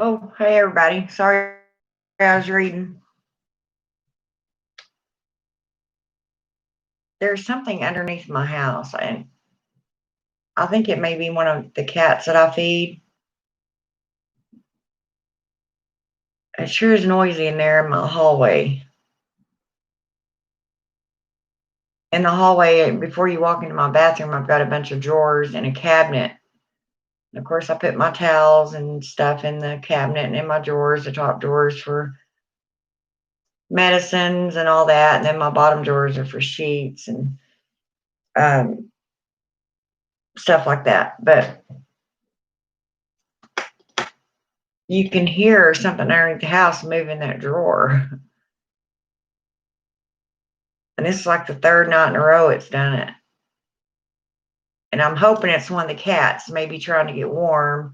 Oh, hey everybody. Sorry I was reading. There's something underneath my house, and I think it may be one of the cats that I feed. It sure is noisy in there in my hallway. In the hallway, before you walk into my bathroom, I've got a bunch of drawers and a cabinet. And of course, I put my towels and stuff in the cabinet and in my drawers, the top drawers for medicines and all that. And then my bottom drawers are for sheets and um, stuff like that. But you can hear something underneath the house moving that drawer. And this is like the third night in a row it's done it. And I'm hoping it's one of the cats, maybe trying to get warm,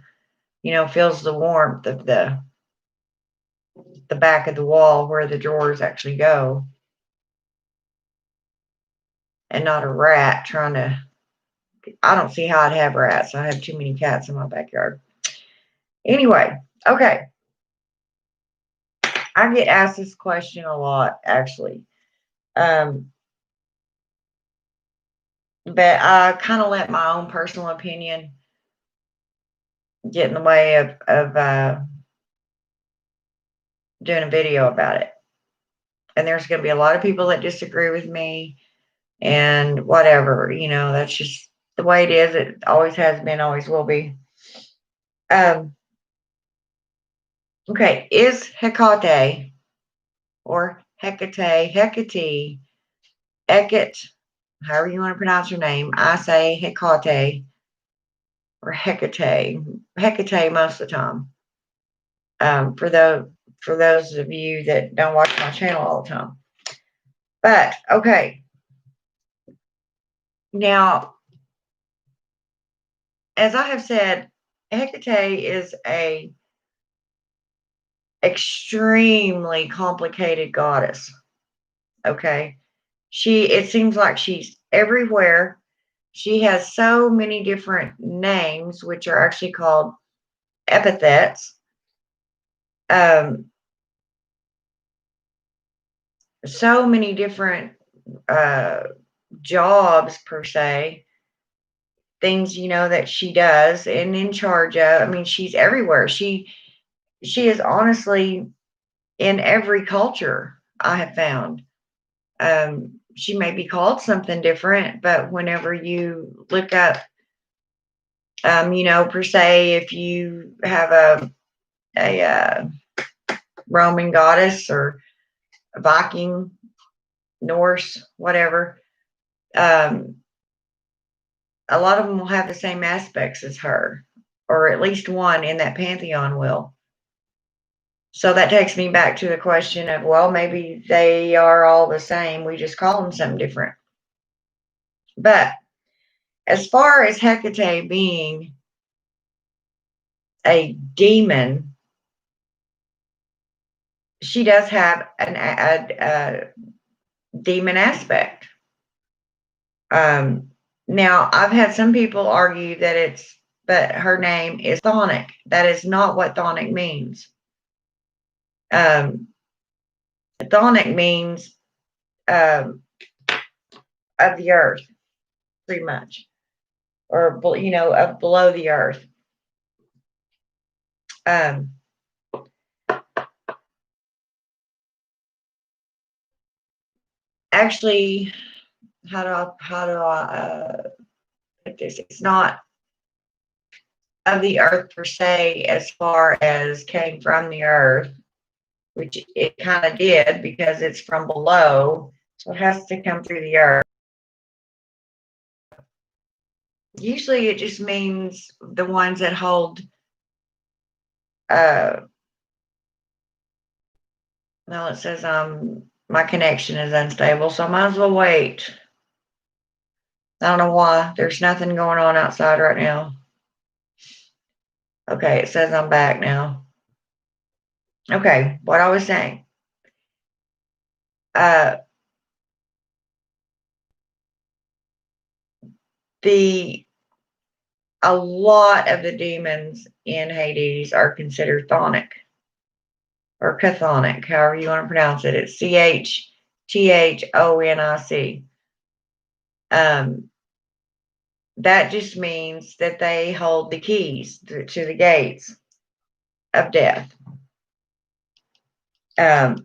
feels the warmth of the back of the wall where the drawers actually go. And not a rat trying to. I don't see how I'd have rats. I have too many cats in my backyard. Anyway, okay. I get asked this question a lot, actually. But I kind of let my own personal opinion get in the way of doing a video about it. And there's going to be a lot of people that disagree with me and whatever, that's just the way it is. It always has been, always will be. Okay, is Hecate or Hecate, however you want to pronounce her name. I say Hecate or Hecate most of the time. For those of you that don't watch my channel all the time. But okay. Now, as I have said, Hecate is a extremely complicated goddess. Okay. It seems like she's everywhere. She has so many different names, which are actually called epithets. So many different jobs per se, things that she does and in charge of. I mean, she's everywhere. She is honestly in every culture I have found. She may be called something different, but whenever you look up, per se, if you have a Roman goddess or a Viking, Norse, whatever, a lot of them will have the same aspects as her, or at least one in that pantheon will. So that takes me back to the question of, well, maybe they are all the same. We just call them something different. But as far as Hecate being a demon, she does have a demon aspect. Now, I've had some people argue that her name is Chthonic. That is not what Chthonic means. Chthonic means of the earth, pretty much, or of below the earth. Actually, how do I put this? It's not of the earth per se, as far as came from the earth, which it kind of did because it's from below, so it has to come through the earth. Usually it just means the ones that hold well, it says my connection is unstable, so I might as well wait. I don't know why. There's nothing going on outside right now. Okay, it says I'm back now. Okay, what I was saying. a lot of the demons in Hades are considered chthonic or chthonic, however you want to pronounce it. It's CHTHONIC. That just means that they hold the keys to the gates of death. They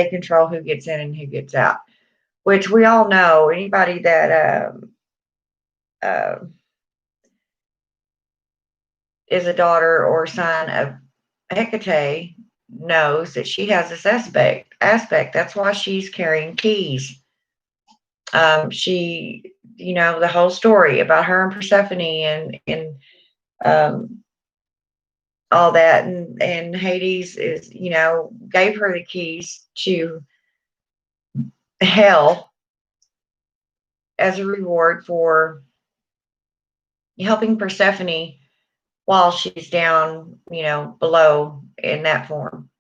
control who gets in and who gets out, which we all know. Anybody that is a daughter or son of Hecate knows that she has this aspect. That's why she's carrying keys. She, the whole story about her and Persephone and all that, and Hades is, gave her the keys to hell as a reward for helping Persephone while she's down, below in that form.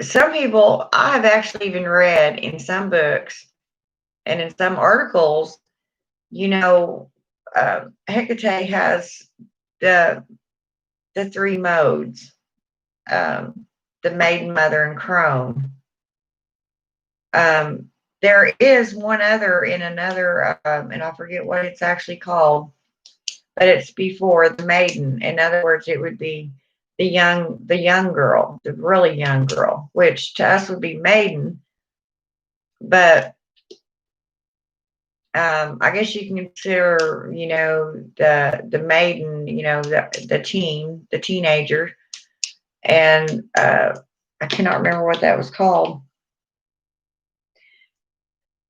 Some people, I have actually even read in some books and in some articles, Hecate has the three modes, the maiden, mother, and crone. There is one other in another, and I forget what it's actually called, but it's before the maiden. In other words, it would be the young girl, the really young girl, which to us would be maiden. But I guess you can consider, the maiden, the teenager, and I cannot remember what that was called.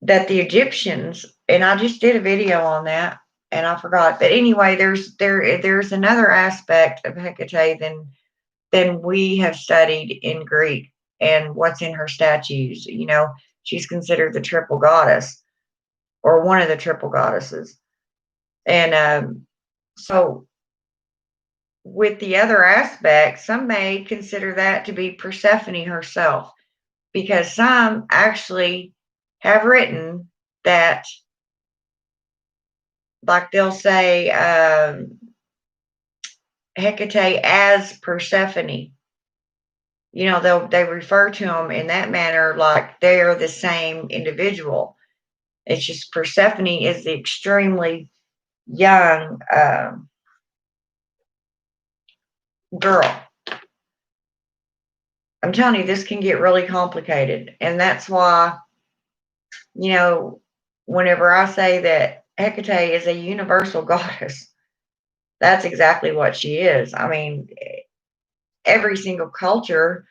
That the Egyptians, and I just did a video on that, and I forgot. But anyway, there's another aspect of Hecate than we have studied in Greek and what's in her statues. She's considered the triple goddess, or one of the triple goddesses. And so with the other aspects, some may consider that to be Persephone herself, because some actually have written that, like they'll say Hecate as Persephone. They refer to them in that manner like they're the same individual. It's just Persephone is the extremely young girl. I'm telling you, this can get really complicated. And that's why, whenever I say that Hecate is a universal goddess, that's exactly what she is. I mean, every single culture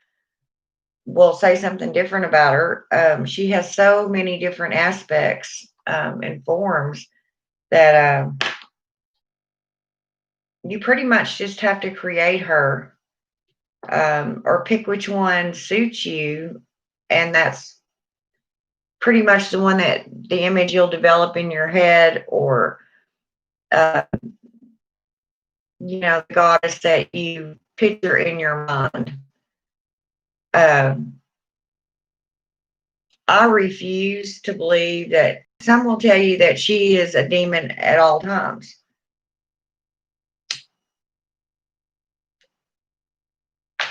will say something different about her. She has so many different aspects and forms that you pretty much just have to create her, or pick which one suits you, and that's pretty much the one that the image you'll develop in your head, or the goddess that you picture in your mind. I refuse to believe that some will tell you that she is a demon at all times.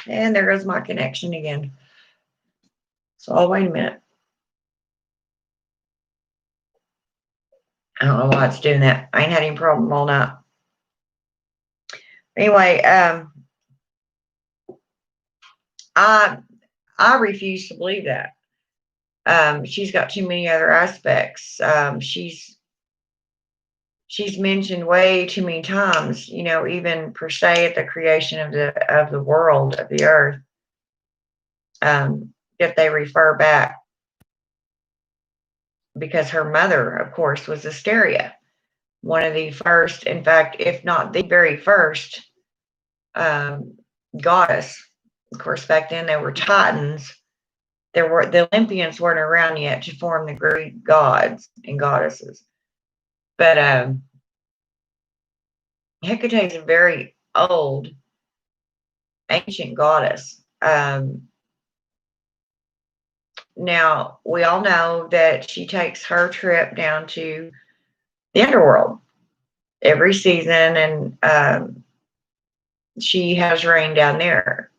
And there goes my connection again. So I'll wait a minute. I don't know why it's doing that. I ain't had any problem all night. Anyway, I refuse to believe that. She's got too many other aspects. She's mentioned way too many times, even per se at the creation of the world, of the earth, that they refer back, because her mother, of course, was Asteria, one of the first, in fact, if not the very first goddess. Of course, back then there were Titans. The Olympians weren't around yet to form the Greek gods and goddesses. But Hecate is a very old, ancient goddess. Now, we all know that she takes her trip down to the underworld. every season, and she has rain down there.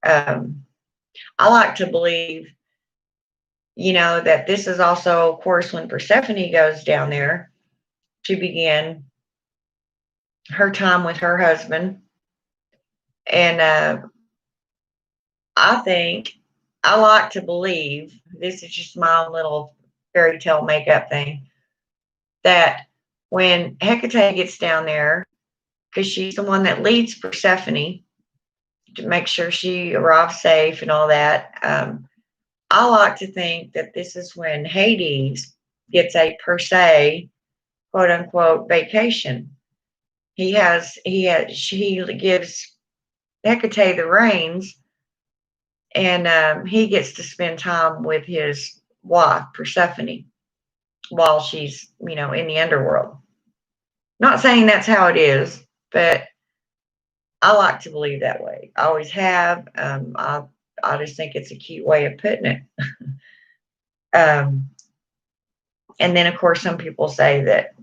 I like to believe, that this is also, of course, when Persephone goes down there to begin her time with her husband. And I like to believe, this is just my own little fairy tale makeup thing, that when Hecate gets down there, because she's the one that leads Persephone to make sure she arrives safe and all that, I like to think that this is when Hades gets a per se, quote unquote, vacation. He gives Hecate the reins, and he gets to spend time with his wife Persephone while she's in the underworld. Not saying that's how it is, but I like to believe that way. I always have. I just think it's a cute way of putting it. um, and then, of course, some people say that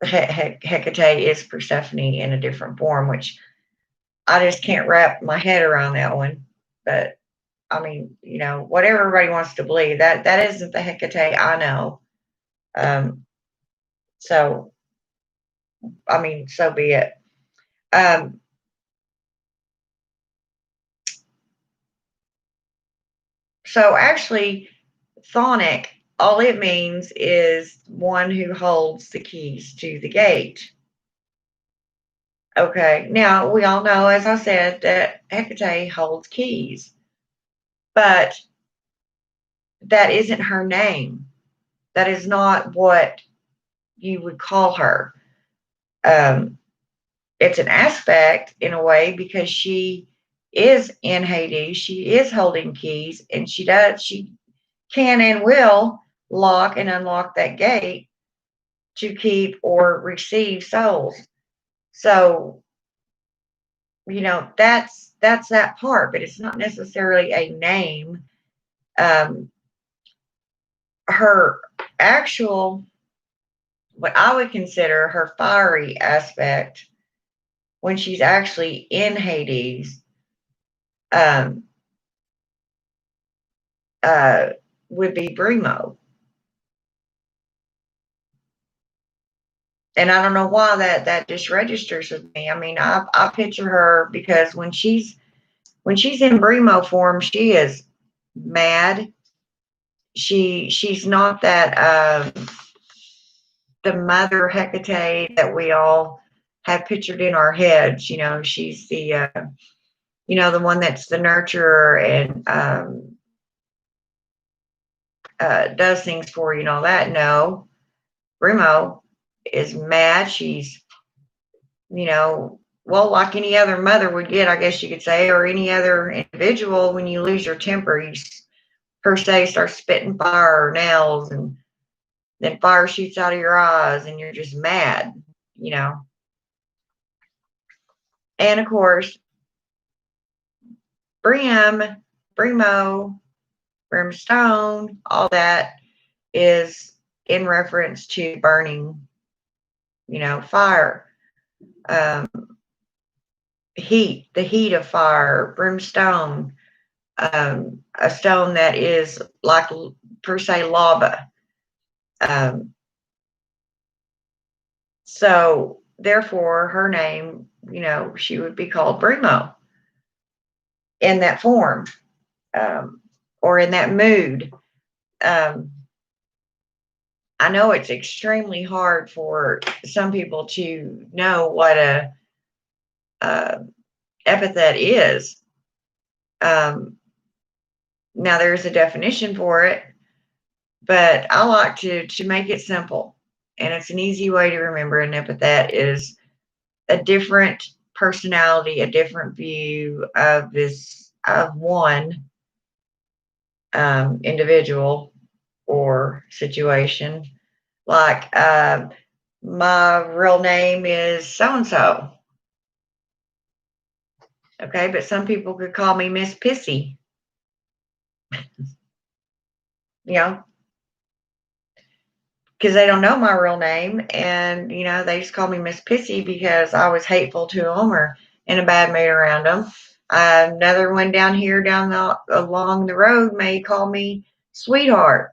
Hecate is Persephone in a different form, which I just can't wrap my head around that one. But I mean, whatever everybody wants to believe, that isn't the Hecate I know. So I mean, so be it. Um, so actually, Thonic, all it means is one who holds the keys to the gate. Okay. Now we all know, as I said, that Hecate holds keys, but that isn't her name. That is not what you would call her. Um, it's an aspect in a way because she is in Hades. She is holding keys, and she can and will lock and unlock that gate to keep or receive souls. So, that's that part, but it's not necessarily a name. Her actual, what I would consider her fiery aspect when she's actually in Hades, um, uh, would be Brimo. And I don't know why that just registers with me. I mean, I picture her because when she's in Brimo form, she is mad. She's not that the mother Hecate that we all have pictured in our heads. She's the one that's the nurturer and does things for you and all that. No, Brimo is mad. She's, well, like any other mother would get, I guess you could say, or any other individual, when you lose your temper, you per se start spitting fire or nails, and then fire shoots out of your eyes and you're just mad, you know. And of course, Brimo, brimstone, all that is in reference to burning, fire. Um, the heat of fire, brimstone, a stone that is like per se lava. So therefore, her name, she would be called Brimo in that form, or in that mood. I know it's extremely hard for some people to know what a epithet is. Now there's a definition for it, but I like to make it simple, and it's an easy way to remember. An epithet is a different personality, a different view of one individual or situation. Like, my real name is so and so. Okay, but some people could call me Miss Pissy. because they don't know my real name, and they just call me Miss Pissy because I was hateful to them or in a bad mood around them. Another one down here, along the road, may call me Sweetheart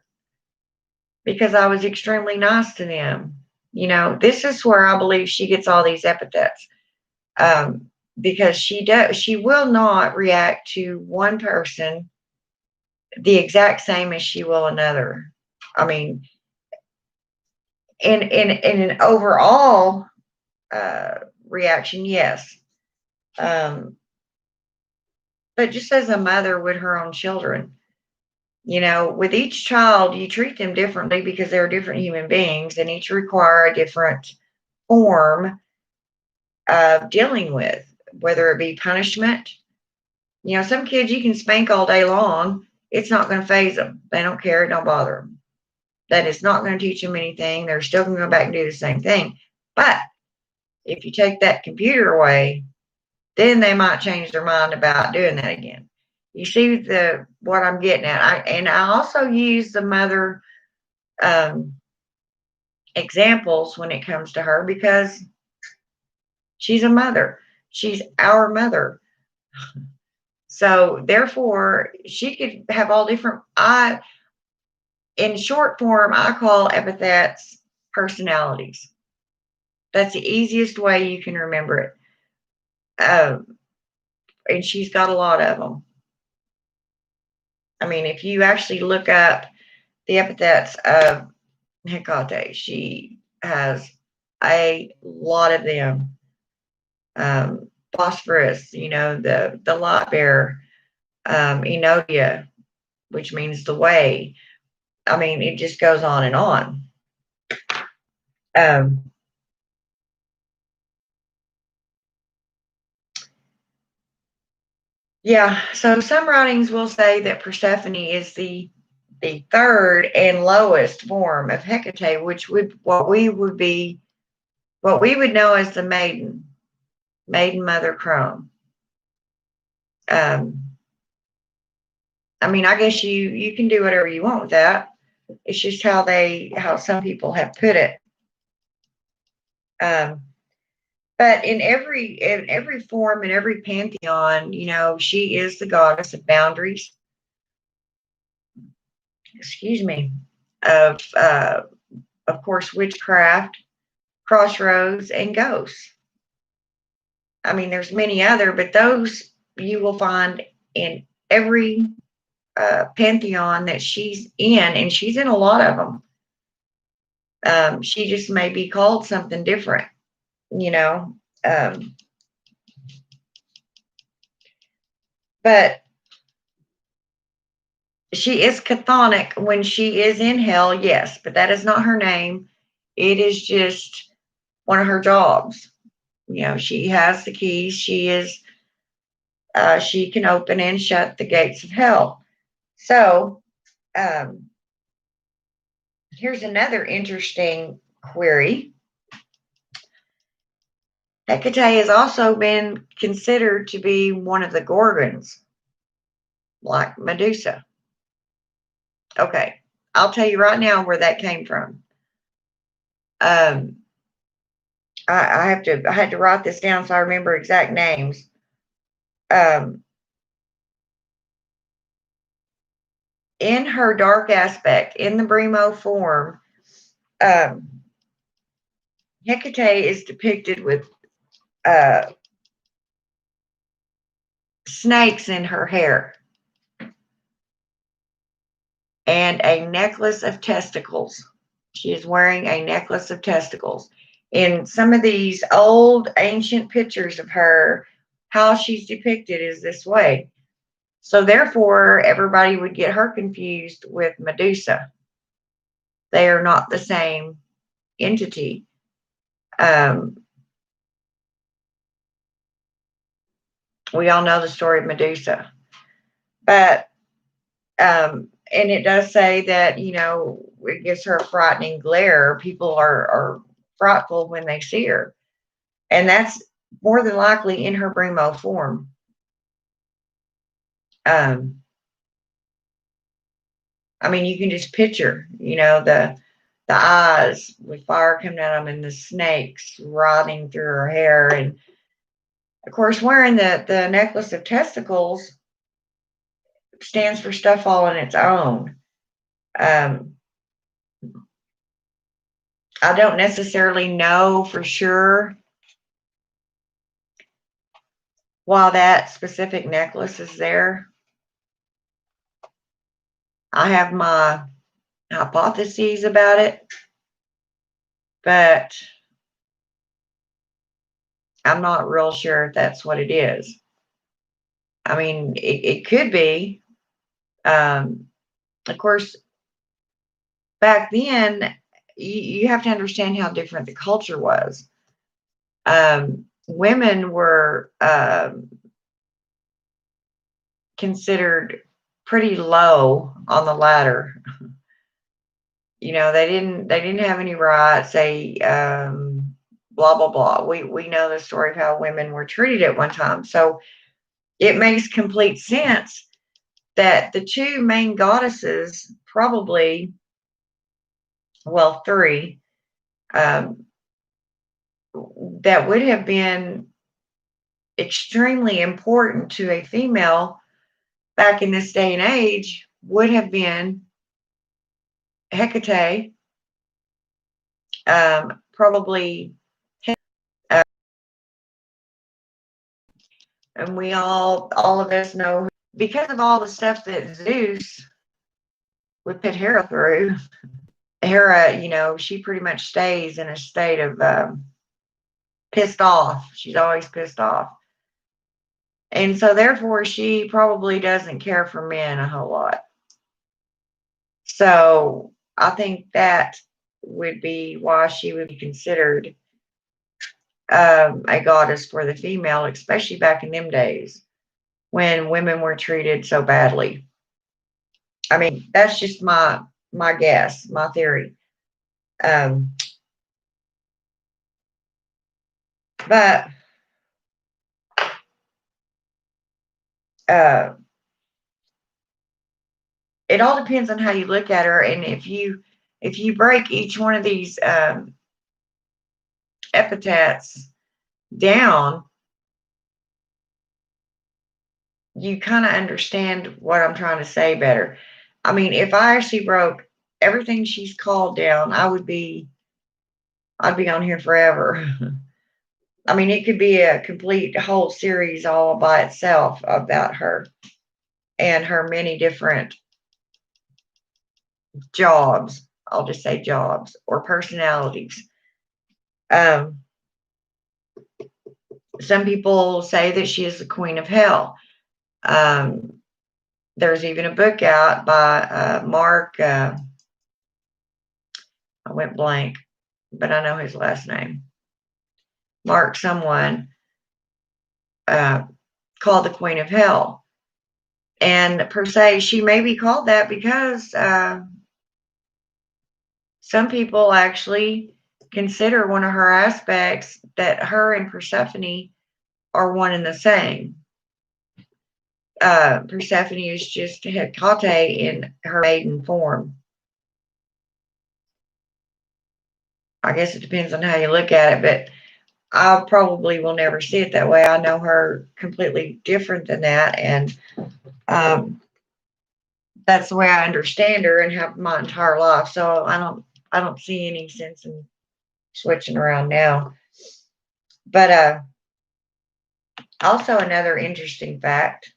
because I was extremely nice to them. This is where I believe she gets all these epithets, because she will not react to one person the exact same as she will another. I mean, in an overall reaction, yes. But just as a mother with her own children, with each child, you treat them differently because they're different human beings and each require a different form of dealing with, whether it be punishment. Some kids you can spank all day long. It's not going to faze them. They don't care. It don't bother them. That is not going to teach them anything. They're still going to go back and do the same thing. But if you take that computer away, then they might change their mind about doing that again. You see what I'm getting at. I also use the mother examples when it comes to her because she's a mother. She's our mother. So therefore, she could have all different. In short form, I call epithets personalities. That's the easiest way you can remember it. And she's got a lot of them. I mean, if you actually look up the epithets of Hecate, she has a lot of them. Phosphorus, the light bearer, Enodia, which means the way. I mean, it just goes on and on. Yeah, so some writings will say that Persephone is the third and lowest form of Hecate, which would what we would know as the maiden mother crone. I mean, I guess you can do whatever you want with that. It's just how some people have put it. But in every form, in every pantheon, she is the goddess of boundaries. Excuse me, of course, witchcraft, crossroads, and ghosts. I mean, there's many other, but those you will find in every pantheon that she's in, and she's in a lot of them. She just may be called something different, but she is chthonic when she is in hell, yes, but that is not her name. It is just one of her jobs. She has the keys. She can open and shut the gates of hell. So, here's another interesting query. Hecate has also been considered to be one of the Gorgons, like Medusa. Okay, I'll tell you right now where that came from. I had to write this down so I remember exact names. In her dark aspect, in the Brimo form, Hecate is depicted with snakes in her hair and a necklace of testicles. She is wearing a necklace of testicles. In some of these old ancient pictures of her, how she's depicted is this way. So therefore, everybody would get her confused with Medusa. They are not the same entity. We all know the story of Medusa. But, and it does say that, it gives her a frightening glare. People are frightful when they see her. And that's more than likely in her Brimo form. I mean, you can just picture, the the eyes with fire coming out of them and the snakes rotting through her hair. And of course, wearing the necklace of testicles stands for stuff all on its own. I don't necessarily know for sure why that specific necklace is there. I have my hypotheses about it, but I'm not real sure if that's what it is. I mean, it could be. Of course, back then, you have to understand how different the culture was. Women were considered pretty low on the ladder. You know, they didn't have any rights. They blah blah blah. We know the story of how women were treated at one time. So it makes complete sense that the two main goddesses, probably, well, three, that would have been extremely important to a female back in this day and age would have been Hecate, probably, uh, and we all of us know because of all the stuff that Zeus would put Hera through. Hera, you know, she pretty much stays in a state of pissed off. She's always pissed off. And so therefore she probably doesn't care for men a whole lot. So I think that would be why she would be considered a goddess for the female, especially back in them days when women were treated so badly. I mean, that's just my guess, my theory. But it all depends on how you look at her, and if you break each one of these epithets down, you kind of understand what I'm trying to say better. I mean, if I actually broke everything she's called down, I'd be on here forever. I mean, it could be a complete whole series all by itself about her and her many different jobs. I'll just say jobs or personalities. Some people say that she is the queen of hell. There's even a book out by Mark. I went blank, but I know his last name. Mark someone, called the Queen of Hell. And per se, she may be called that because some people actually consider one of her aspects that her and Persephone are one and the same. Persephone is just Hecate in her maiden form. I guess it depends on how you look at it, but I probably will never see it that way. I know her completely different than that, and that's the way I understand her and have my entire life. So I don't see any sense in switching around now. But also another interesting fact,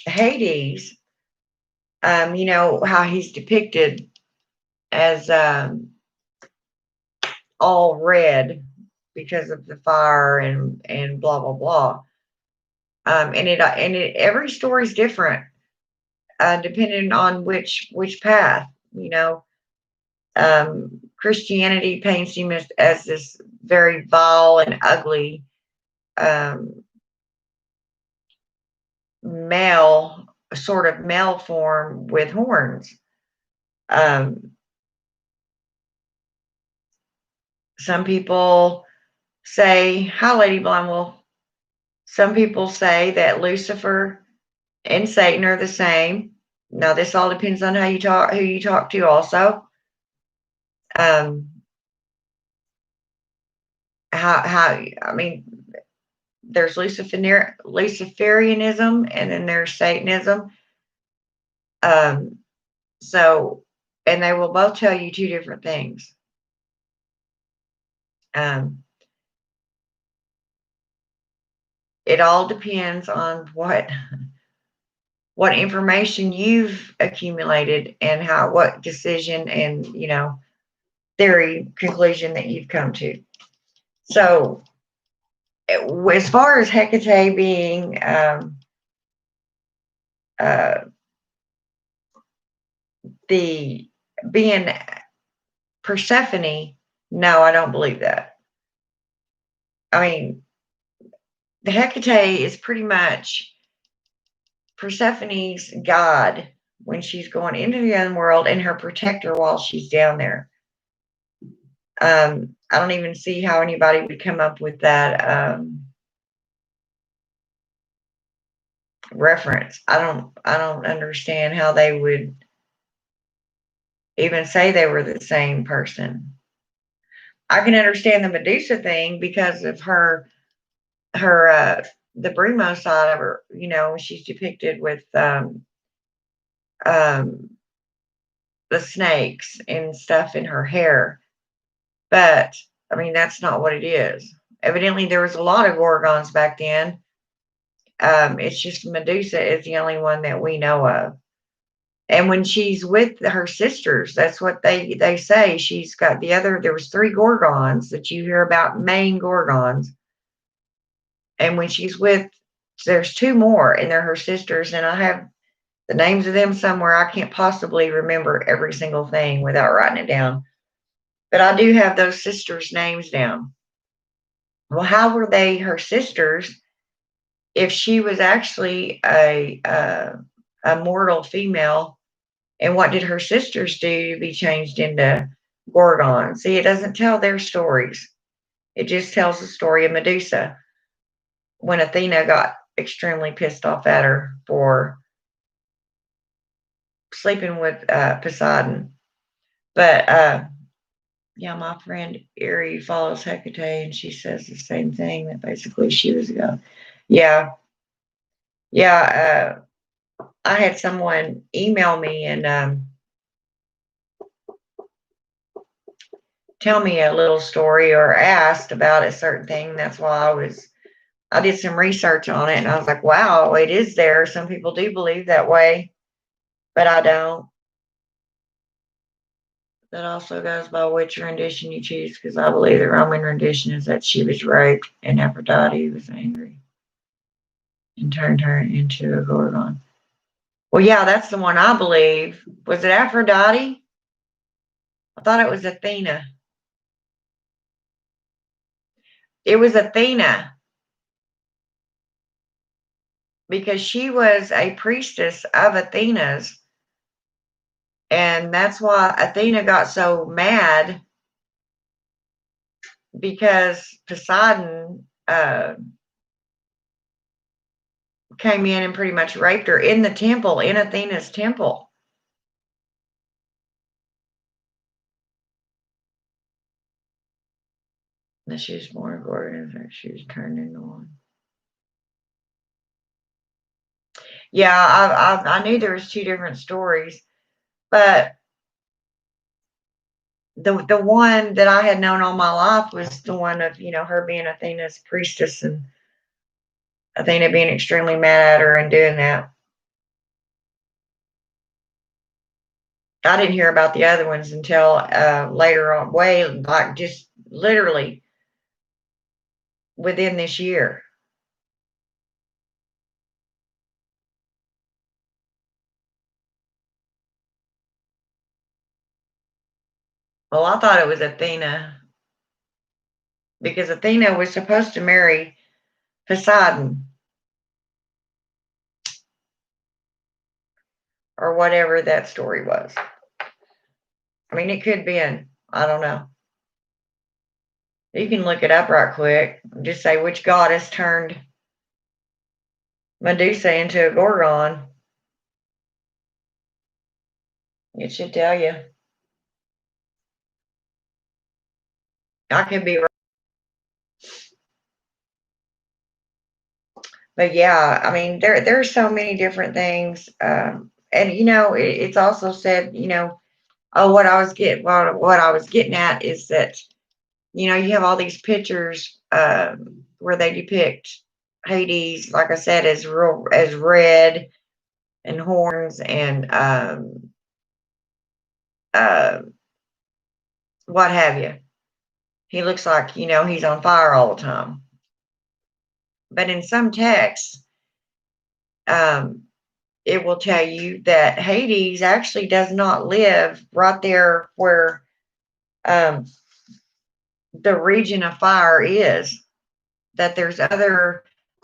Hades, you know how he's depicted as all red because of the fire and blah blah blah. And every story is different, depending on which path. You know, Christianity paints him as this very vile and ugly male, sort of male form with horns. Some people say, hi, Lady Blindwolf. Some people say that Lucifer and Satan are the same. Now, this all depends on who you talk to also. Um, I mean, there's Luciferianism and then there's Satanism. Um, so, and they will both tell you two different things. Um, it all depends on what information you've accumulated and what decision and theory conclusion that you've come to. So, as far as Hecate being uh, the being Persephone, no, I don't believe that. I mean, the Hecate is pretty much Persephone's god when she's going into the underworld and her protector while she's down there. I don't even see how anybody would come up with that reference. I don't understand how they would even say they were the same person. I can understand the Medusa thing because of her the Brimo side of her, she's depicted with um, the snakes and stuff in her hair. But I mean, that's not what it is. Evidently, there was a lot of Gorgons back then. It's just Medusa is the only one that we know of. And when she's with her sisters, that's what they say. She's got there was 3 Gorgons that you hear about, main Gorgons. And when she's there's 2 more, and they're her sisters. And I have the names of them somewhere. I can't possibly remember every single thing without writing it down. But I do have those sisters' names down. Well, how were they her sisters if she was actually a mortal female? And what did her sisters do to be changed into Gorgon? See, it doesn't tell their stories. It just tells the story of Medusa when Athena got extremely pissed off at her for sleeping with Poseidon. But yeah, my friend Erie follows Hecate, and she says the same thing, that basically she was a god. Yeah, yeah. I had someone email me and tell me a little story or asked about a certain thing. That's why I did some research on it, and I was like, wow, it is there. Some people do believe that way, but I don't. That also goes by which rendition you choose, because I believe the Roman rendition is that she was raped and Aphrodite was angry and turned her into a Gorgon. Well, yeah, that's the one I believe. Was it Aphrodite? I thought it was Athena. It was Athena because she was a priestess of Athena's. And that's why Athena got so mad, because Poseidon came in and pretty much raped her in the temple, in Athena's temple. And she was born Gorgon, she was turned into one. Yeah, I knew there was 2 different stories, but the one that I had known all my life was the one of her being Athena's priestess and Athena being extremely mad at her and doing that. I didn't hear about the other ones until later on, way like just literally within this year. Well, I thought it was Athena because Athena was supposed to marry Poseidon or whatever that story was. I mean, it could be I don't know. You can look it up right quick. Just say which goddess turned Medusa into a Gorgon. It should tell you. I could be wrong. But yeah, I mean, there's so many different things. And it's also said, oh, what I was getting at is that, you have all these pictures where they depict Hades, like I said, as red and horns and uh, what have you. He looks like, he's on fire all the time. But in some texts, um, it will tell you that Hades actually does not live right there where um, the region of fire is. That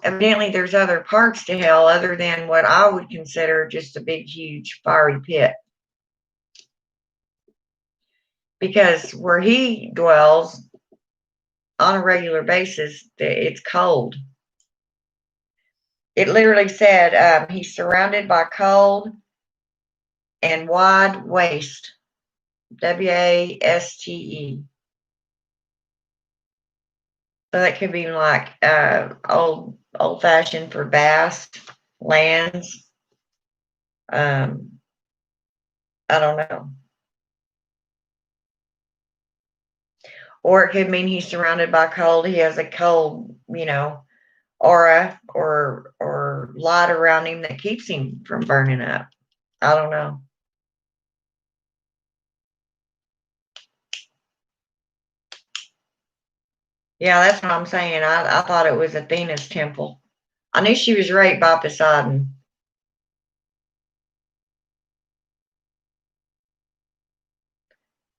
evidently there's other parts to hell other than what I would consider just a big, huge fiery pit. Because where he dwells on a regular basis, it's cold. It literally said he's surrounded by cold and wide waste. WASTE. So that could be like old fashioned for vast lands. I don't know. Or it could mean he's surrounded by cold. He has a cold, aura or light around him that keeps him from burning up. I don't know. Yeah, that's what I'm saying. I thought it was Athena's temple. I knew she was raped by Poseidon.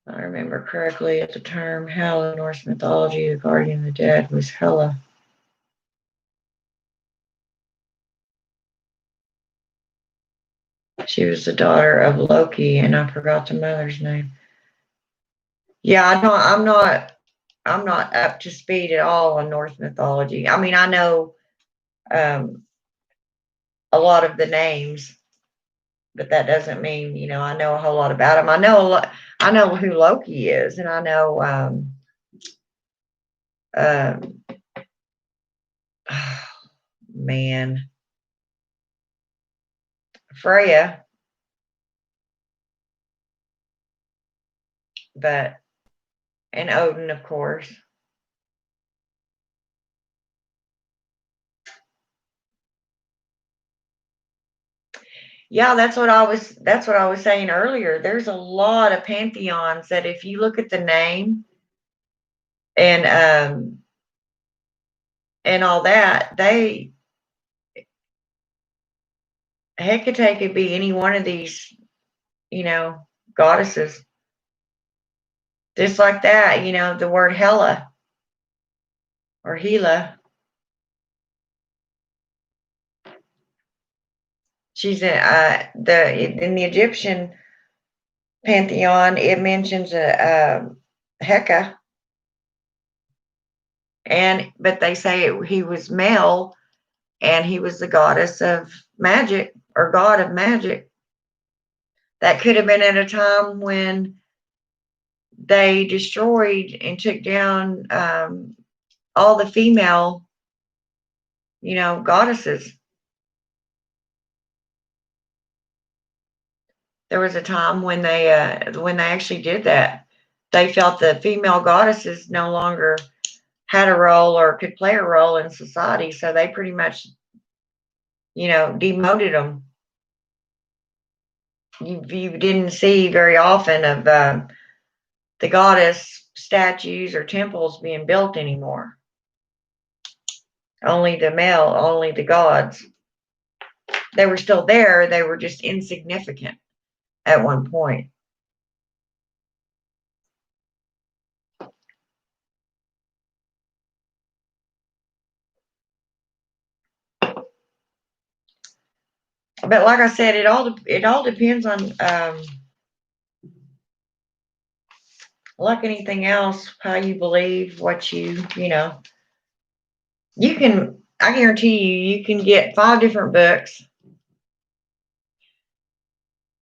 I remember correctly at the term hell in Norse mythology, the guardian of the dead was Hela. She was the daughter of Loki, and I forgot the mother's name. Yeah, I'm not up to speed at all on Norse mythology. I mean, I know a lot of the names, but that doesn't mean I know a whole lot about them. I know a lot. I know who Loki is, and I know man, Freya, but and Odin, of course. Yeah, that's what I was saying earlier. There's a lot of pantheons that if you look at the name and and all that, Hecate could be any one of these, goddesses. Just like that, the word Hela or Hela. She's in the Egyptian pantheon. It mentions Heka, but they say he was male, and he was the goddess of magic or god of magic. That could have been at a time when they destroyed and took down all the female, goddesses. There was a time when they actually did that. They felt the female goddesses no longer had a role or could play a role in society, so they pretty much, demoted them. You didn't see very often of the goddess statues or temples being built anymore. Only the gods. They were still there. They were just insignificant at one point. But like I said, it all depends on like anything else, how you believe, what you can. I guarantee you can get 5 different books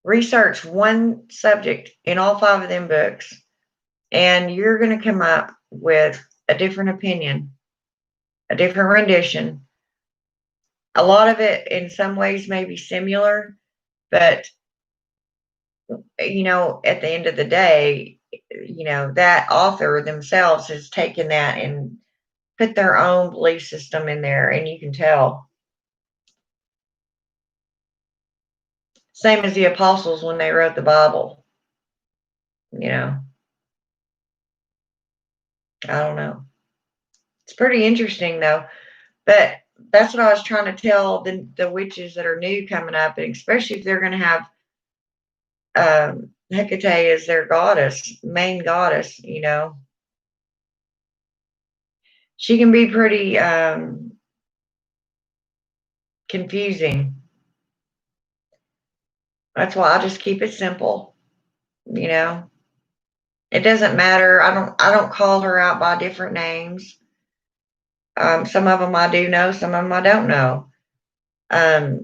Research one subject in all 5 of them books, and you're going to come up with a different opinion, a different rendition. A lot of it, in some ways, may be similar, but at the end of the day, that author themselves has taken that and put their own belief system in there, and you can tell. Same as the apostles when they wrote the Bible. I don't know. It's pretty interesting though. But that's what I was trying to tell the witches that are new coming up, and especially if they're going to have Hecate as their goddess, main goddess. She can be pretty confusing. That's why I just keep it simple. It doesn't matter. I don't call her out by different names. Some of them I do know, some of them I don't know. I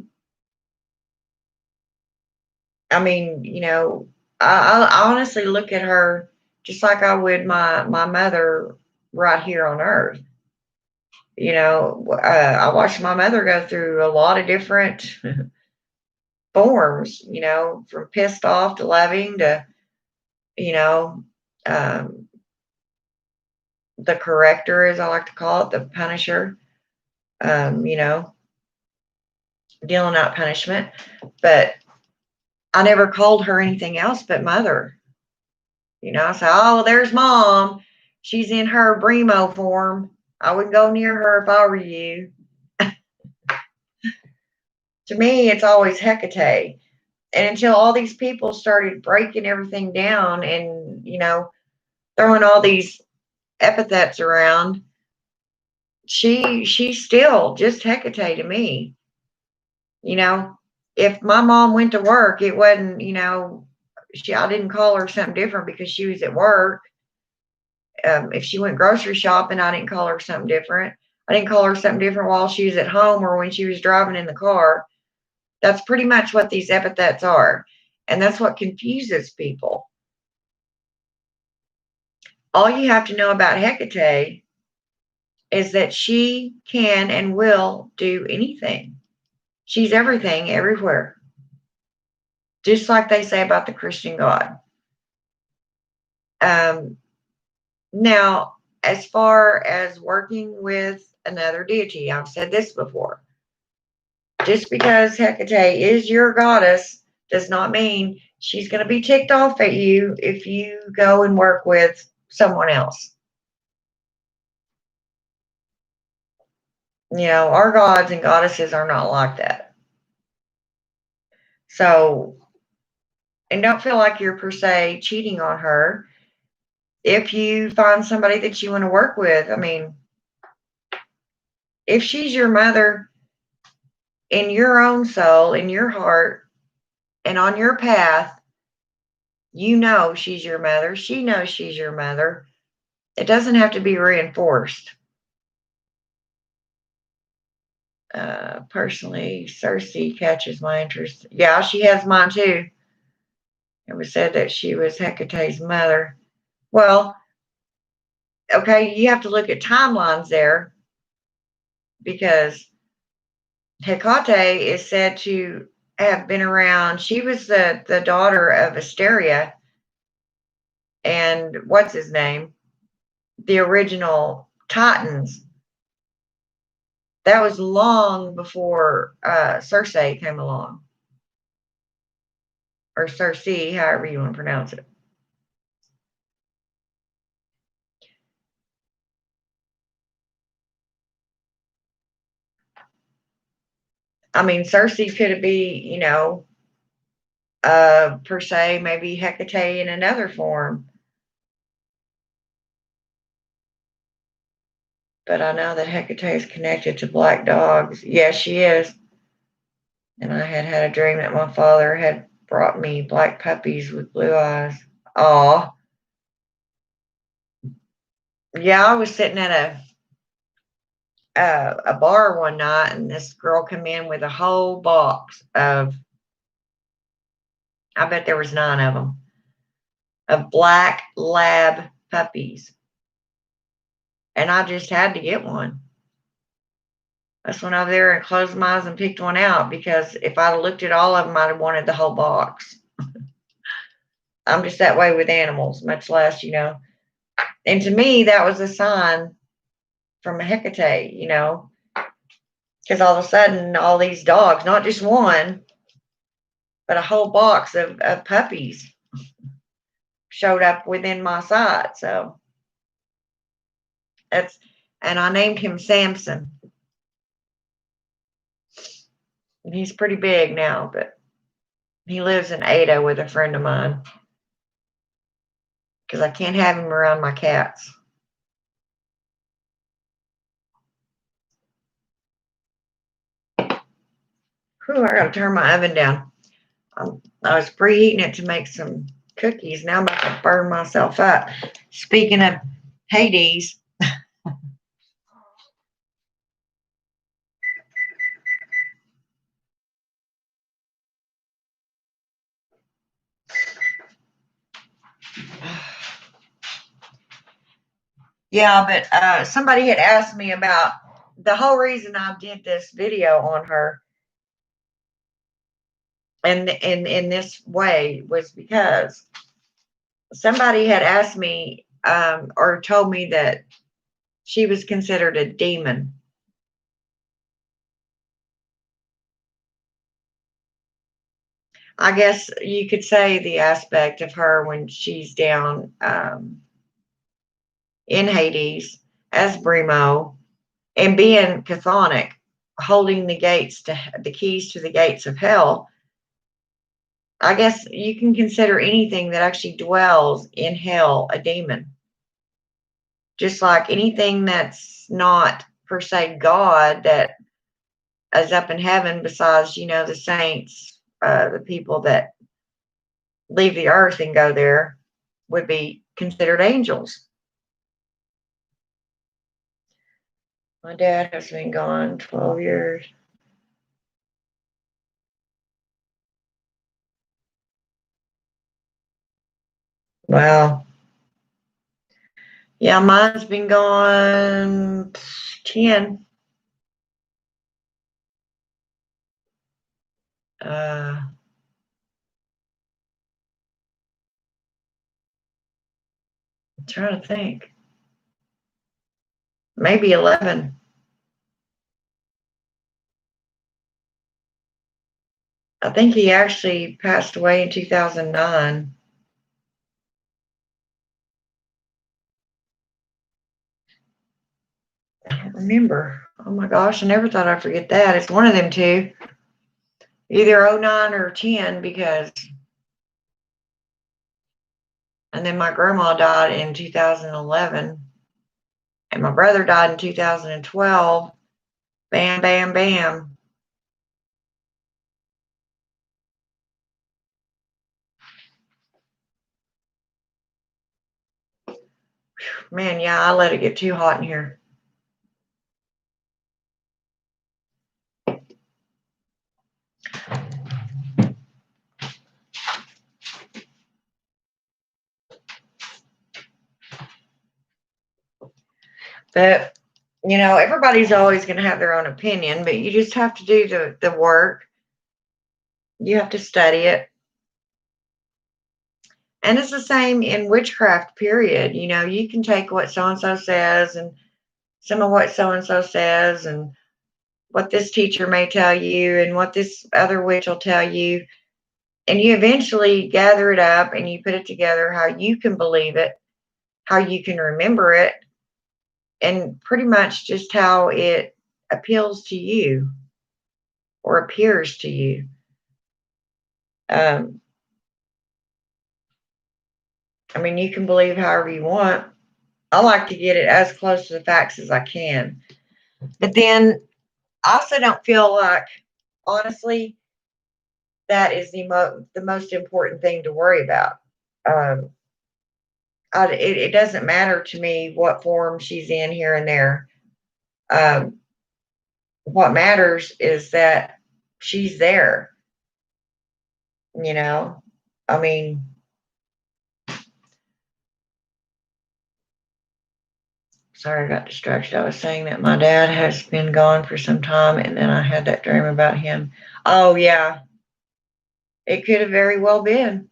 mean, I honestly look at her just like I would my mother right here on earth. I watched my mother go through a lot of different forms, from pissed off to loving to, you know, um, the corrector, as I like to call it, the punisher, um, you know, dealing out punishment. But I never called her anything else but mother. I say, oh, there's mom. She's in her Bremo form. I wouldn't go near her if I were you. To me, it's always Hecate. And until all these people started breaking everything down and, throwing all these epithets around, she's still just Hecate to me. If my mom went to work, it wasn't, I didn't call her something different because she was at work. If she went grocery shopping, I didn't call her something different. I didn't call her something different while she was at home or when she was driving in the car. That's pretty much what these epithets are. And that's what confuses people. All you have to know about Hecate is that she can and will do anything. She's everything, everywhere. Just like they say about the Christian God. Now, as far as working with another deity, I've said this before. Just because Hecate is your goddess does not mean she's going to be ticked off at you if you go and work with someone else. Our gods and goddesses are not like that. So, and don't feel like you're per se cheating on her. If you find somebody that you want to work with, I mean, if she's your mother in your own soul, in your heart, and on your path, she's your mother. She knows she's your mother. It doesn't have to be reinforced. Personally, Circe catches my interest. Yeah, she has mine too. It was said that she was Hecate's mother. Well, okay, you have to look at timelines there because Hecate is said to have been around. She was the daughter of Asteria and what's his name? The original Titans. That was long before Circe came along. Or Circe, however you want to pronounce it. I mean, Circe could be, per se, maybe Hecate in another form. But I know that Hecate is connected to black dogs. Yes, she is. And I had a dream that my father had brought me black puppies with blue eyes. Aw. Yeah, I was sitting at a bar one night, and this girl came in with a whole box of I bet there was 9 of them, of black lab puppies. And I just had to get one. I just went over there and closed my eyes and picked one out, because if I'd have looked at all of them, I'd have wanted the whole box. I'm just that way with animals, much less, And to me, that was a sign from a Hecate, because all of a sudden, all these dogs, not just one, but a whole box of puppies showed up within my sight. So and I named him Samson. And he's pretty big now, but he lives in Ada with a friend of mine, because I can't have him around my cats. Whew, I gotta turn my oven down. I was preheating it to make some cookies. Now I'm about to burn myself up. Speaking of Hades, yeah, but somebody had asked me about the whole reason I did this video on her, and in this way, was because somebody had asked me, or told me, that she was considered a demon. I guess you could say the aspect of her when she's down in Hades as Brimo, and being chthonic, holding the keys to the gates of hell. I guess you can consider anything that actually dwells in hell a demon. Just like anything that's not per se God that is up in heaven, besides, the saints, the people that leave the earth and go there, would be considered angels. My dad has been gone 12 years. Wow. Yeah, mine's been gone 10. I'm trying to think. Maybe 11. I think he actually passed away in 2009. I don't remember. Oh my gosh, I never thought I'd forget that. It's one of them two. Either 09 or 10, because. And then my grandma died in 2011. And my brother died in 2012. Bam, bam, bam. Man, yeah, I let it get too hot in here. But, everybody's always going to have their own opinion, but you just have to do the work. You have to study it. And it's the same in witchcraft, period. You can take what so-and-so says, and some of what so-and-so says, and what this teacher may tell you, and what this other witch will tell you. And you eventually gather it up and you put it together how you can believe it, how you can remember it, and pretty much just how it appeals to you or appears to you. You can believe however you want. I like to get it as close to the facts as I can. But then I also don't feel like, honestly, that is the most important thing to worry about. It doesn't matter to me what form she's in here and there. What matters is that she's there, you know. I mean, sorry, I got distracted. I was saying that my dad has been gone for some time, and then I had that dream about him. Oh, yeah, it could have very well been.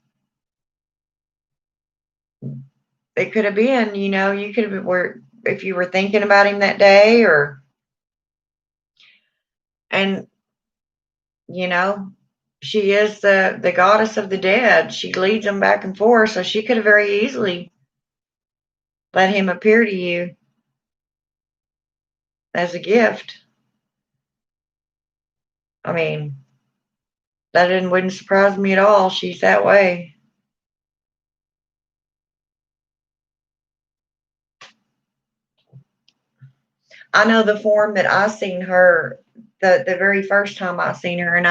It could have been, you could have were if you were thinking about him that day, and you know, she is the goddess of the dead. She leads them back and forth, so she could have very easily let him appear to you as a gift. I mean, wouldn't surprise me at all. She's that way. I know the form that I seen her the very first time I seen her, and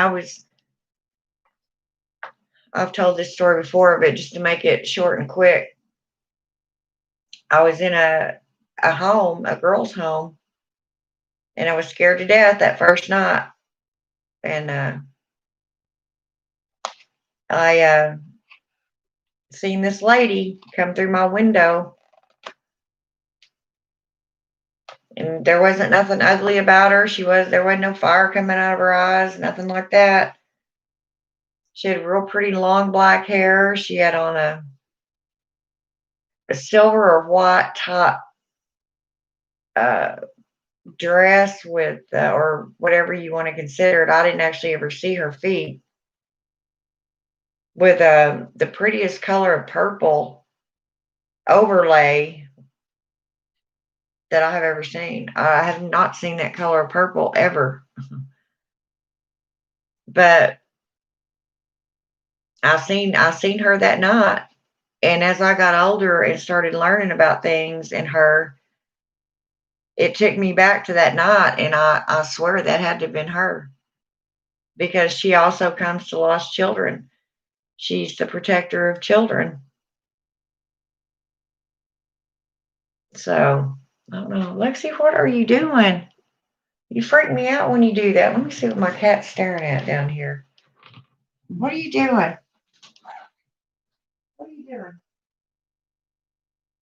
I've told this story before, but just to make it short and quick, I was in a home, a girl's home, and I was scared to death that first night. And I seen this lady come through my window, and there wasn't nothing ugly about her. There wasn't no fire coming out of her eyes, nothing like that. She had real pretty long black hair. She had on a silver or white top uh, dress with or whatever you want to consider it. I didn't actually ever see her feet, with the prettiest color of purple overlay that I have ever seen. I have not seen that color of purple ever. But I seen her that night, and as I got older and started learning about things and her, it took me back to that night, and I swear that had to have been her, because she also comes to lost children. She's the protector of children. So I don't know. Lexi, what are you doing? You freak me out when you do that. Let me see what my cat's staring at down here. What are you doing? What are you doing?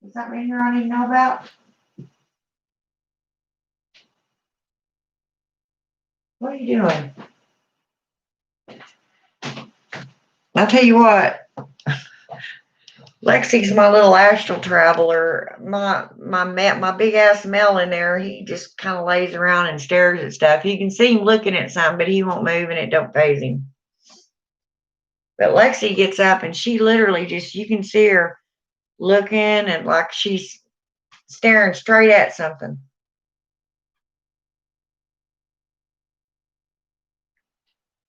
Is that right here I need to know about? What are you doing? I'll tell you what. Lexi's my little astral traveler. My big ass Mel in there, he just kind of lays around and stares at stuff. You can see him looking at something, but he won't move and it don't faze him. But Lexi gets up and she literally just, you can see her looking and like she's staring straight at something.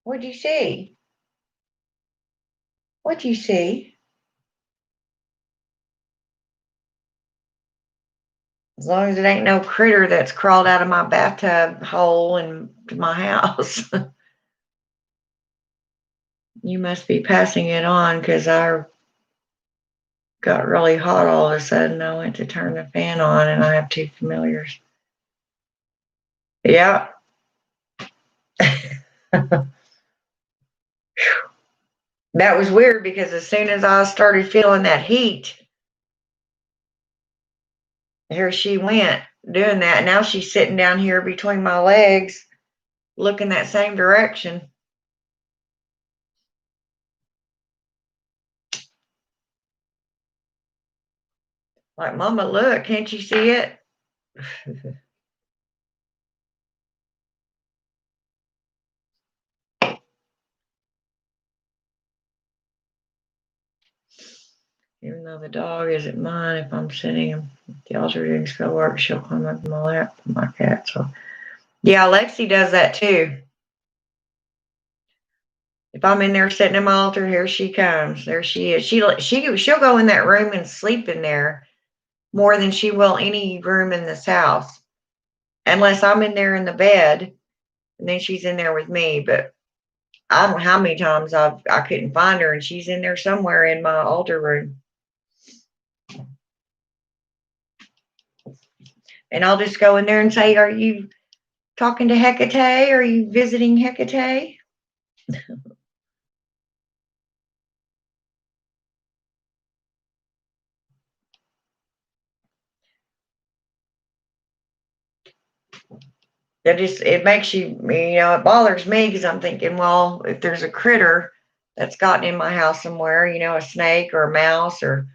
What'd you see? What'd you see? As long as it ain't no critter that's crawled out of my bathtub hole into my house. You must be passing it on, because I got really hot all of a sudden. I went to turn the fan on and I have two familiars. Yeah. That was weird, because as soon as I started feeling that heat, here she went doing that. Now she's sitting down here between my legs, looking that same direction. Like, Mama, look, can't you see it? Even though the dog isn't mine, if I'm sitting at the altar doing spell work, she'll climb up in my lap, my cat. So, yeah, Lexi does that too. If I'm in there sitting at my altar, here she comes. There she is. She'll go in that room and sleep in there more than she will any room in this house, unless I'm in there in the bed, and then she's in there with me. But I don't know how many times I couldn't find her, and she's in there somewhere in my altar room. And I'll just go in there and say, "Are you talking to Hecate? Are you visiting Hecate?" it makes you, it bothers me because I'm thinking, well, if there's a critter that's gotten in my house somewhere, a snake or a mouse or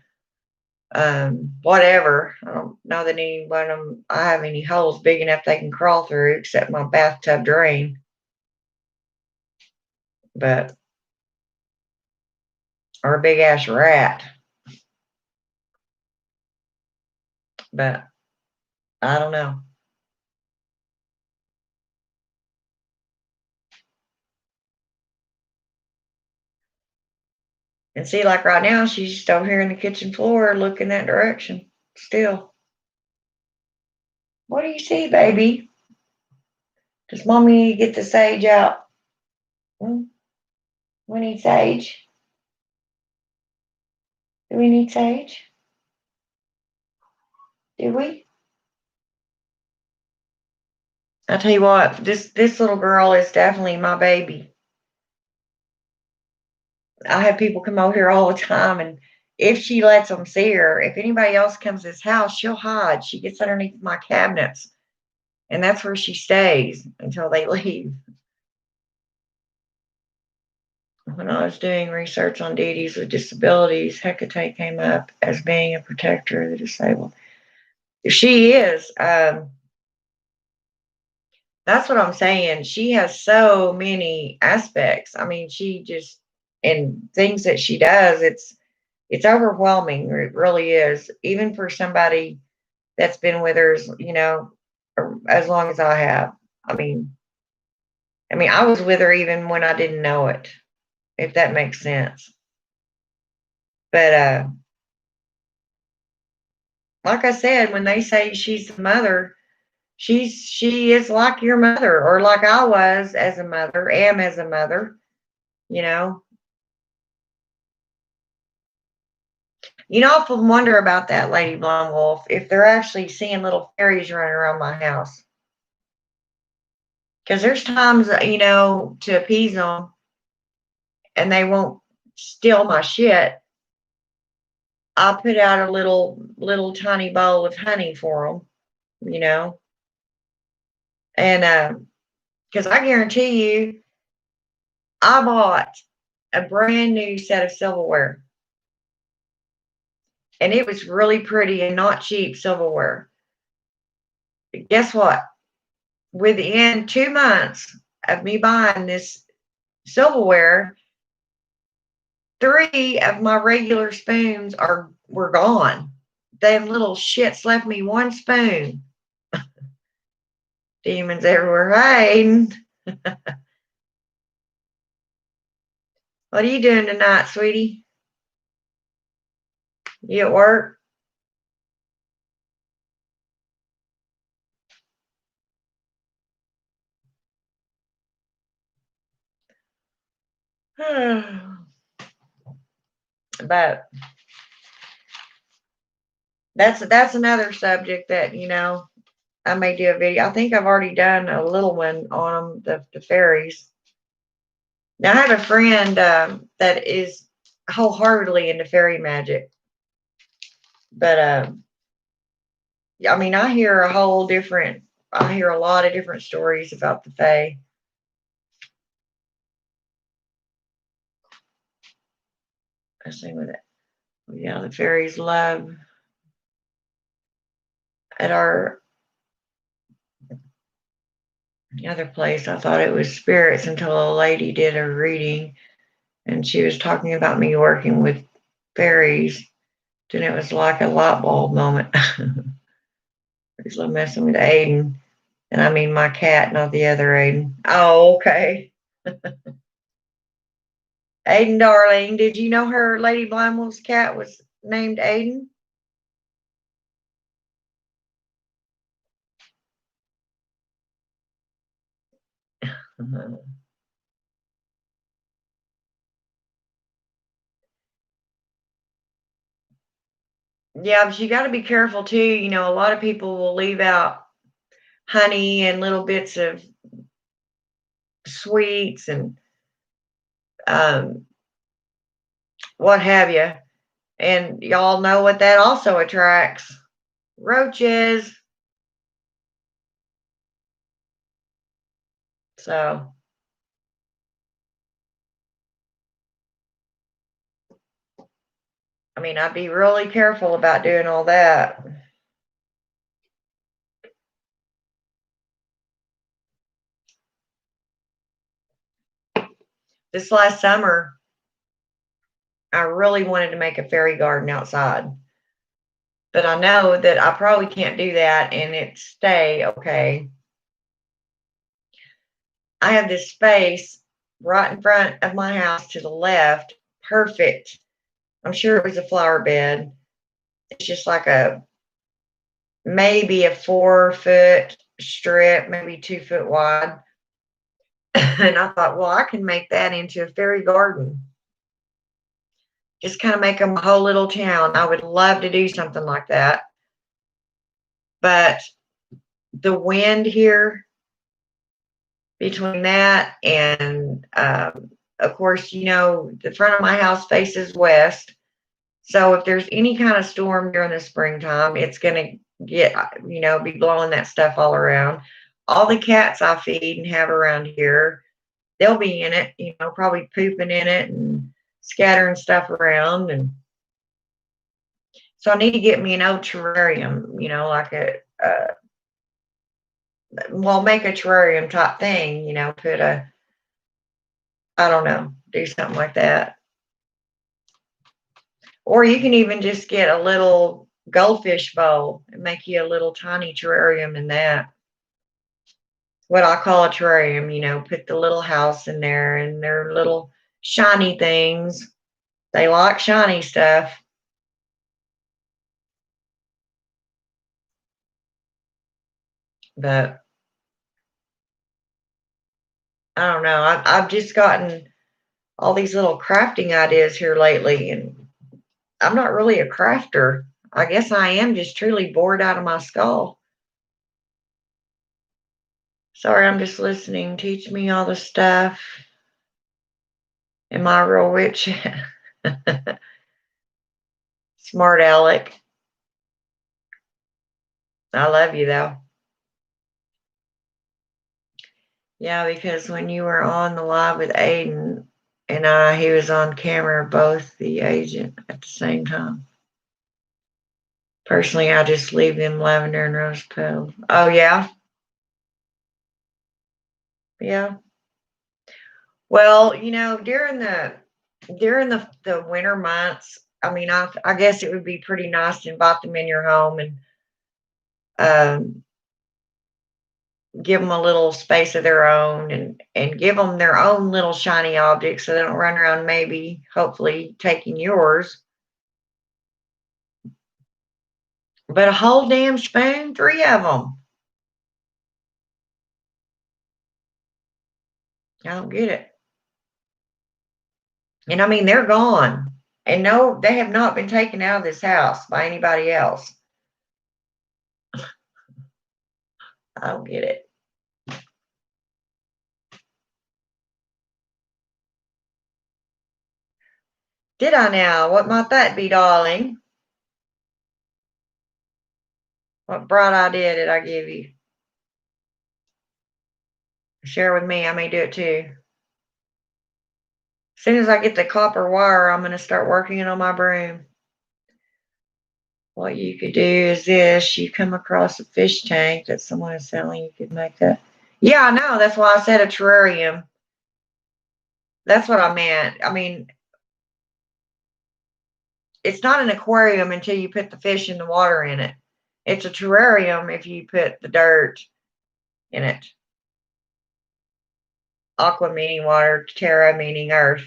whatever. I don't know that any one of them, I have any holes big enough they can crawl through except my bathtub drain. But, or a big ass rat. But I don't know. And see, like right now, she's just over here in the kitchen floor looking that direction still. What do you see, baby? Does mommy get the sage out? Hmm? We need sage. Do we need sage? Do we? I tell you what, this little girl is definitely my baby. I have people come over here all the time, and if she lets them see her, if anybody else comes to this house, she'll hide. She gets underneath my cabinets, and that's where she stays until they leave. When I was doing research on deities with disabilities, Hecate came up as being a protector of the disabled. She is. That's what I'm saying. She has so many aspects. I mean, she just and things that she does. It's overwhelming. It really is. Even for somebody that's been with her, as long as I have. I mean, I was with her even when I didn't know it, if that makes sense. But like I said, when they say she's the mother, she is like your mother, or like I was as a mother, am as a mother. You know, I often wonder about that, Lady Blonde Wolf, if they're actually seeing little fairies running around my house. Because there's times, to appease them, and they won't steal my shit. I'll put out a little tiny bowl of honey for them, and because I guarantee you, I bought a brand new set of silverware, and it was really pretty and not cheap silverware. But guess what? Within 2 months of me buying this silverware, 3 of my regular spoons were gone. Them little shits left me 1 spoon. Demons everywhere. Hey, what are you doing tonight, sweetie? You at work? But that's another subject that I may do a video. I think I've already done a little one on them, the fairies. Now I have a friend that is wholeheartedly into fairy magic, but I hear I hear a lot of different stories about the fae. I sing with it. Yeah, the fairies love at our other place. I thought it was spirits until a lady did a reading, and she was talking about me working with fairies. Then it was like a light bulb moment. He's messing with Aiden. And I mean my cat, not the other Aiden. Oh, okay. Aiden, darling, did you know her Lady Blindwolf's cat was named Aiden? Yeah, but you got to be careful too. A lot of people will leave out honey and little bits of sweets and um, what have you. And y'all know what that also attracts roaches. So, I mean, I'd be really careful about doing all that. This last summer, I really wanted to make a fairy garden outside. But I know that I probably can't do that and it stay okay. I have this space right in front of my house to the left, perfect. I'm sure it was a flower bed. It's just like a maybe a 4 foot strip, maybe 2 foot wide. And I thought, well, I can make that into a fairy garden. Just kind of make them a whole little town. I would love to do something like that. But the wind here between that and, of course, the front of my house faces west. So if there's any kind of storm during the springtime, it's going to be blowing that stuff all around. All the cats I feed and have around here, they'll be in it, probably pooping in it and scattering stuff around. And so I need to get me an old terrarium, like make a terrarium type thing, I don't know, do something like that. Or you can even just get a little goldfish bowl and make you a little tiny terrarium in that. What I call a terrarium, put the little house in there and their little shiny things. They like shiny stuff. But I don't know. I've just gotten all these little crafting ideas here lately, and I'm not really a crafter. I guess I am just truly bored out of my skull. Sorry, I'm just listening. Teach me all the stuff. Am I a real witch? Smart Alec. I love you though. Yeah, because when you were on the live with Aiden and he was on camera, both the agent at the same time. Personally, I just leave them lavender and rose petals. Oh yeah, yeah. Well, during the winter months, I mean, I guess it would be pretty nice to invite them in your home and um, give them a little space of their own and give them their own little shiny objects so they don't run around maybe hopefully taking yours. But a whole damn spoon, 3 of them. I don't get it. And I mean, they're gone. And no, they have not been taken out of this house by anybody else. I don't get it. Did I now? What might that be, darling? What bright idea did I give you? Share with me. I may do it too. As soon as I get the copper wire, I'm going to start working it on my broom. What you could do is this. You come across a fish tank that someone is selling. You could make that. Yeah, I know. That's why I said a terrarium. That's what I meant. I mean, it's not an aquarium until you put the fish in the water in it. It's a terrarium if you put the dirt in it. Aqua meaning water, terra meaning earth.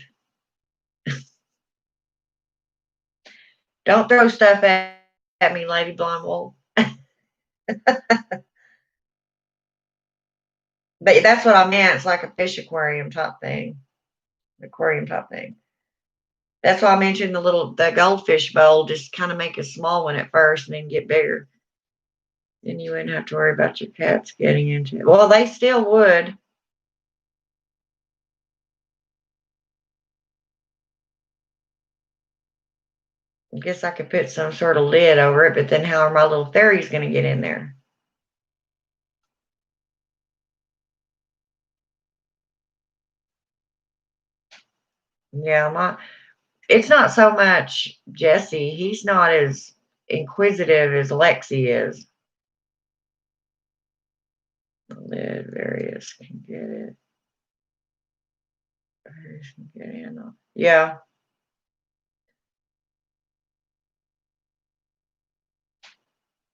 Don't throw stuff at me, Lady Blonde Wool. But that's what I meant. It's like a fish aquarium type thing. Aquarium type thing. That's why I mentioned the goldfish bowl. Just kind of make a small one at first and then get bigger. Then you wouldn't have to worry about your cats getting into it. Well, they still would. I guess I could put some sort of lid over it, but then how are my little fairies going to get in there? Yeah, it's not so much Jesse. He's not as inquisitive as Lexi is. Lid various can get it. Various can get in. Yeah.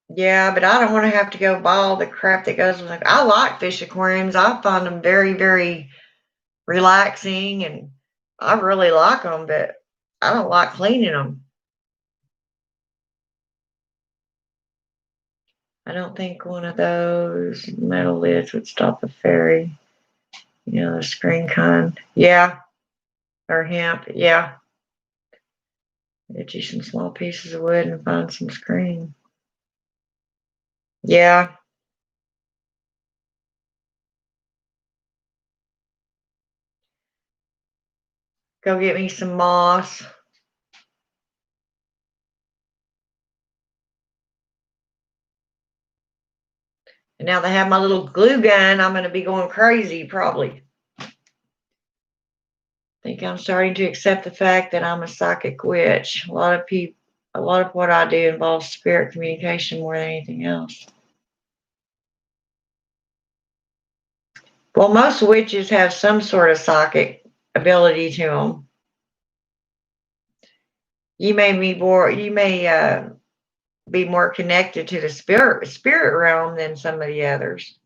Yeah, but I don't want to have to go buy all the crap that goes with it. I like fish aquariums. I find them very, very relaxing, and I really like them, but I don't like cleaning them. I don't think one of those metal lids would stop a fairy. You know, the screen kind. Yeah, or hemp. Yeah. Get you some small pieces of wood and find some screen. Yeah. Go get me some moss. And now they have my little glue gun. I'm going to be going crazy probably. I think I'm starting to accept the fact that I'm a psychic witch. A lot of what I do involves spirit communication more than anything else. Well, most witches have some sort of psychic ability to them. You may be more connected to the spirit realm than some of the others.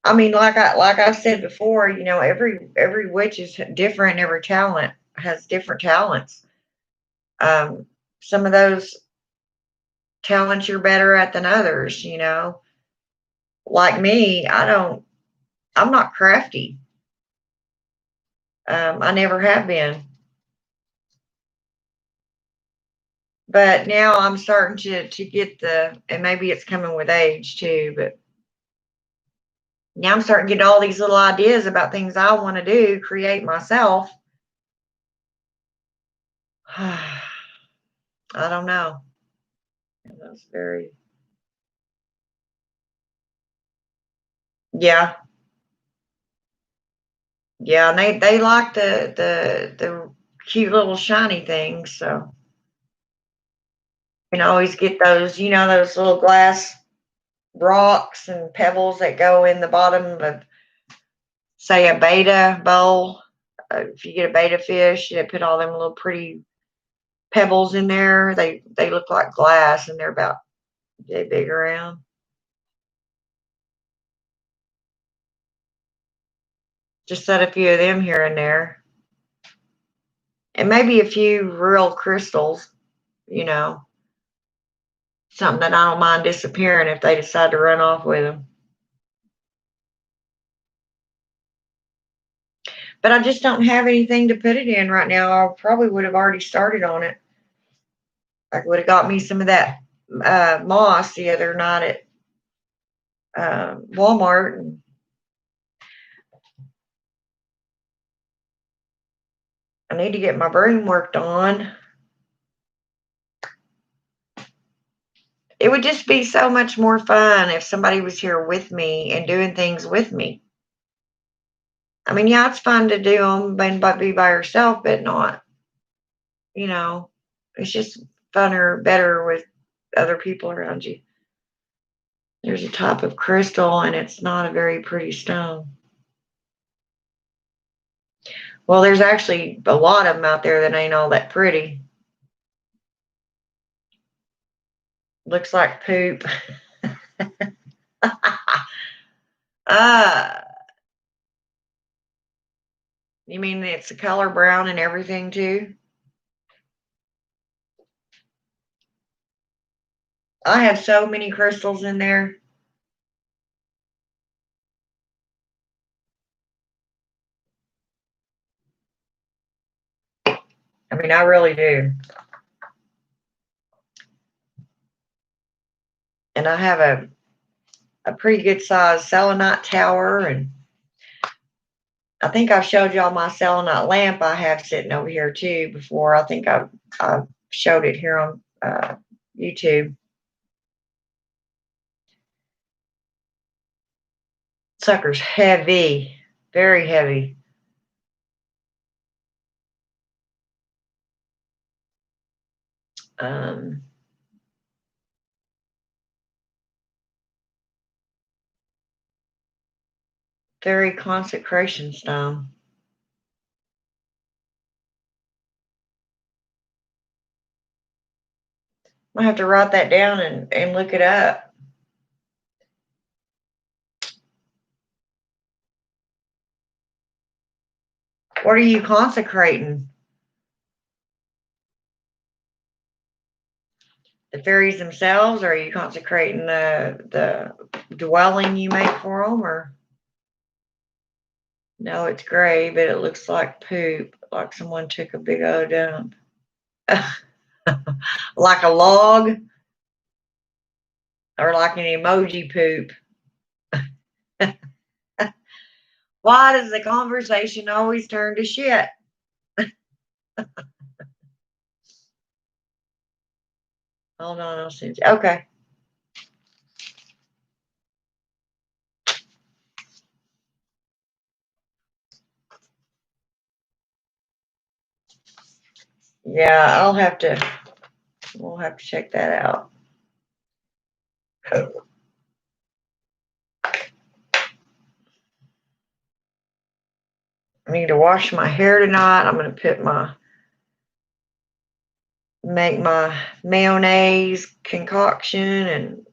I mean, like I said before, you know, every witch is different. Every talent has different talents. Um, some of those talents you're better at than others. You know, like me, I'm not crafty. I never have been, but now I'm starting to get and maybe it's coming with age too, but now I'm starting to get all these little ideas about things I want to do, create myself. I don't know. That's very, yeah, yeah. And they like the cute little shiny things. So you can always get those, you know, those little glass rocks and pebbles that go in the bottom of, say, a beta bowl. If you get a beta fish, they put all them little pretty pebbles in there. They look like glass, and they're about yay big around. Just set a few of them here and there, and maybe a few real crystals. You know, something that I don't mind disappearing if they decide to run off with them. But I just don't have anything to put it in right now. I probably would have already started on it. I would have got me some of that moss the other night at Walmart. And I need to get my brain worked on. It would just be so much more fun if somebody was here with me and doing things with me. I mean, yeah, it's fun to do them and be by yourself, but not, you know, it's just funner, better with other people around you. There's a type of crystal, and it's not a very pretty stone. Well, there's actually a lot of them out there that ain't all that pretty. Looks like poop. uh, you mean it's the color brown and everything too? I have so many crystals in there. I mean, I really do. And I have a pretty good sized selenite tower, and I think I've showed y'all my selenite lamp I have sitting over here too before. I think I've showed it here on YouTube. Sucker's heavy, very heavy. Very consecration style. I have to write that down and look it up. What are you consecrating? The fairies themselves, or are you consecrating the dwelling you make for them? Or no, it's gray, but it looks like poop, like someone took a big old dump, like a log, or like an emoji poop. Why does the conversation always turn to shit? Hold on, I'll send you. Okay. Yeah, we'll have to check that out. I need to wash my hair tonight. I'm going to make my mayonnaise concoction and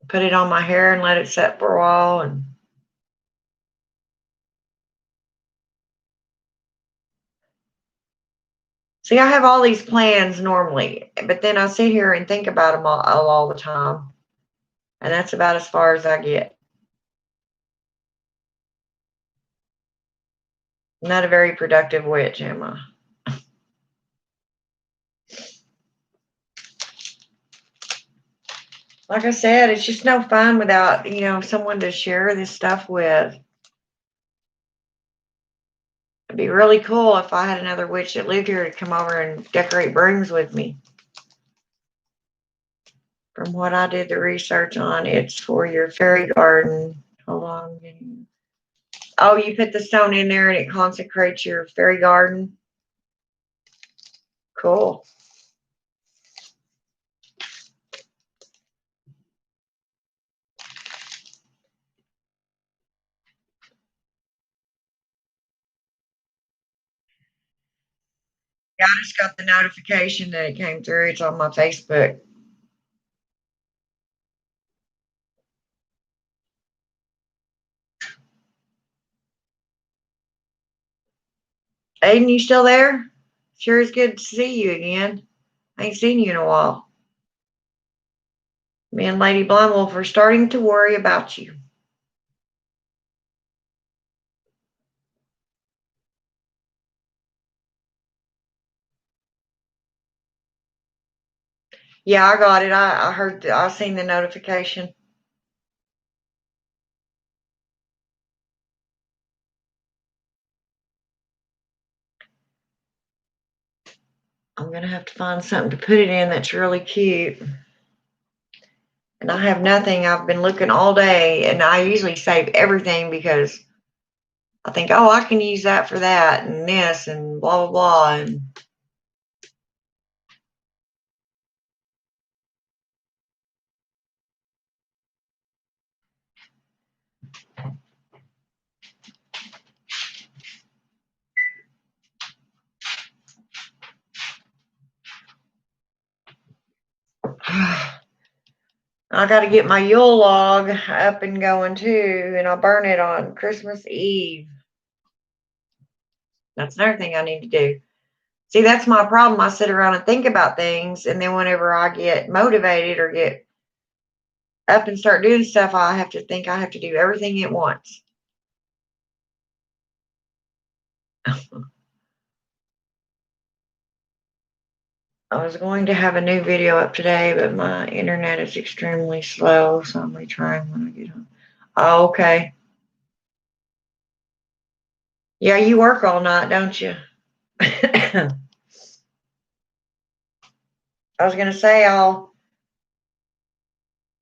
put it on my hair and let it set for a while. And see, I have all these plans normally, but then I sit here and think about them all the time. And that's about as far as I get. Not a very productive witch, am I? Like I said, it's just no fun without, someone to share this stuff with. It'd be really cool if I had another witch that lived here to come over and decorate brooms with me. From what I did the research on, it's for your fairy garden. Hold on. Oh, you put the stone in there and it consecrates your fairy garden? Cool. Yeah, I just got the notification that it came through. It's on my Facebook. Aiden, you still there? Sure is good to see you again. I ain't seen you in a while. Me and Lady Blindwolf are starting to worry about you. Yeah, I got it. I heard. I seen the notification. I'm gonna have to find something to put it in that's really cute. And I have nothing. I've been looking all day, and I usually save everything because I think, oh, I can use that for that and this and blah blah blah. And I got to get my Yule log up and going too, and I'll burn it on Christmas Eve. That's another thing I need to do. See, that's my problem. I sit around and think about things, and then whenever I get motivated or get up and start doing stuff, I have to think I have to do everything at once. I was going to have a new video up today, but my internet is extremely slow, so I'm retrying when I get home. Oh, okay. Yeah, you work all night, don't you? I was going to say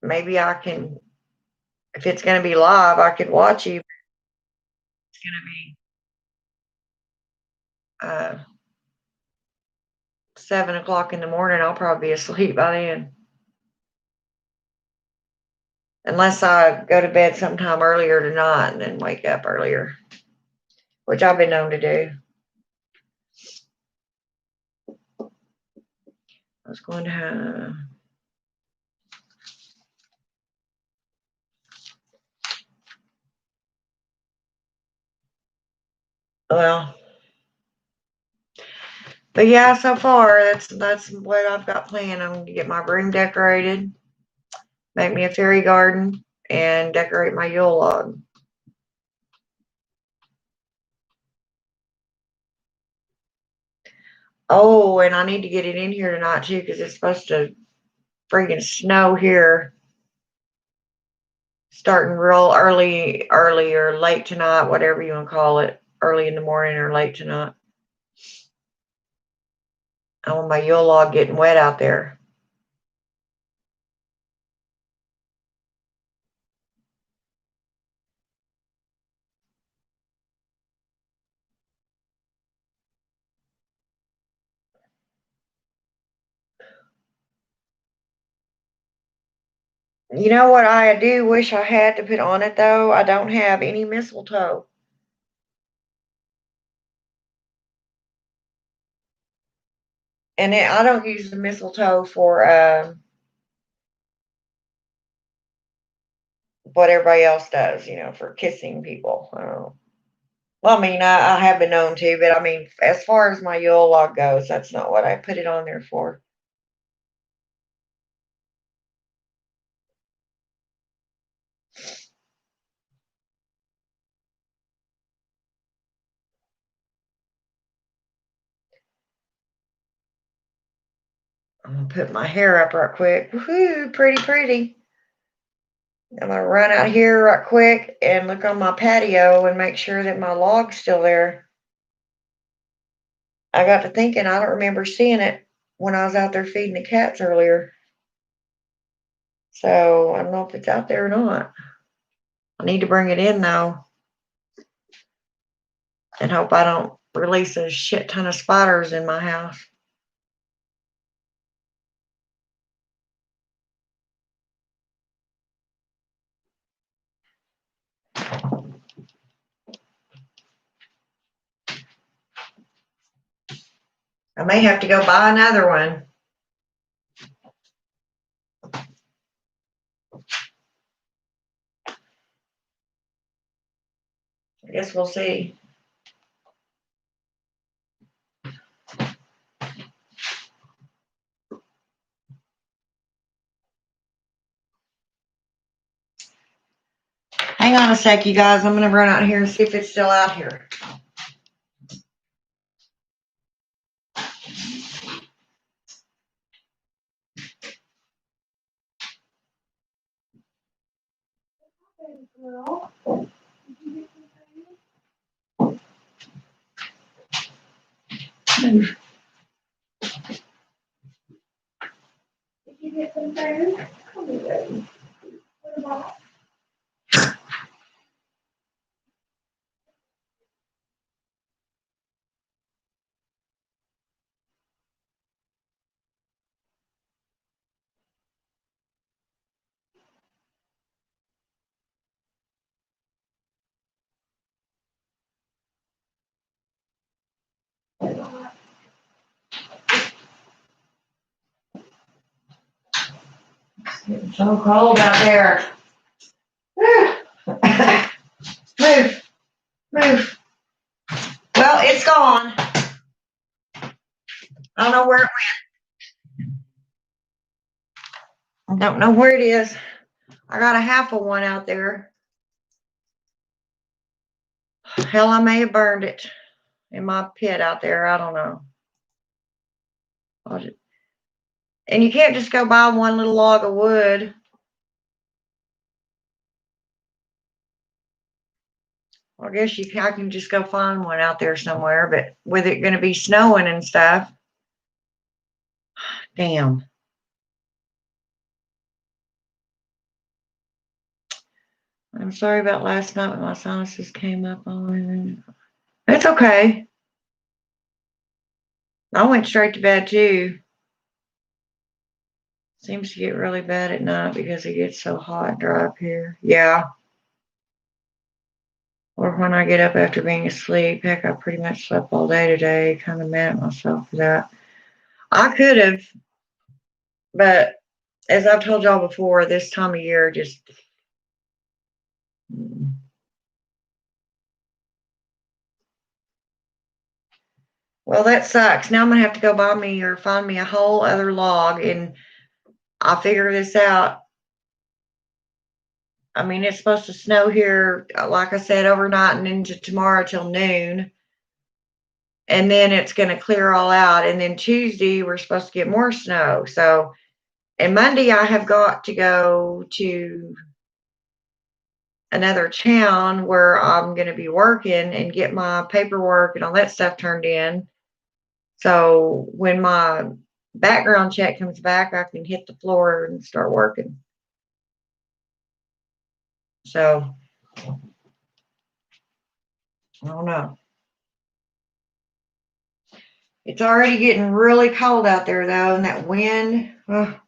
maybe I can If it's going to be live, I could watch you. It's going to be 7 o'clock in the morning. I'll probably be asleep by then. Unless I go to bed sometime earlier tonight and then wake up earlier, which I've been known to do. I was going to have. Well, but yeah, so far that's what I've got planned. I'm going to get my room decorated, make me a fairy garden, and decorate my Yule log. Oh, and I need to get it in here tonight too, because it's supposed to freaking snow here, starting real early or late tonight, whatever you want to call it, early in the morning or late tonight. I want my Yule log getting wet out there. You know what I do wish I had to put on it though? I don't have any mistletoe. And I don't use the mistletoe for what everybody else does, for kissing people. Well, I mean, I have been known to, but I mean, as far as my Yule log goes, that's not what I put it on there for. I'm gonna put my hair up right quick. Woohoo, pretty, pretty. I'm gonna run out here right quick and look on my patio and make sure that my log's still there. I got to thinking, I don't remember seeing it when I was out there feeding the cats earlier. So I don't know if it's out there or not. I need to bring it in though and hope I don't release a shit ton of spiders in my house. I may have to go buy another one. I guess we'll see. Hang on a sec, you guys. I'm going to run out here and see if it's still out here. Did you get some food? Come here, baby. What about? It's getting so cold out there. Move, move. Well, it's gone. I don't know where it went. I don't know where it is. I got a half of one out there. Hell, I may have burned it in my pit out there. I don't know. And you can't just go buy one little log of wood. I guess I can just go find one out there somewhere, but with it going to be snowing and stuff. Damn. I'm sorry about last night when my sinuses came up on. It's okay. I went straight to bed too. Seems to get really bad at night because it gets so hot and dry up here. Yeah. Or when I get up after being asleep. Heck, I pretty much slept all day today. Kind of mad at myself for that. I could have, but as I've told y'all before, this time of year just. Well, that sucks. Now I'm gonna have to go buy me or find me a whole other log, and I'll figure this out. I mean, it's supposed to snow here, like I said, overnight and into tomorrow till noon. And then it's going to clear all out. And then Tuesday, we're supposed to get more snow. So, and Monday, I have got to go to another town where I'm going to be working and get my paperwork and all that stuff turned in. So, when my background check comes back, I can hit the floor and start working. So, I don't know. It's already getting really cold out there, though, and that wind. Oh,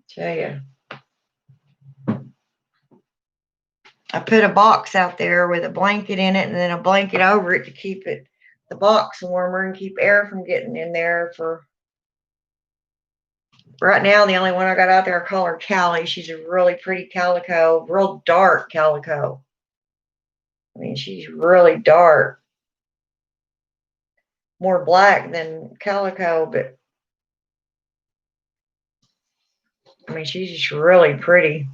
tell you. I put a box out there with a blanket in it and then a blanket over it to keep the box warmer and keep air from getting in there. For right now, the only one I got out there, I call her Callie. She's a really pretty calico, real dark calico. I mean, she's really dark, more black than calico, but I mean, she's just really pretty.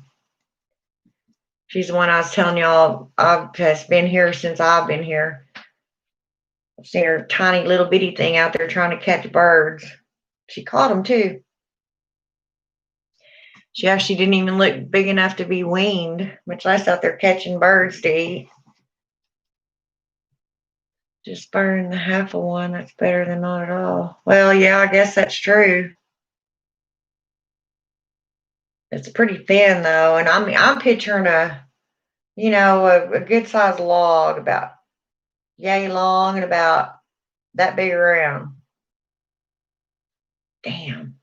She's the one I was telling y'all has been here since I've been here. I've seen her tiny little bitty thing out there trying to catch birds. She caught them too. She actually didn't even look big enough to be weaned, much less out there catching birds to eat. Just burn the half of one. That's better than not at all. Well, yeah, I guess that's true. It's pretty thin though, and I'm picturing a good sized log, about yay long and about that big around. Damn.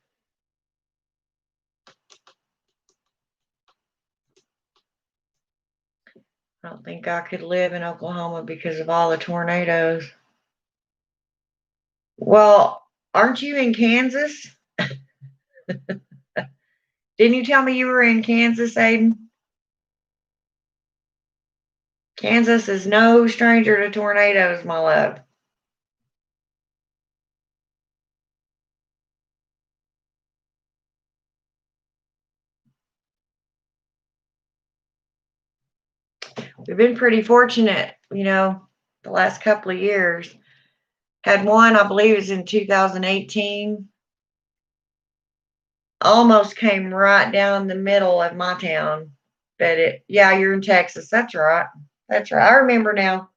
I don't think I could live in Oklahoma because of all the tornadoes. Well, aren't you in Kansas? Didn't you tell me you were in Kansas, Aiden? Kansas is no stranger to tornadoes, my love. We've been pretty fortunate, the last couple of years. Had one, I believe it was in 2018. Almost came right down the middle of my town. But yeah, you're in Texas. That's right. That's right. I remember now.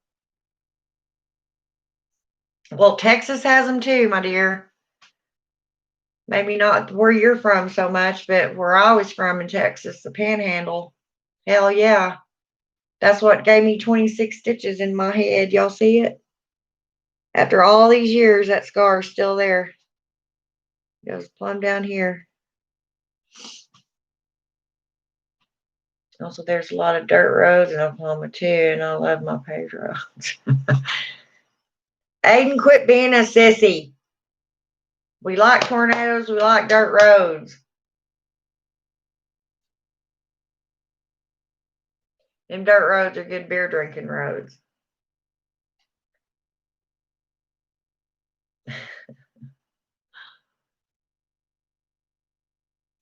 Well, Texas has them too, my dear. Maybe not where you're from so much, but where I was from in Texas, the Panhandle. Hell yeah. That's what gave me 26 stitches in my head. Y'all see it? After all these years, that scar is still there. It goes plumb down here. Also, there's a lot of dirt roads in Oklahoma too, and I love my paved roads. Aiden, quit being a sissy. We like tornadoes. We like dirt roads. Them dirt roads are good beer drinking roads.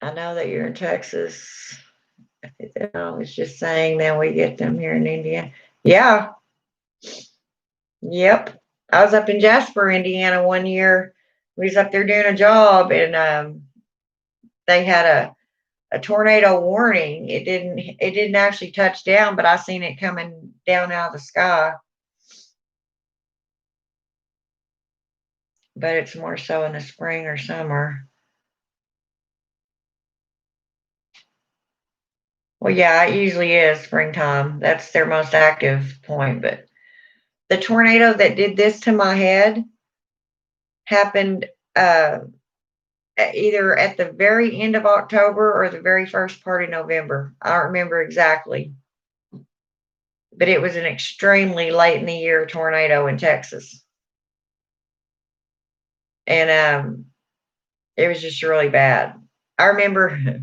I know that you're in Texas. I was just saying that we get them here in Indiana. Yeah. Yep. I was up in Jasper, Indiana one year. We was up there doing a job, and they had a tornado warning. It didn't actually touch down, but I seen it coming down out of the sky. But it's more so in the spring or summer. Well, yeah, it usually is springtime. That's their most active point. But the tornado that did this to my head happened uh, either at the very end of October or the very first part of November. I don't remember exactly, but it was an extremely late in the year tornado in Texas. And it was just really bad. I remember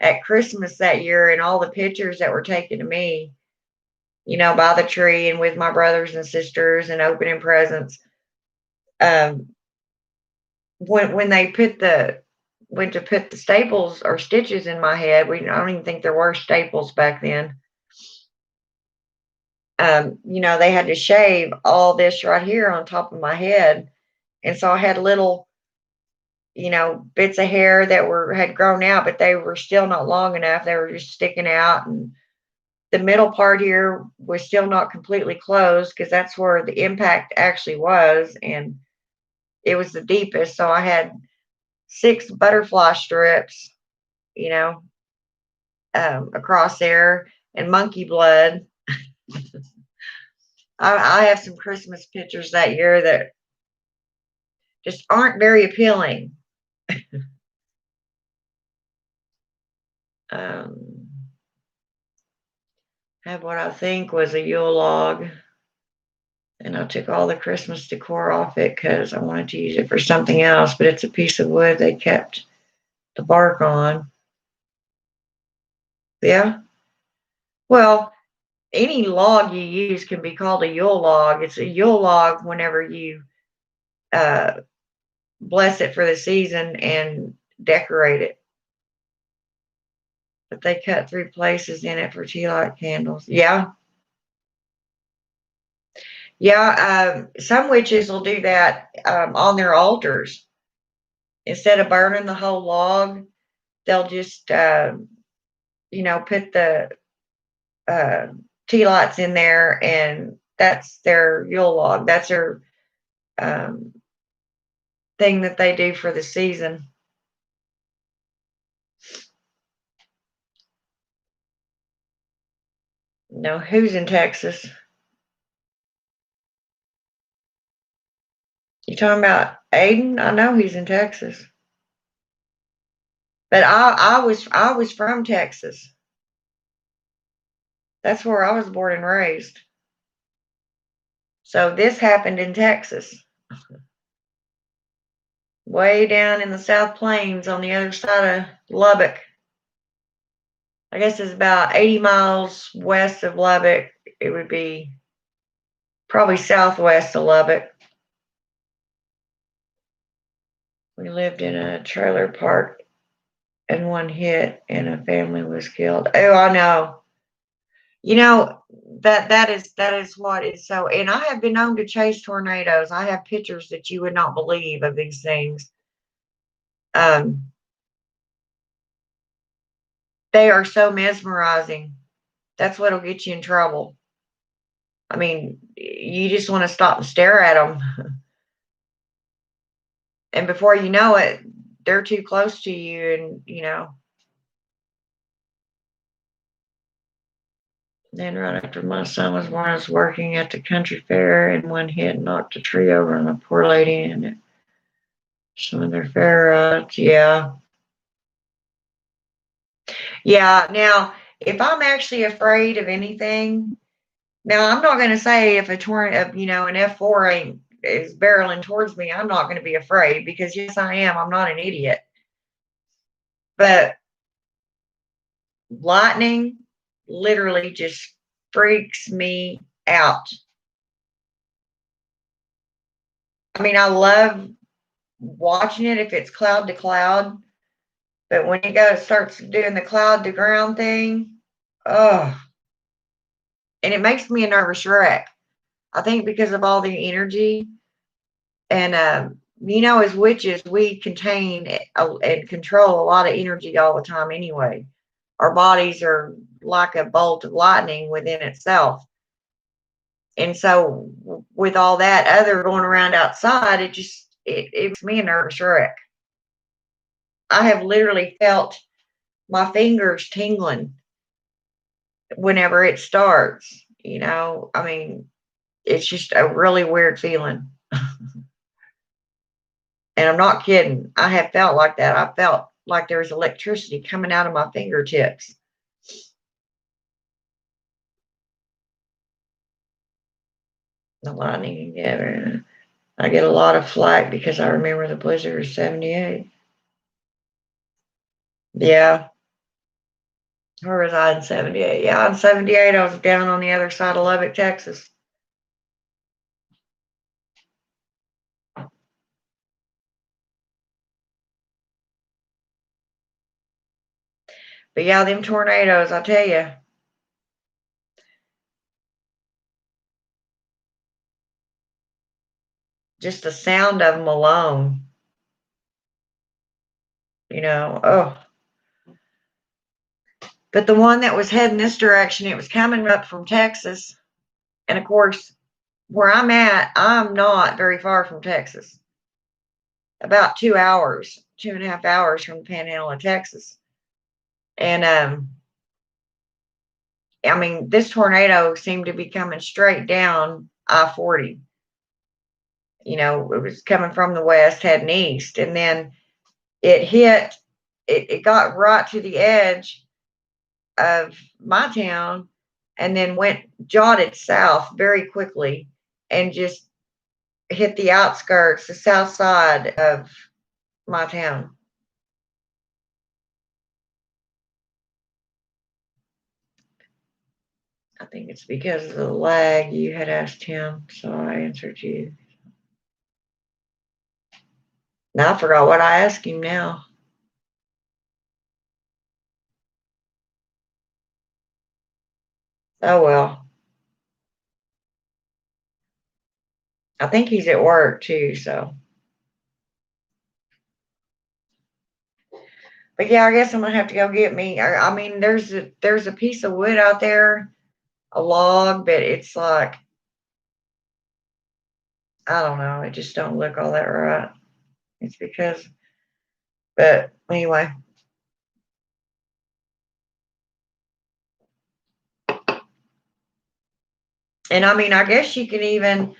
at Christmas that year and all the pictures that were taken of me, by the tree and with my brothers and sisters and opening presents. Um, when they went to put the staples or stitches in my head, I don't even think there were staples back then. They had to shave all this right here on top of my head. And so I had little, bits of hair that had grown out, but they were still not long enough. They were just sticking out. And the middle part here was still not completely closed because that's where the impact actually was. And it was the deepest. So I had 6 butterfly strips, you know, across there and monkey blood. I have some Christmas pictures that year that just aren't very appealing. Um, have what I think was a Yule log, and I took all the Christmas decor off it because I wanted to use it for something else, but it's a piece of wood they kept the bark on. Yeah. Well, any log you use can be called a Yule log. It's a Yule log whenever you uh, bless it for the season and decorate it. But they cut 3 places in it for tea light candles. Yeah. Yeah. Some witches will do that on their altars. Instead of burning the whole log, they'll just, put the uh, tea lights in there, and that's their Yule log. That's their um, thing that they do for the season. No, who's in Texas? You talking about Aiden? I know he's in Texas, but I was from Texas. That's where I was born and raised. So this happened in Texas, way down in the South Plains on the other side of Lubbock. I guess it's about 80 miles west of Lubbock. It would be probably southwest of Lubbock. We lived in a trailer park and one hit and a family was killed. Oh, I know. You know, that is what is so, and I have been known to chase tornadoes. I have pictures that you would not believe of these things. Um, they are so mesmerizing. That's what'll get you in trouble. I mean, you just want to stop and stare at them. And before you know it, they're too close to you. And, then right after my son was born, I was working at the country fair and one hit and knocked a tree over and a poor lady in it. Some of their fair rides. Yeah. Yeah. Now, if I'm actually afraid of anything, now I'm not going to say if an F4 is barreling towards me, I'm not going to be afraid because yes, I am. I'm not an idiot. But lightning literally just freaks me out. I mean, I love watching it if it's cloud to cloud, but when it starts doing the cloud to ground thing, oh, and it makes me a nervous wreck. I think because of all the energy and as witches, we contain and control a lot of energy all the time anyway. Our bodies are like a bolt of lightning within itself. And so with all that other going around outside, it makes me a nervous wreck. I have literally felt my fingers tingling whenever it starts, you know. I mean, it's just a really weird feeling. And I'm not kidding. I have felt like that. I felt like there was electricity coming out of my fingertips. The lightning, yeah. I get a lot of flack because I remember the blizzard of 78. Yeah. Where was I in 78? Yeah, in 78, I was down on the other side of Lubbock, Texas. But yeah, them tornadoes, I tell you, just the sound of them alone, oh. But the one that was heading this direction, it was coming up from Texas. And of course, where I'm at, I'm not very far from Texas. About 2 hours, 2.5 hours from the panhandle of Texas. And I mean, this tornado seemed to be coming straight down I-40. It was coming from the west, heading east, and then it got right to the edge of my town, and then jotted south very quickly, and just hit the outskirts, the south side of my town. I think it's because of the lag. You had asked him, so I answered you. Now I forgot what I asked him now. Oh well. I think he's at work too, so. But yeah, I guess I'm gonna have to go get me. I mean, there's a piece of wood out there, a log, but it's like, I don't know. It just don't look all that right. It's because, but anyway. And I mean, I guess you could even.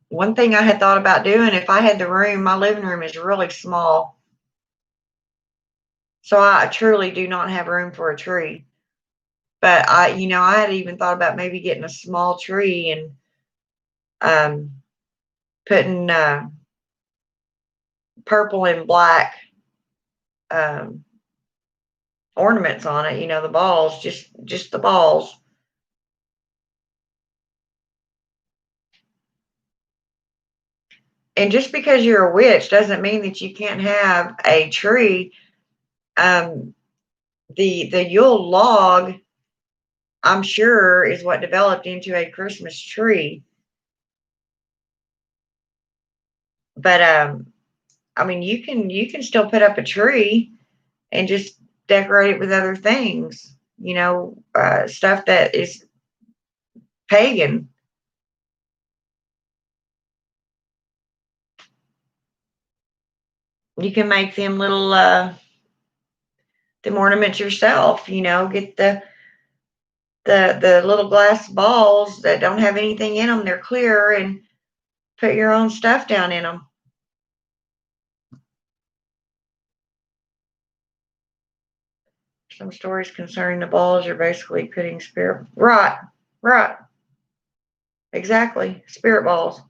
One thing I had thought about doing, if I had the room, my living room is really small, so I truly do not have room for a tree. But I had even thought about maybe getting a small tree and um, putting purple and black um, ornaments on it. The balls, just the balls. And just because you're a witch doesn't mean that you can't have a tree. Um, the Yule log, I'm sure, is what developed into a Christmas tree. But I mean, you can still put up a tree and just decorate it with other things. Stuff that is pagan. You can make them little them ornaments yourself. Get the little glass balls that don't have anything in them. They're clear, and put your own stuff down in them. Some stories concerning the balls are basically putting spirit. Right, exactly. Spirit balls.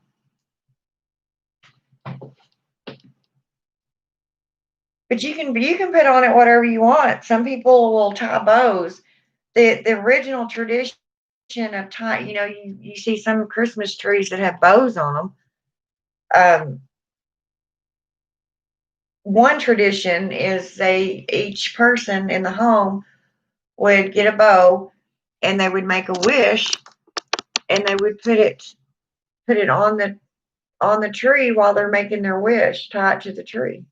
But you can put on it whatever you want. Some people will tie bows. The original tradition of tie, you see some Christmas trees that have bows on them. One tradition is each person in the home would get a bow, and they would make a wish, and they would put it on the tree while they're making their wish, tie it to the tree.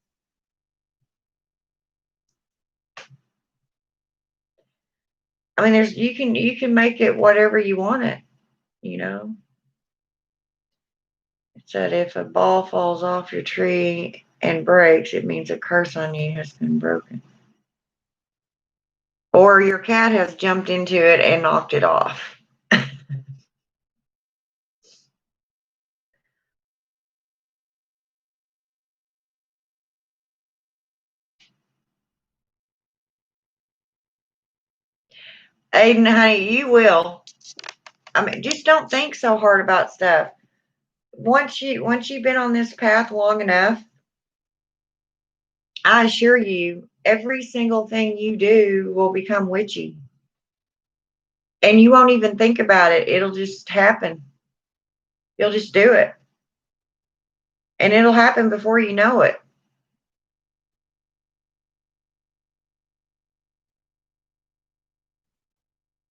I mean, you can make it whatever you want it. It said if a ball falls off your tree and breaks, it means a curse on you has been broken. Or your cat has jumped into it and knocked it off. Aiden, honey, you will. I mean, just don't think so hard about stuff. Once you've been on this path long enough, I assure you, every single thing you do will become witchy. And you won't even think about it. It'll just happen. You'll just do it. And it'll happen before you know it.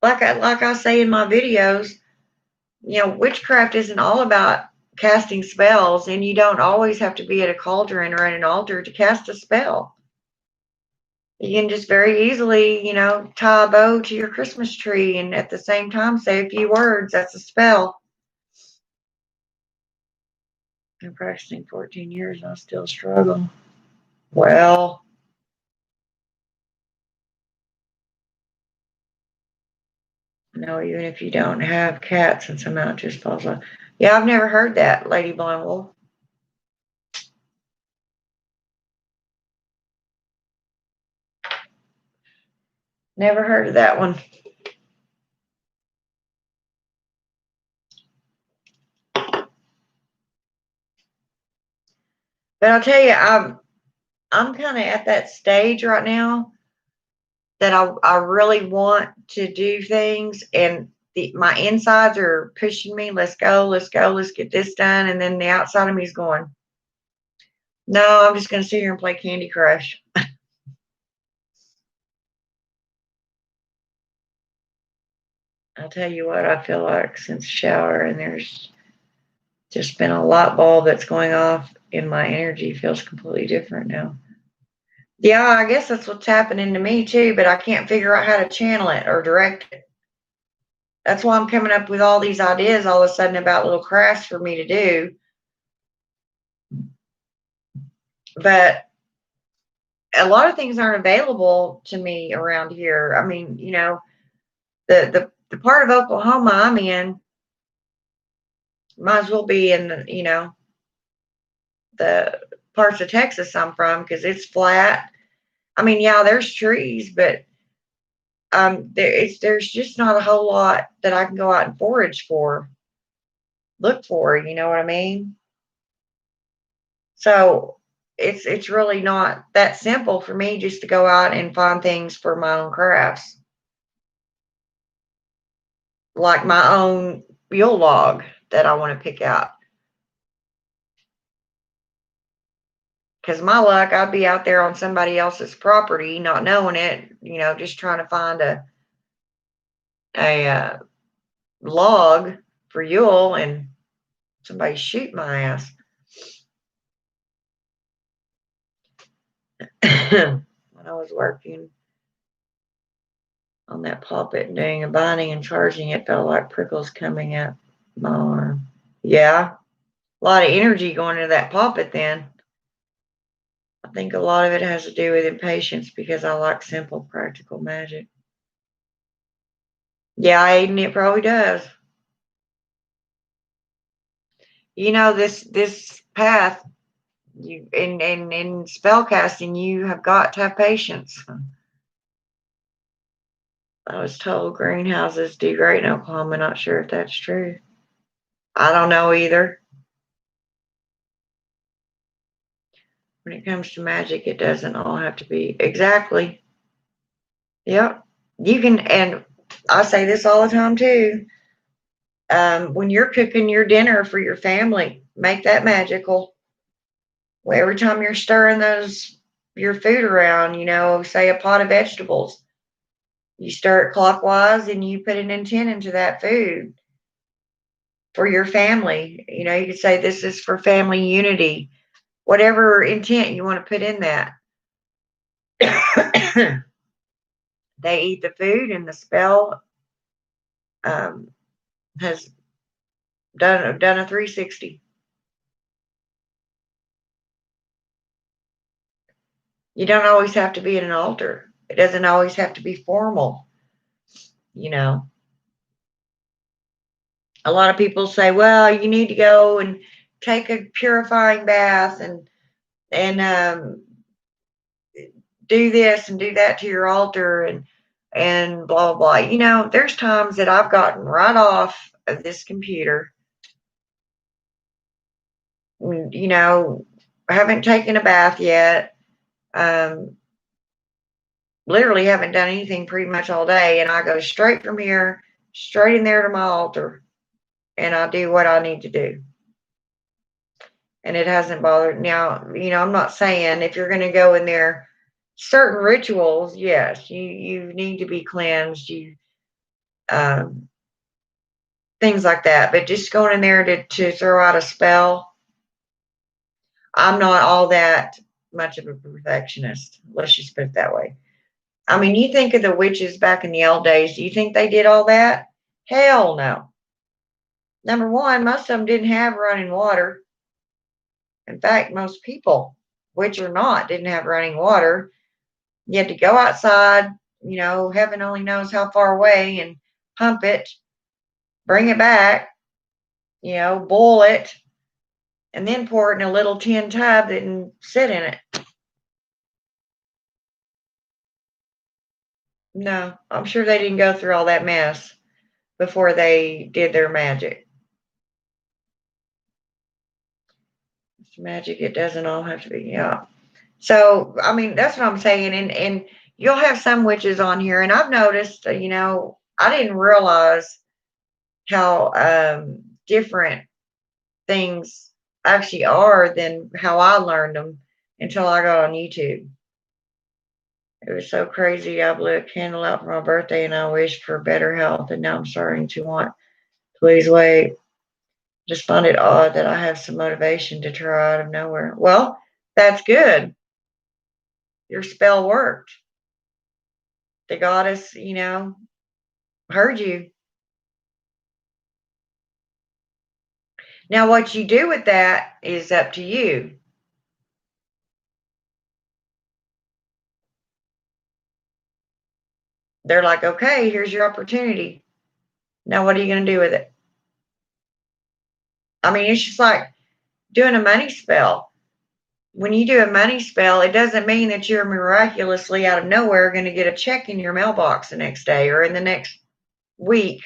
Like I say in my videos, witchcraft isn't all about casting spells, and you don't always have to be at a cauldron or at an altar to cast a spell. You can just very easily, tie a bow to your Christmas tree and at the same time say a few words. That's a spell. I've been practicing 14 years and I still struggle. Well, no, even if you don't have cats and somehow it just falls off. Yeah, I've never heard that, Lady Blind Wolf. Never heard of that one. But I'll tell you, I'm kind of at that stage right now that I really want to do things, and my insides are pushing me. Let's go, let's go, let's get this done. And then the outside of me is going, no, I'm just going to sit here and play Candy Crush. I'll tell you what I feel like since the shower, and there's just been a light bulb that's going off, and my energy feels completely different now. Yeah, I guess that's what's happening to me too, but I can't figure out how to channel it or direct it. That's why I'm coming up with all these ideas all of a sudden about little crafts for me to do. But a lot of things aren't available to me around here. I mean, the part of Oklahoma I'm in might as well be in the parts of Texas I'm from, because it's flat. I mean, yeah, there's trees, but there's just not a whole lot that I can go out and forage for, look for. You know what I mean? So it's really not that simple for me just to go out and find things for my own crafts, like my own Yule log that I want to pick out. Because my luck, I'd be out there on somebody else's property, not knowing it, just trying to find a log for Yule, and somebody shoot my ass. When I was working on that pulpit and doing a binding and charging, it felt like prickles coming up my arm. Yeah, a lot of energy going into that pulpit then. I think a lot of it has to do with impatience, because I like simple, practical magic. Yeah, Aiden, it probably does. This path, you in spell casting, you have got to have patience. I was told greenhouses do great in Oklahoma. Not sure if that's true. I don't know either. When it comes to magic, it doesn't all have to be exactly. Yep. You can, and I say this all the time too. When you're cooking your dinner for your family, make that magical. Well, every time you're stirring your food around, say a pot of vegetables, you stir it clockwise and you put an intent into that food for your family. You could say this is for family unity, whatever intent you want to put in that. They eat the food, and the spell has done a 360. You don't always have to be at an altar. It doesn't always have to be formal, you know. A lot of people say, well, you need to go and take a purifying bath and do this and do that to your altar and blah blah. You know, there's times that I've gotten right off of this computer. You know, I haven't taken a bath yet. Literally haven't done anything pretty much all day, and I go straight from here, straight in there to my altar, and I do what I need to do. And it hasn't bothered. Now, you know, I'm not saying if you're going to go in there, certain rituals, yes, you need to be cleansed, um, things like that. But just going in there to throw out a spell, I'm not all that much of a perfectionist. Let's just put it that way. I mean, you think of the witches back in the old days. Do you think they did all that? Hell no. Number one, most of them didn't have running water. In fact, most people, witch or not, didn't have running water. You had to go outside, you know, heaven only knows how far away, and pump it, bring it back, you know, boil it, and then pour it in a little tin tub and sit in it. No, I'm sure they didn't go through all that mess before they did their magic. It's magic. It doesn't all have to be, yeah. So, I mean, that's what I'm saying. And you'll have some witches on here, and I've noticed, you know, I didn't realize how different things actually are than how I learned them until I got on YouTube. It was so crazy. I blew a candle out for my birthday and I wished for better health, and now I'm starting to want to lose weight. Just find it odd that I have some motivation to try out of nowhere. Well, that's good. Your spell worked. The goddess, you know, heard you. Now, what you do with that is up to you. They're like, okay, here's your opportunity. Now, what are you going to do with it? I mean, it's just like doing a money spell. When you do a money spell, it doesn't mean that you're miraculously out of nowhere going to get a check in your mailbox the next day or in the next week.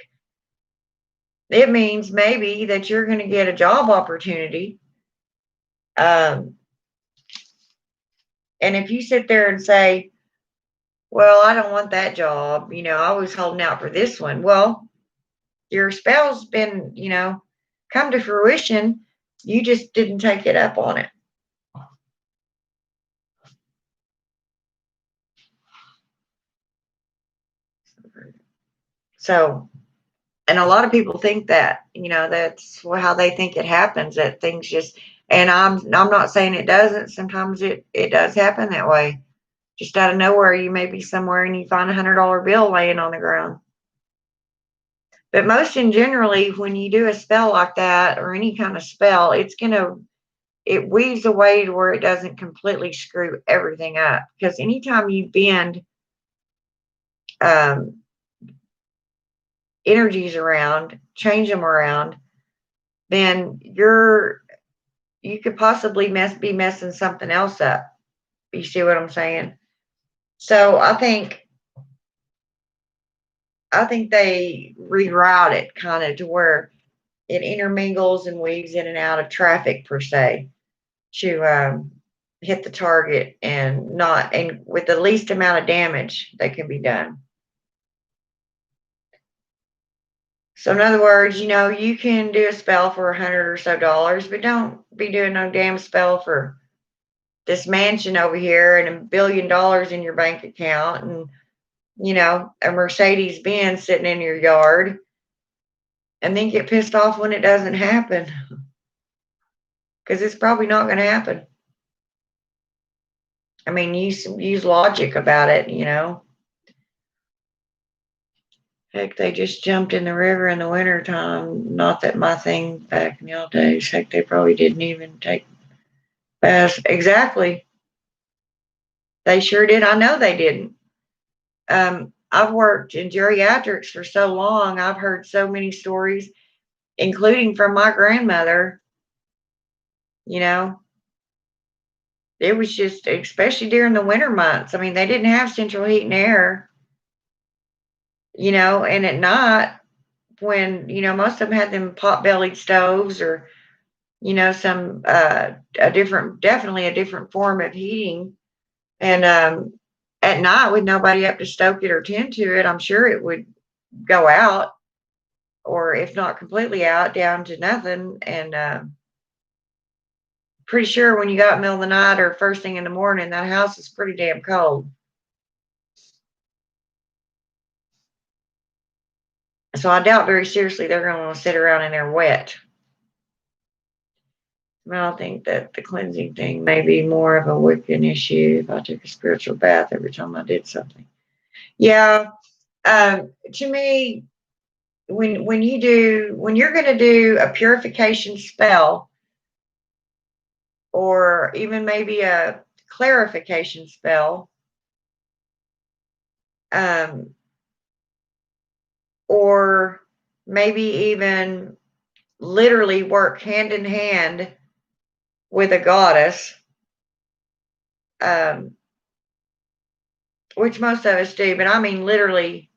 It means maybe that you're going to get a job opportunity. And if you sit there and say, well, I don't want that job, you know, I was holding out for this one. Well, your spell's been, you know, come to fruition. You just didn't take it up on it. So, and a lot of people think that, you know, that's how they think it happens, that things just, and I'm not saying it doesn't. Sometimes it does happen that way. Just out of nowhere, you may be somewhere and you find $100 bill laying on the ground. But most in generally, when you do a spell like that or any kind of spell, it weaves away to where it doesn't completely screw everything up. Because anytime you bend um, energies around, change them around, then you could possibly be messing something else up. You see what I'm saying? So I think they reroute it kind of to where it intermingles and weaves in and out of traffic per se to hit the target and with the least amount of damage that can be done. So in other words, you know, you can do a spell for $100 or so, but don't be doing no damn spell for this mansion over here and $1 billion in your bank account and, you know, a Mercedes Benz sitting in your yard, and then get pissed off when it doesn't happen. Because it's probably not going to happen. I mean, use logic about it, you know. Heck, they just jumped in the river in the wintertime. Not that my thing back in the old days. Heck, they probably didn't even take baths. Exactly. They sure did. I know they didn't. I've worked in geriatrics for so long. I've heard so many stories, including from my grandmother. You know, it was just, especially during the winter months. I mean, they didn't have central heat and air, and at night when, most of them had them pot-bellied stoves or, some, definitely a different form of heating. And, at night with nobody up to stoke it or tend to it, I'm sure it would go out, or if not completely out, down to nothing. And, pretty sure when you got middle of the night or first thing in the morning, that house is pretty damn cold. So I doubt very seriously they're going to want to sit around in there wet. I think that the cleansing thing may be more of a Wiccan issue if I took a spiritual bath every time I did something. Yeah. To me, when you're going to do a purification spell, or even maybe a clarification spell, or maybe even literally work hand in hand with a goddess, which most of us do, but I mean literally,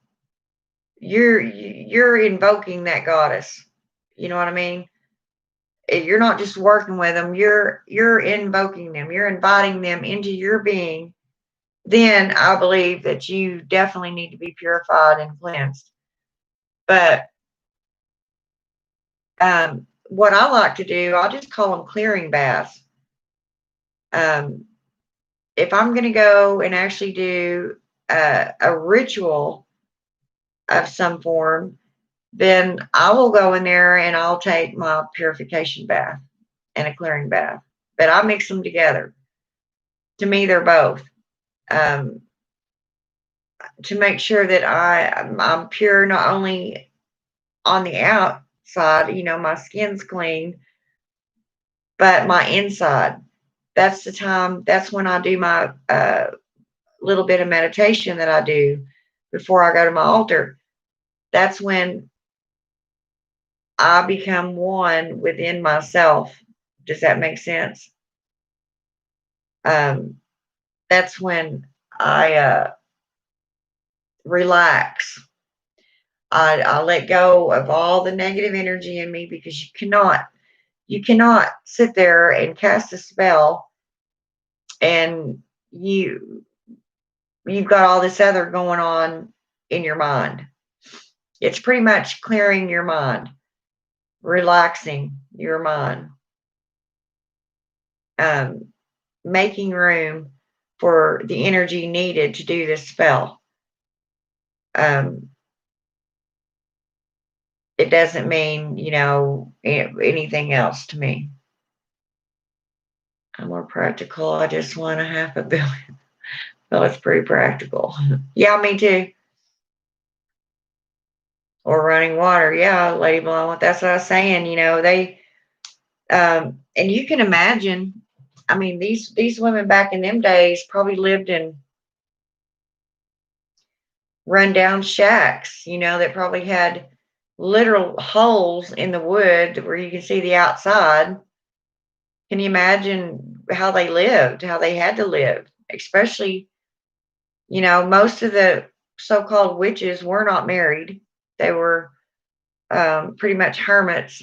you're invoking that goddess. You know what I mean? You're not just working with them, you're invoking them, you're inviting them into your being. Then I believe that you definitely need to be purified and cleansed. But what I like to do, I'll just call them clearing baths. If I'm going to go and actually do a ritual of some form, then I will go in there and I'll take my purification bath and a clearing bath. But I mix them together. To me, they're both. To make sure that I'm pure, not only on the outside, my skin's clean, but my inside. That's the time. That's when I do my little bit of meditation that I do before I go to my altar. That's when I become one within myself. Does that make sense? That's when I relax. I let go of all the negative energy in me, because you cannot sit there and cast a spell and you've got all this other going on in your mind. It's pretty much clearing your mind, relaxing your mind, making room for the energy needed to do this spell. It doesn't mean, anything else to me. I'm more practical. I just want a $500 million. Well, it's pretty practical. Yeah, me too. Or running water. Yeah, Lady Blown. That's what I was saying. They, and you can imagine, I mean, these women back in them days probably lived in rundown shacks, that probably had literal holes in the wood where you can see the outside. Can you imagine how they lived, how they had to live? Especially, most of the so-called witches were not married. They were pretty much hermits,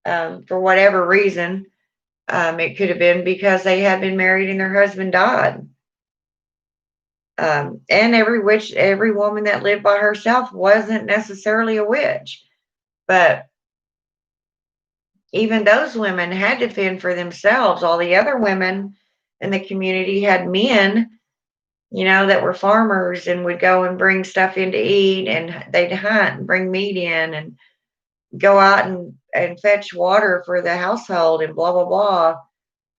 for whatever reason. It could have been because they had been married and their husband died. And every woman that lived by herself wasn't necessarily a witch. But even those women had to fend for themselves. All the other women in the community had men, that were farmers and would go and bring stuff in to eat, and they'd hunt and bring meat in and go out and fetch water for the household and blah, blah, blah.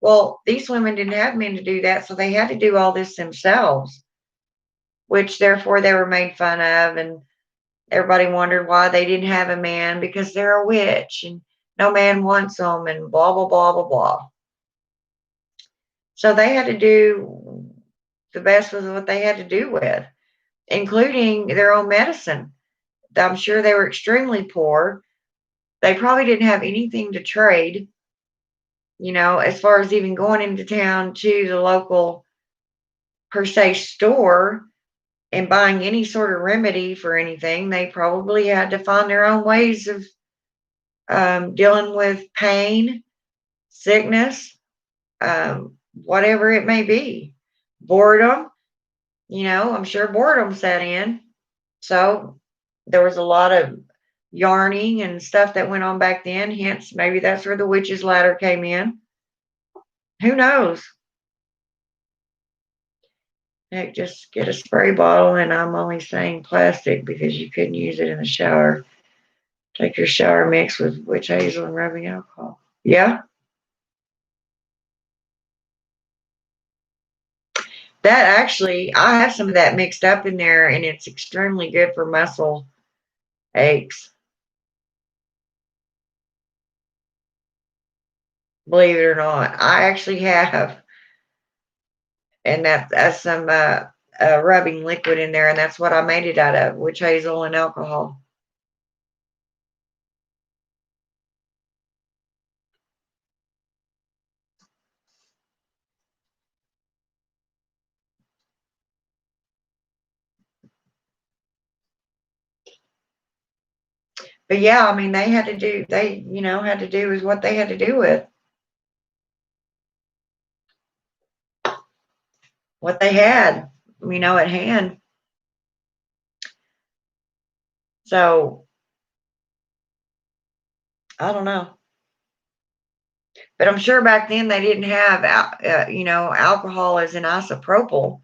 Well, these women didn't have men to do that, so they had to do all this themselves, which therefore they were made fun of, and everybody wondered why they didn't have a man, because they're a witch and no man wants them and blah, blah, blah, blah, blah. So they had to do the best with what they had to do with. including their own medicine. I'm sure they were extremely poor. They probably didn't have anything to trade, as far as even going into town to the local, per se, store and buying any sort of remedy for anything. They probably had to find their own ways of dealing with pain, sickness, whatever it may be. Boredom, I'm sure boredom set in. So there was a lot of yarning and stuff that went on back then. Hence, maybe that's where the witch's ladder came in. Who knows? Heck, just get a spray bottle, and I'm only saying plastic because you couldn't use it in the shower. Take your shower mix with witch hazel and rubbing alcohol. Yeah? That actually, I have some of that mixed up in there, and it's extremely good for muscle aches. Believe it or not, I actually have, and that's some rubbing liquid in there, and that's what I made it out of: witch hazel and alcohol. But yeah, I mean, they had to do, had to do is what they had to do with what they had, at hand. So I don't know, but I'm sure back then they didn't have, alcohol as an isopropyl,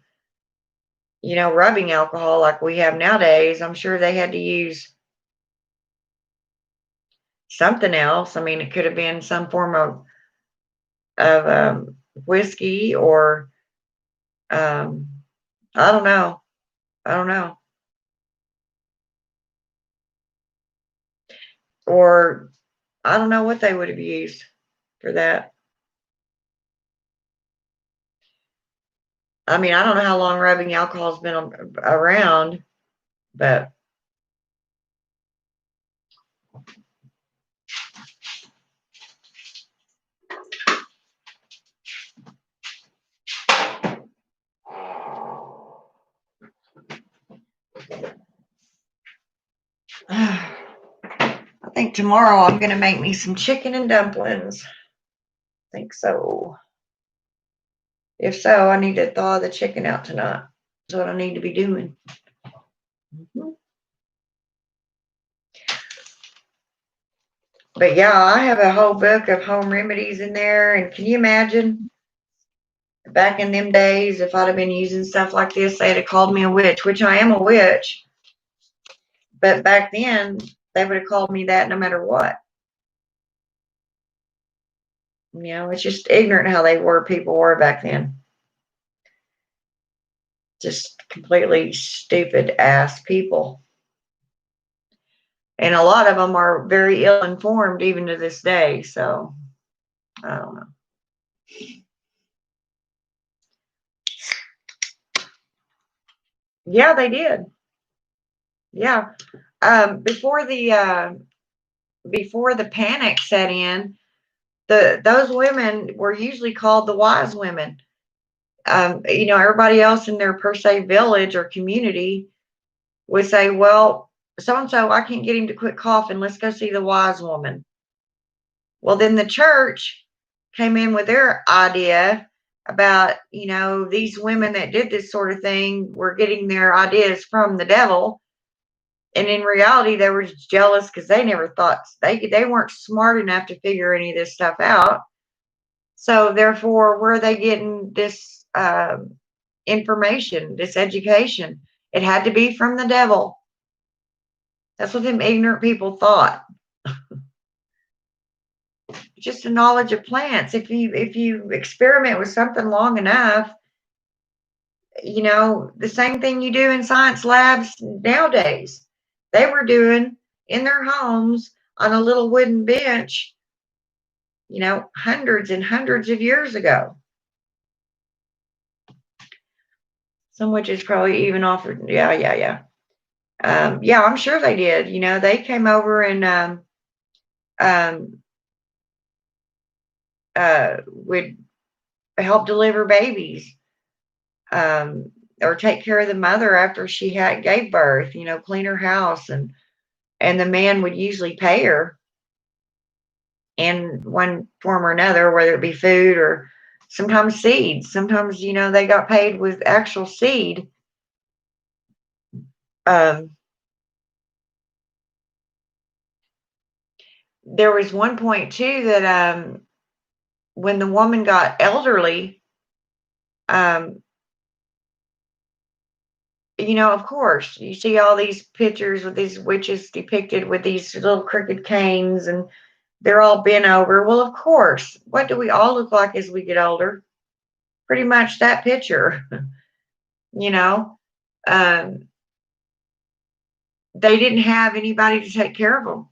rubbing alcohol like we have nowadays. I'm sure they had to use something else. I mean, it could have been some form of whiskey, or um, I don't know. I don't know. Or I don't know what they would have used for that. I mean, I don't know how long rubbing alcohol's been around, but I think tomorrow I'm going to make me some chicken and dumplings. I think so. If so, I need to thaw the chicken out tonight. That's what I need to be doing. Mhm. But yeah, I have a whole book of home remedies in there. And can you imagine back in them days, if I'd have been using stuff like this, they'd have called me a witch, which I am a witch. But back then, they would have called me that no matter what. It's just ignorant how people were back then. Just completely stupid ass people. And a lot of them are very ill informed even to this day. So I don't know. Yeah, they did. Yeah. Before the panic set in, those women were usually called the wise women. Everybody else in their per se village or community would say, well, so and so, I can't get him to quit coughing. Let's go see the wise woman. Well, then the church came in with their idea about, these women that did this sort of thing were getting their ideas from the devil. And in reality, they were just jealous because they never thought they weren't smart enough to figure any of this stuff out. So therefore, where are they getting this information, this education? It had to be from the devil. That's what them ignorant people thought. Just a knowledge of plants. If you experiment with something long enough, the same thing you do in science labs nowadays, they were doing in their homes on a little wooden bench, hundreds and hundreds of years ago. Some witches probably even offered, yeah, yeah, yeah. Yeah, I'm sure they did. They came over and um, would help deliver babies, um, or take care of the mother after she had gave birth. Clean her house, and the man would usually pay her in one form or another, whether it be food or sometimes seeds. Sometimes they got paid with actual seed. Um, there was one point too that when the woman got elderly, um, of course, you see all these pictures with these witches depicted with these little crooked canes, and they're all bent over. Well, of course, what do we all look like as we get older? Pretty much that picture, you know. Um, they didn't have anybody to take care of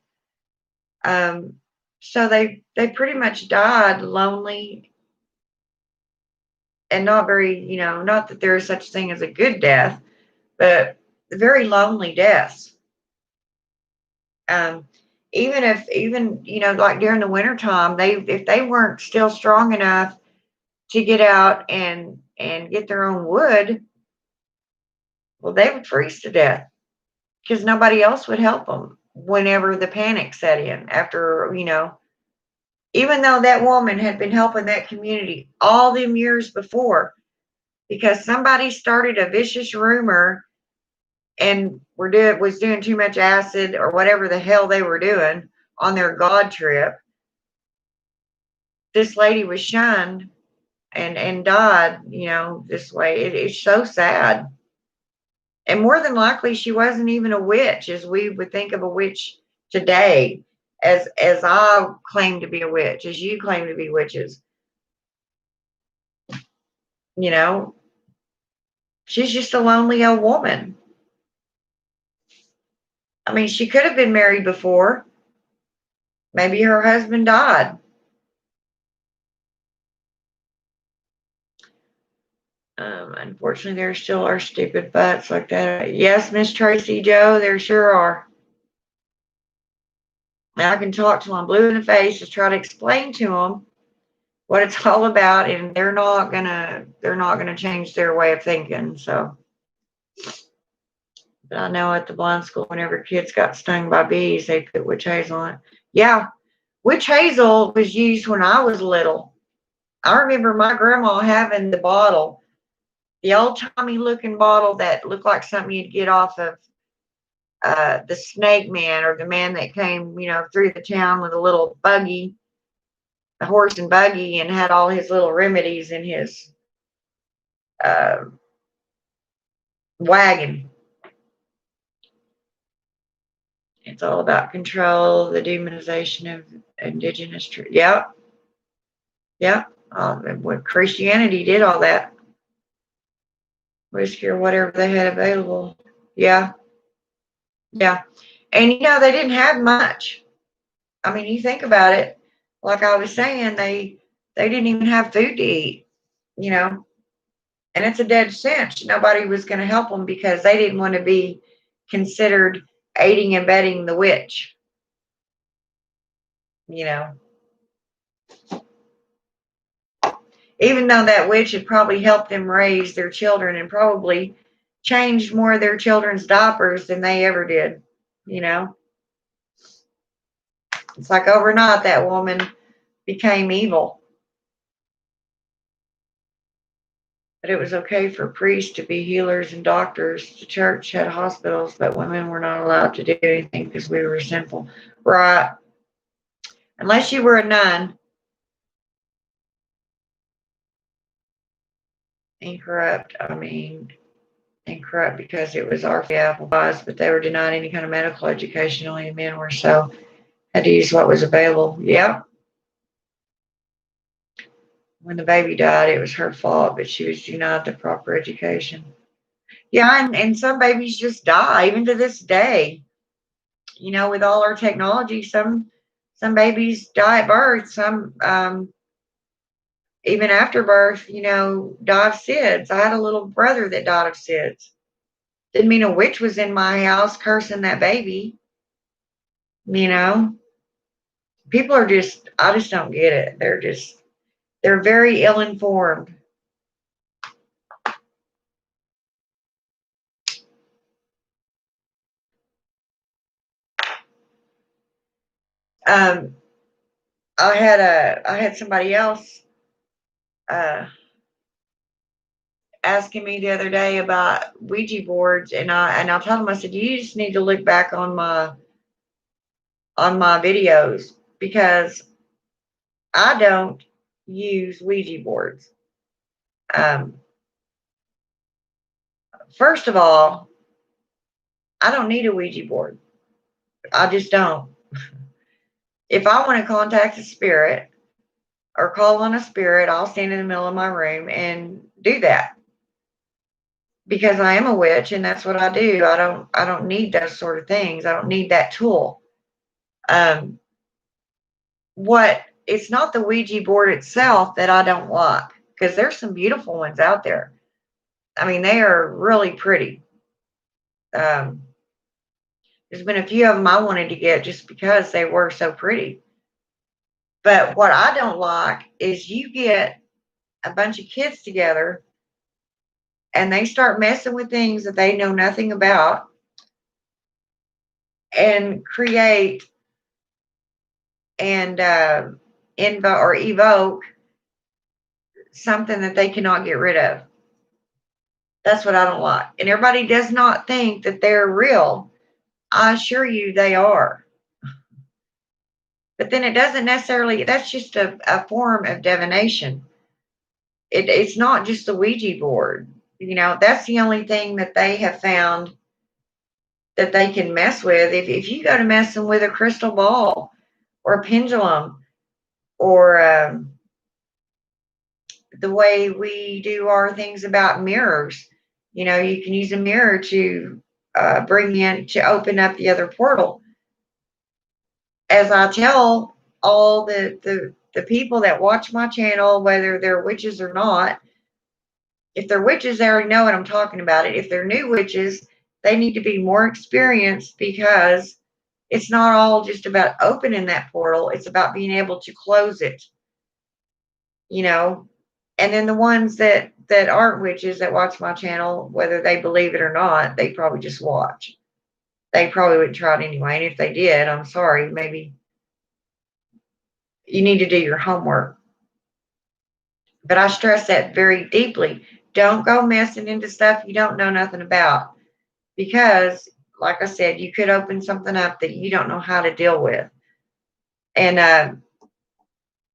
them. So they pretty much died lonely, and not very, not that there is such thing as a good death, but very lonely deaths. Um, even like during the winter time, if they weren't still strong enough to get out and get their own wood, well, they would freeze to death because nobody else would help them whenever the panic set in. After even though that woman had been helping that community all them years before, because somebody started a vicious rumor and was doing too much acid or whatever the hell they were doing on their God trip. This lady was shunned and died, this way. It's so sad. And more than likely, she wasn't even a witch, as we would think of a witch today, as I claim to be a witch, as you claim to be witches. You know, she's just a lonely old woman. I mean, she could have been married before. Maybe her husband died. Unfortunately, there still are stupid butts like that. Yes, Miss Tracy Joe, there sure are. Now I can talk till I'm blue in the face, just try to explain to them what it's all about, and they're not gonna change their way of thinking. So, but I know at the blind school, whenever kids got stung by bees, they put witch hazel on it. Yeah, witch hazel was used when I was little. I remember my grandma having the bottle, the old timey looking bottle that looked like something you'd get off of the Snake Man, or the man that came, through the town with a little buggy, a horse and buggy, and had all his little remedies in his uh, wagon. It's all about control, the demonization of indigenous truth. Yep, yep. When Christianity did all that, whiskey or whatever they had available. Yeah, yeah. And they didn't have much. I mean, you think about it. Like I was saying, they didn't even have food to eat. You know, and it's a dead cinch. Nobody was going to help them because they didn't want to be considered aiding and abetting the witch. You know, even though that witch had probably helped them raise their children and probably changed more of their children's diapers than they ever did. You know, it's like overnight that woman became evil. But it was okay for priests to be healers and doctors. The church had hospitals, but women were not allowed to do anything because we were sinful. Right. Unless you were a nun. Incorrupt, I mean, incorrupt because it was our apple pies, but they were denied any kind of medical education. Only the men were, so had to use what was available. Yeah. When the baby died, it was her fault, but she was denied the proper education. Yeah, and some babies just die, even to this day. With all our technology, some babies die at birth. Some Even after birth, die of SIDS. I had a little brother that died of SIDS. Didn't mean a witch was in my house cursing that baby. You know, people are I just don't get it. They're very ill informed. Um, I had somebody else uh, asking me the other day about Ouija boards, and I told him, I said, you just need to look back on my videos, because I don't use Ouija boards. Um, First of all, I don't need a Ouija board. I just don't. If I want to contact a spirit or call on a spirit, I'll stand in the middle of my room and do that, because I am a witch and that's what I do. I don't need those sort of things. I don't need that tool. Um, what It's not the Ouija board itself that I don't like, because there's some beautiful ones out there. I mean, they are really pretty. Um, there's been a few of them I wanted to get just because they were so pretty. But what I don't like is you get a bunch of kids together and they start messing with things that they know nothing about and create and evoke something that they cannot get rid of. That's what I don't like. And everybody does not think that they're real. I assure you they are. But then it doesn't necessarily, that's just a form of divination. It's not just the Ouija board. That's the only thing that they have found that they can mess with. If you go to messing with a crystal ball or a pendulum, or the way we do our things about mirrors, you can use a mirror to to open up the other portal. As I tell all the people that watch my channel, whether they're witches or not, if they're witches, they already know what I'm talking about. If they're new witches, they need to be more experienced, because it's not all just about opening that portal. It's about being able to close it, you know. And then the ones that aren't witches that watch my channel, whether they believe it or not, they probably just watch. They probably wouldn't try it anyway. And if they did, I'm sorry, maybe you need to do your homework. But I stress that very deeply. Don't go messing into stuff you don't know nothing about, because, like I said, you could open something up that you don't know how to deal with. And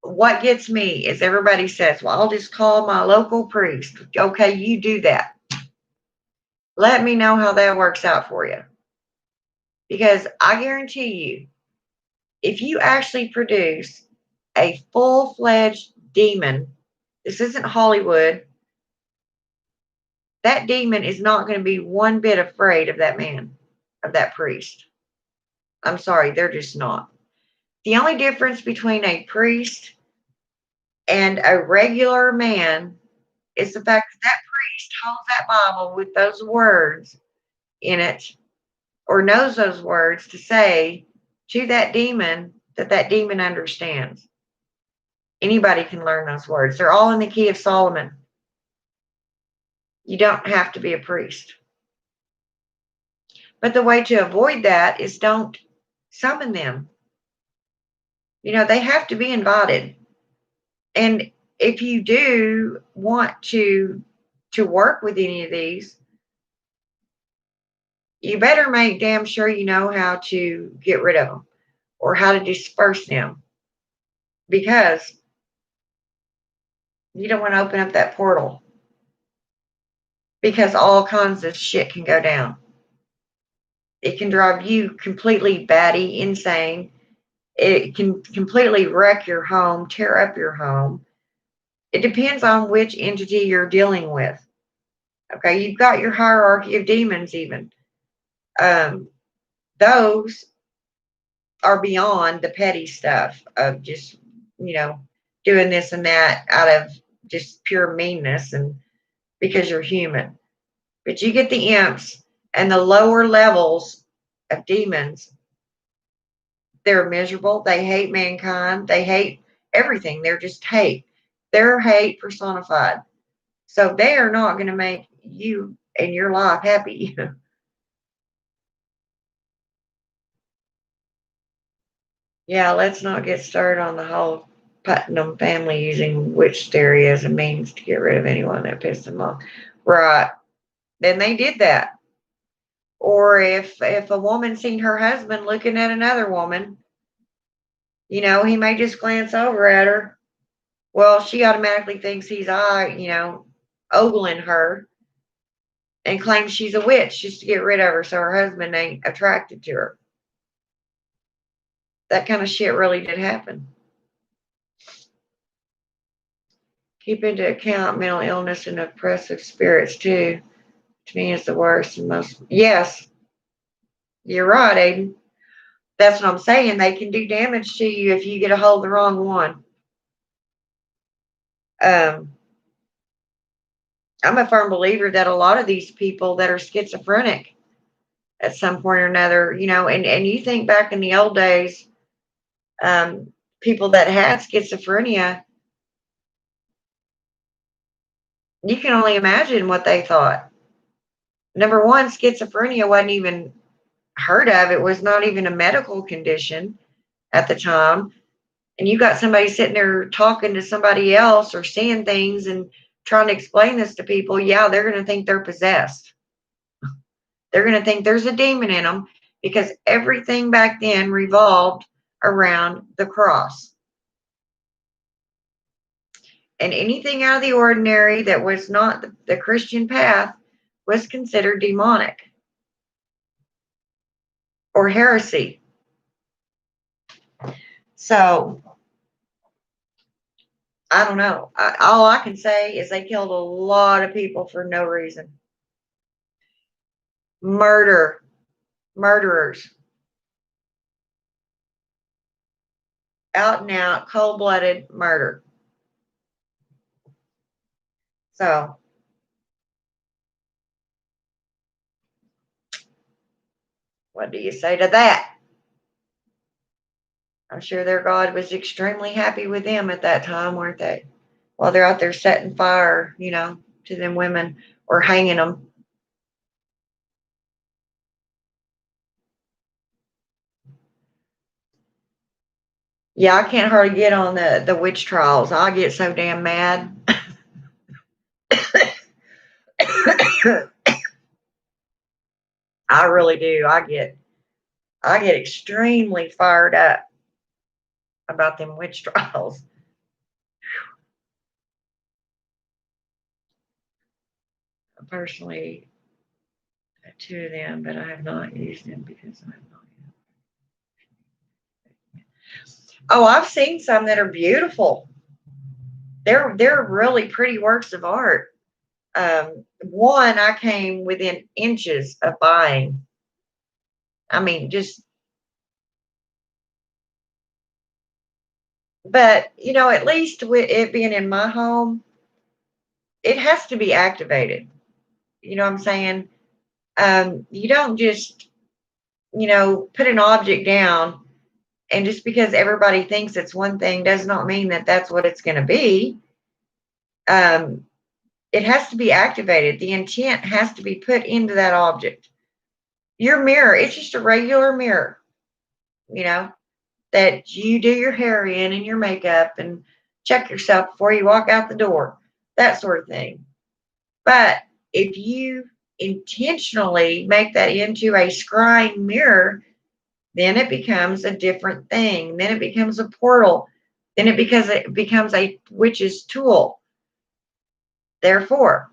what gets me is everybody says, well, I'll just call my local priest. Okay, you do that. Let me know how that works out for you. Because I guarantee you, if you actually produce a full-fledged demon, this isn't Hollywood, that demon is not going to be one bit afraid of that man, of that priest. I'm sorry, they're just not. The only difference between a priest and a regular man is the fact that that priest holds that Bible with those words in it, or knows those words to say to that demon that that demon understands. Anybody can learn those words. They're all in the key of Solomon. You don't have to be a priest. But the way to avoid that is don't summon them. They have to be invited. And if you do want to work with any of these, you better make damn sure you know how to get rid of them or how to disperse them, because you don't want to open up that portal, because all kinds of shit can go down. It can drive you completely batty, insane. It can completely wreck your home, tear up your home. It depends on which entity you're dealing with. Okay, you've got your hierarchy of demons even. Those are beyond the petty stuff of just, you know, doing this and that out of just pure meanness and because you're human. But you get the imps and the lower levels of demons, they're miserable. They hate mankind. They hate everything. They're just hate. They're hate personified. So they are not going to make you and your life happy. Yeah, let's not get started on the whole Putnam family using witch theory as a means to get rid of anyone that pissed them off. Right. Then they did that. Or if a woman seen her husband looking at another woman, he may just glance over at her. Well, she automatically thinks he's ogling her and claims she's a witch just to get rid of her so her husband ain't attracted to her. That kind of shit really did happen. Keep into account mental illness and oppressive spirits too. To me, it's the worst and most. Yes, you're right, Aiden. That's what I'm saying. They can do damage to you if you get a hold of the wrong one. I'm a firm believer that a lot of these people that are schizophrenic at some point or another, and you think back in the old days, people that had schizophrenia, you can only imagine what they thought. Number one, schizophrenia wasn't even heard of. It was not even a medical condition at the time. And you got somebody sitting there talking to somebody else or seeing things and trying to explain this to people. Yeah, they're going to think they're possessed. They're going to think there's a demon in them because everything back then revolved around the cross. And anything out of the ordinary that was not the Christian path was considered demonic or heresy. So, I don't know. All I can say is they killed a lot of people for no reason. Murderers. Out and out, cold-blooded murder. So, what do you say to that? I'm sure their God was extremely happy with them at that time, weren't they? While they're out there setting fire, to them women or hanging them. Yeah, I can't hardly get on the witch trials. I get so damn mad. I really do. I get extremely fired up about them witch trials. I personally had two of them, but I have not used them because I have not. Oh, I've seen some that are beautiful. They're really pretty works of art. One I came within inches of buying. I mean, but at least with it being in my home, it has to be activated. You know what I'm saying? You don't just, put an object down and just because everybody thinks it's one thing does not mean that that's what it's going to be. It has to be activated. The intent has to be put into that object. Your mirror, it's just a regular mirror, you know, that you do your hair in and your makeup and check yourself before you walk out the door, that sort of thing. But if you intentionally make that into a scrying mirror, then it becomes a different thing. Then it becomes a portal. Then it becomes a witch's tool. Therefore,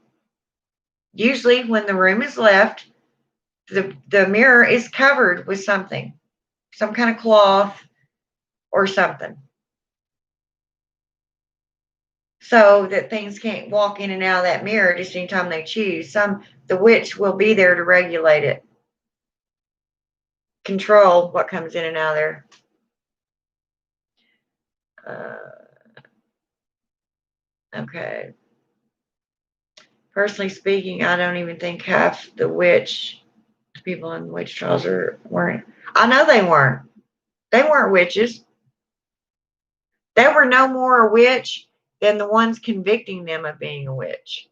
usually when the room is left, the mirror is covered with something, some kind of cloth or something, so that things can't walk in and out of that mirror just anytime they choose. The witch will be there to regulate it, control what comes in and out of there. Okay. Personally speaking, I don't even think half the people in witch trials weren't. I know they weren't. They weren't witches. They were no more a witch than the ones convicting them of being a witch.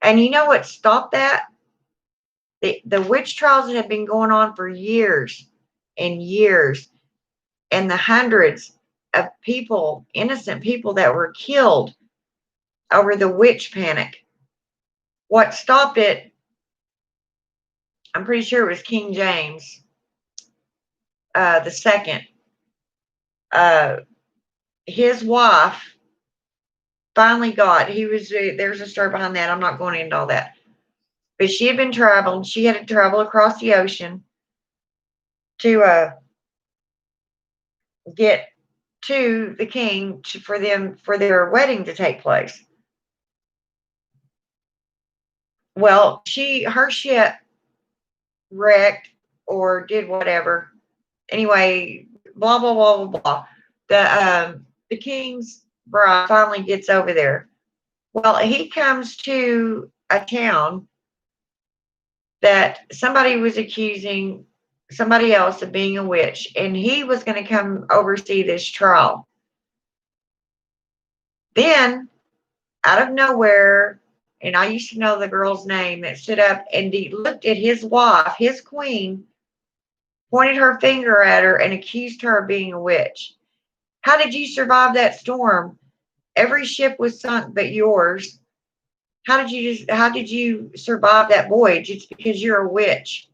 And you know what stopped that? The witch trials had been going on for years and years, and the hundreds of people, innocent people that were killed over the witch panic. What stopped it, I'm pretty sure it was King James the second. His wife finally there's a story behind that. I'm not going into all that. But she had been traveling. She had to travel across the ocean to get to the king for their wedding to take place. Well, her ship wrecked or did whatever. Anyway, blah blah blah blah blah. The king's bride finally gets over there. Well, he comes to a town that somebody was accusing somebody else of being a witch, and he was going to come oversee this trial. Then, out of nowhere, and I used to know the girl's name that stood up and looked at his wife, his queen, pointed her finger at her, and accused her of being a witch. How did you survive that storm? Every ship was sunk but yours. How did you survive that voyage? It's because you're a witch.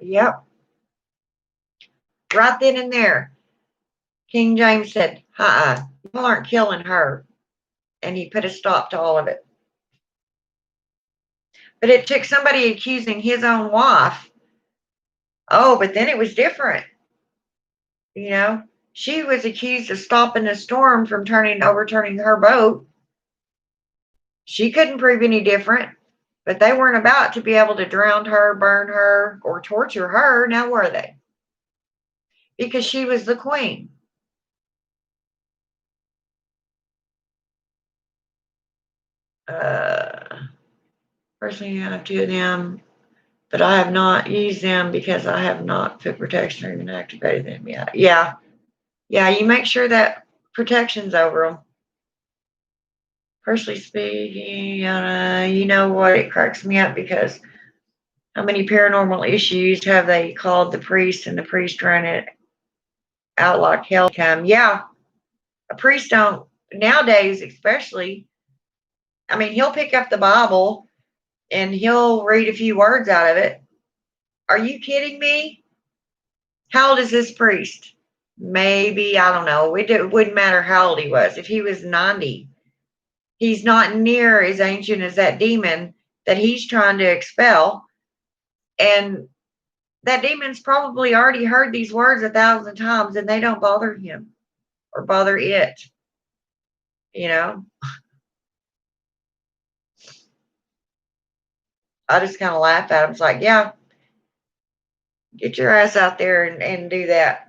Yep. Right then and there. King James said, y'all aren't killing her. And he put a stop to all of it. But it took somebody accusing his own wife. Oh, but then it was different. You know, she was accused of stopping the storm from overturning her boat. She couldn't prove any different, but they weren't about to be able to drown her, burn her, or torture her. Now were they? Because she was the queen. Personally, I have two of them, but I have not used them because I have not put protection or even activated them yet. Yeah. You make sure that protection's over them. Personally speaking, you know what? It cracks me up because how many paranormal issues have they called the priest and the priest ran it out like hell come? Yeah. A priest don't, nowadays especially, I mean, he'll pick up the Bible and he'll read a few words out of it. Are you kidding me? How old is this priest? Maybe, I don't know. It wouldn't matter how old he was. If he was 90, he's not near as ancient as that demon that he's trying to expel. And that demon's probably already heard these words 1,000 times and they don't bother him or bother it. You know, I just kind of laugh at him. It's like, yeah, get your ass out there and do that.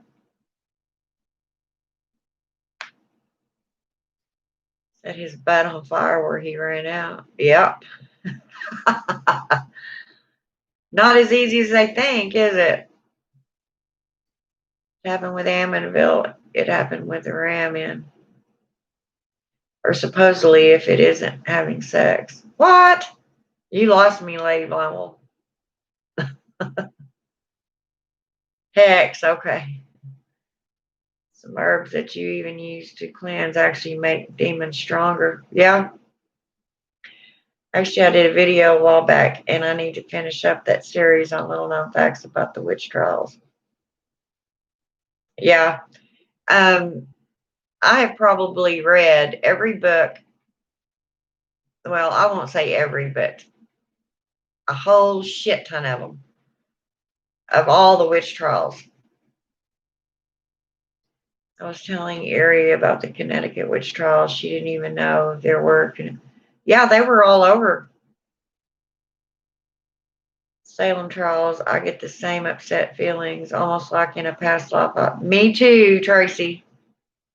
Set his butt on fire where he ran out. Yep. Not as easy as they think, is it? It happened with Amityville. It happened with the ram in. Or supposedly, if it isn't having sex. What? You lost me, Lady Blumel. Hex, okay. Some herbs that you even use to cleanse actually make demons stronger. Yeah. Actually, I did a video a while back, and I need to finish up that series on little known facts about the witch trials. Yeah. I have probably read every book. Well, I won't say every, but a whole shit ton of them, of all the witch trials. I was telling Erie about the Connecticut witch trials. She didn't even know there were. Yeah, they were all over. Salem trials, I get the same upset feelings, almost like in a past life. Me too, Tracy.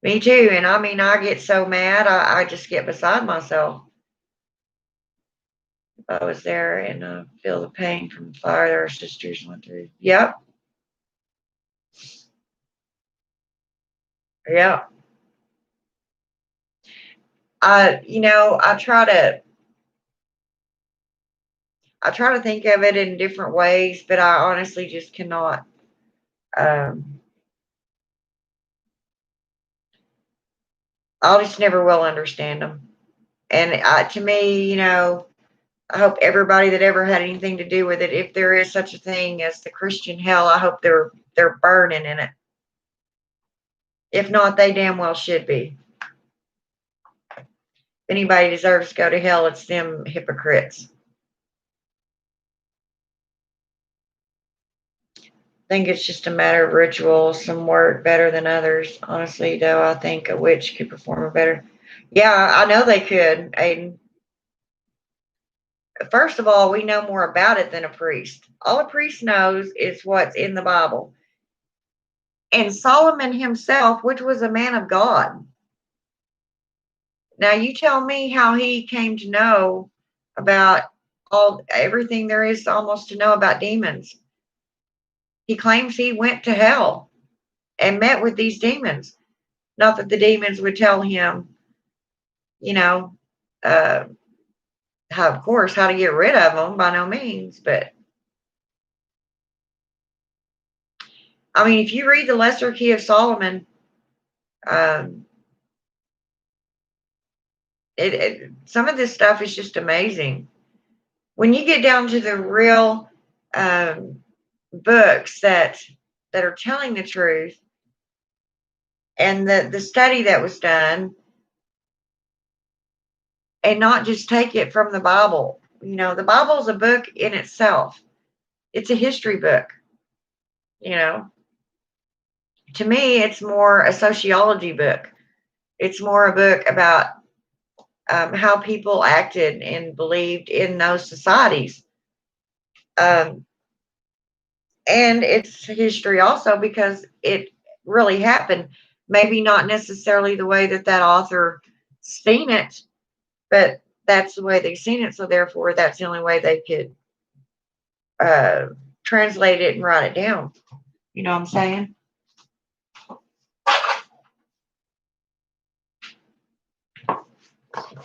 Me too. And I mean, I get so mad, I just get beside myself. If I was there and feel the pain from the fire that our sisters went through. Yep. Yep. I try to think of it in different ways, but I honestly just cannot. Um, I'll just never will understand them. And to me, I hope everybody that ever had anything to do with it, if there is such a thing as the Christian hell, I hope they're burning in it. If not, they damn well should be. If anybody deserves to go to hell, it's them hypocrites. I think it's just a matter of ritual. Some work better than others. Honestly, though, I think a witch could perform it better. Yeah, I know they could, Aiden. First of all, we know more about it than a priest. All a priest knows is what's in the Bible. And Solomon himself, which was a man of God. Now you tell me how he came to know about everything there is almost to know about demons. He claims he went to hell and met with these demons. Not that the demons would tell him, you know, uh, how, of course, how to get rid of them by no means. But I mean, if you read the Lesser Key of Solomon, um, some of this stuff is just amazing. When you get down to the real books that are telling the truth, and the study that was done, and not just take it from the Bible. The Bible is a book in itself. It's a history book. You know, to me, it's more a sociology book. It's more a book about how people acted and believed in those societies. Um, and it's history also because it really happened. Maybe not necessarily the way that author seen it, but that's the way they've seen it. So therefore, that's the only way they could uh, translate it and write it down. You know what I'm saying?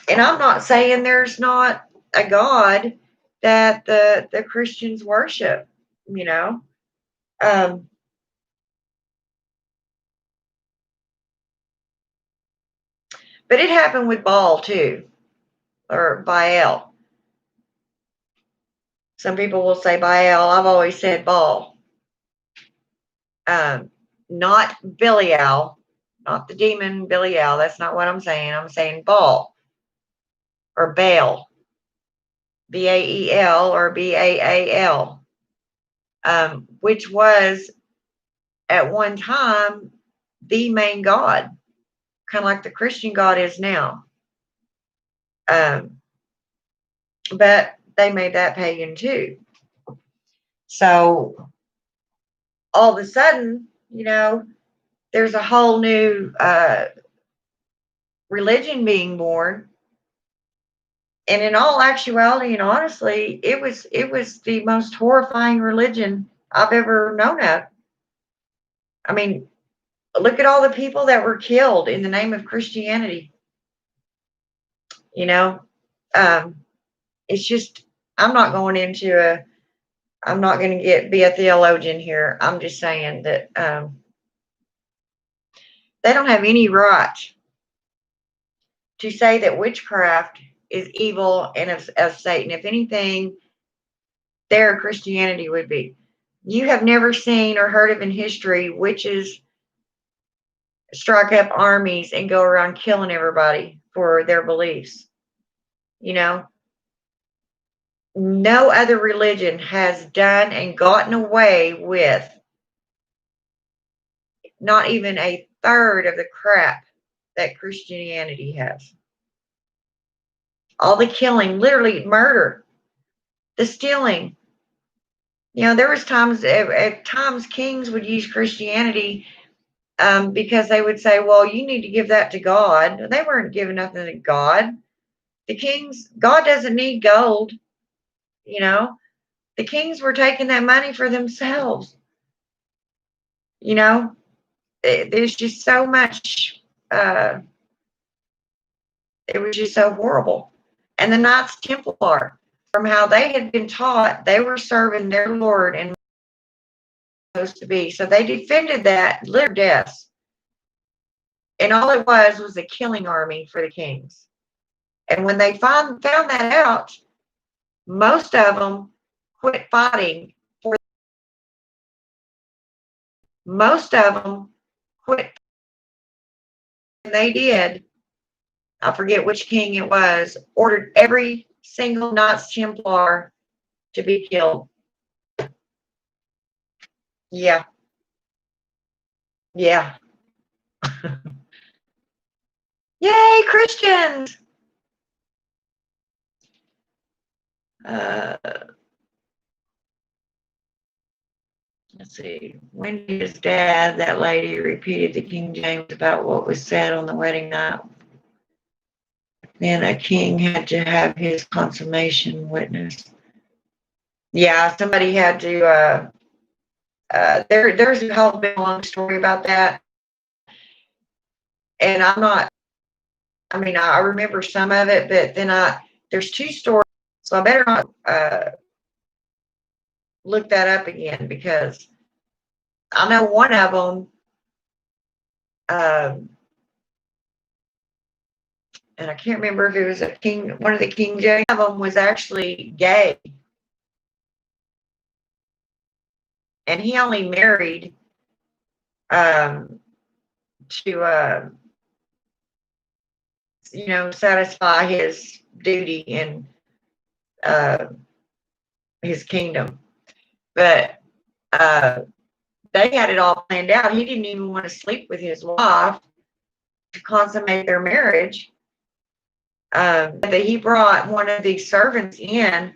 And I'm not saying there's not a God that the Christians worship. You know, um, but it happened with Baal too, or Baal. Some people will say Baal. I've always said Baal. Not Belial, not the demon Belial. That's not what I'm saying. I'm saying Baal or Baal, Bael or Baal, which was at one time the main god, kind of like the Christian God is now. Um, but they made that pagan too. So all of a sudden, there's a whole new religion being born. And in all actuality and honestly, it was the most horrifying religion I've ever known of. I mean, look at all the people that were killed in the name of Christianity. You know, um, it's just I'm not going into a. I'm not going to be a theologian here. I'm just saying that they don't have any right to say that witchcraft is evil and of Satan. If anything, their Christianity would be. You have never seen or heard of in history witches strike up armies and go around killing everybody for their beliefs. You know, no other religion has done and gotten away with not even a third of the crap that Christianity has. All the killing, literally murder, the stealing. There was times at times kings would use Christianity because they would say, well, you need to give that to God. They weren't giving nothing to God. The kings, God doesn't need gold, you know. The kings were taking that money for themselves, you know. There's just so much, it was just so horrible. And the Knights Templar, from how they had been taught, they were serving their Lord and supposed to be. So they defended that, live deaths. And all it was a killing army for the kings. And when they found that out, most of them quit fighting. Most of them quit. And they did. I forget which king it was, ordered every single Knights Templar to be killed. Yeah. Yeah. Yay, Christians! Uh, let's see. When his dad, that lady, repeated the King James about what was said on the wedding night, then a king had to have his consummation witnessed. Yeah, somebody had to. There's a whole big long story about that, and I'm not. I mean, I remember some of it, but then there's two stories, so I better not look that up again because I know one of them. And I can't remember if it was a king, one of the King James. One of them was actually gay, and he only married to satisfy his duty in uh, his kingdom. But they had it all planned out. He didn't even want to sleep with his wife to consummate their marriage. That he brought one of the servants in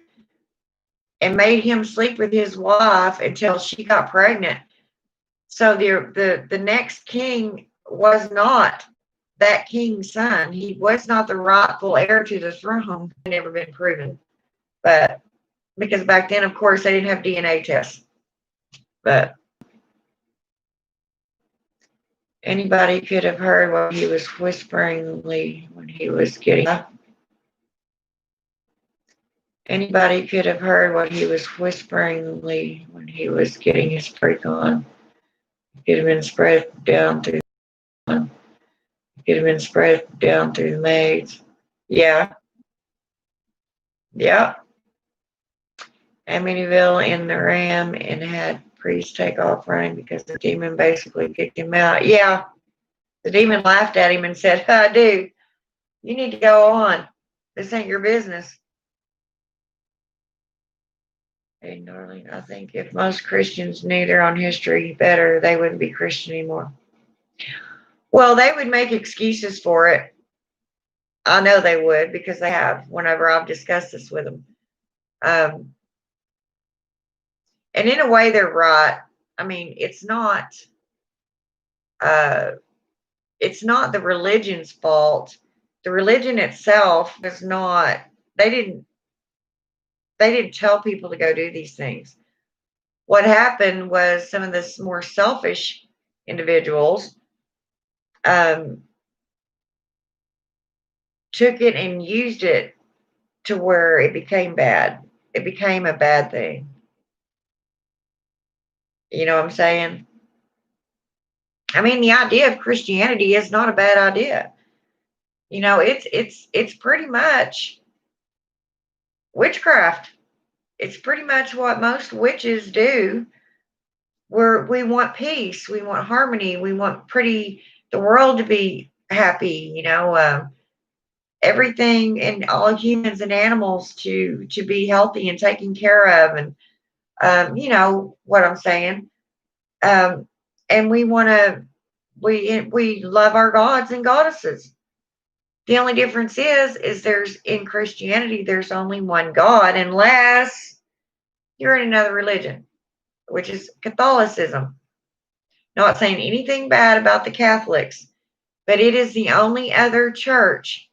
and made him sleep with his wife until she got pregnant. So the next king was not that king's son. He was not the rightful heir to the throne. Never been proven. But because back then, of course, they didn't have DNA tests. But anybody could have heard what he was whisperingly when he was getting up. Anybody could have heard what he was whisperingly when he was getting his freak on. It could have been spread down through. It could have been spread down through the maids. Yeah. Yeah. Amityville in the ram and had priest take off running because the demon basically kicked him out. Yeah. The demon laughed at him and said, dude, you need to go on. This ain't your business. Hey, darling, I think if most Christians knew their own history better, they wouldn't be Christian anymore. Well, they would make excuses for it. I know they would because they have whenever I've discussed this with them. And in a way, they're right. I mean, it's not the religion's fault. The religion itself is not. They didn't tell people to go do these things. What happened was some of the more selfish individuals took it and used it to where it became bad. It became a bad thing. You know what I'm saying? I mean, the idea of Christianity is not a bad idea. You know, it's pretty much witchcraft. It's pretty much what most witches do. We want peace, we want harmony, we want the world to be happy. Everything and all humans and animals to be healthy and taken care of, and you know what I'm saying. And we love our gods and goddesses. The only difference is there's in Christianity there's only one God unless you're in another religion, which is Catholicism. Not saying anything bad about the Catholics, but it is the only other church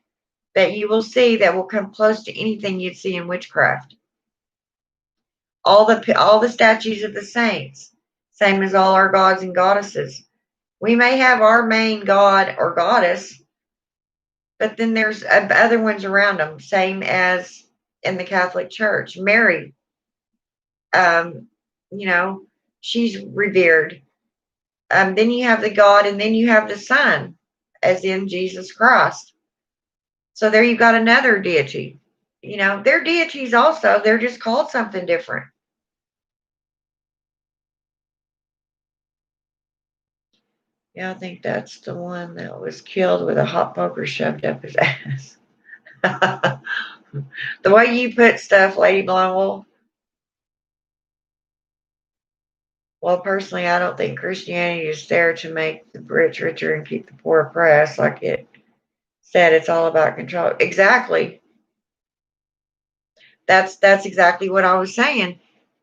that you will see that will come close to anything you'd see in witchcraft. All the statues of the saints, same as all our gods and goddesses. We may have our main god or goddess, but then there's other ones around them, same as in the Catholic Church. Mary, um, you know, she's revered. Then you have the God, and then you have the Son, as in Jesus Christ. So there you've got another deity. They're deities also. They're just called something different. Yeah, I think that's the one that was killed with a hot poker shoved up his ass. The way you put stuff, Lady Blonde. Well, personally, I don't think Christianity is there to make the rich richer and keep the poor oppressed. Like it said, it's all about control. Exactly. That's exactly what I was saying.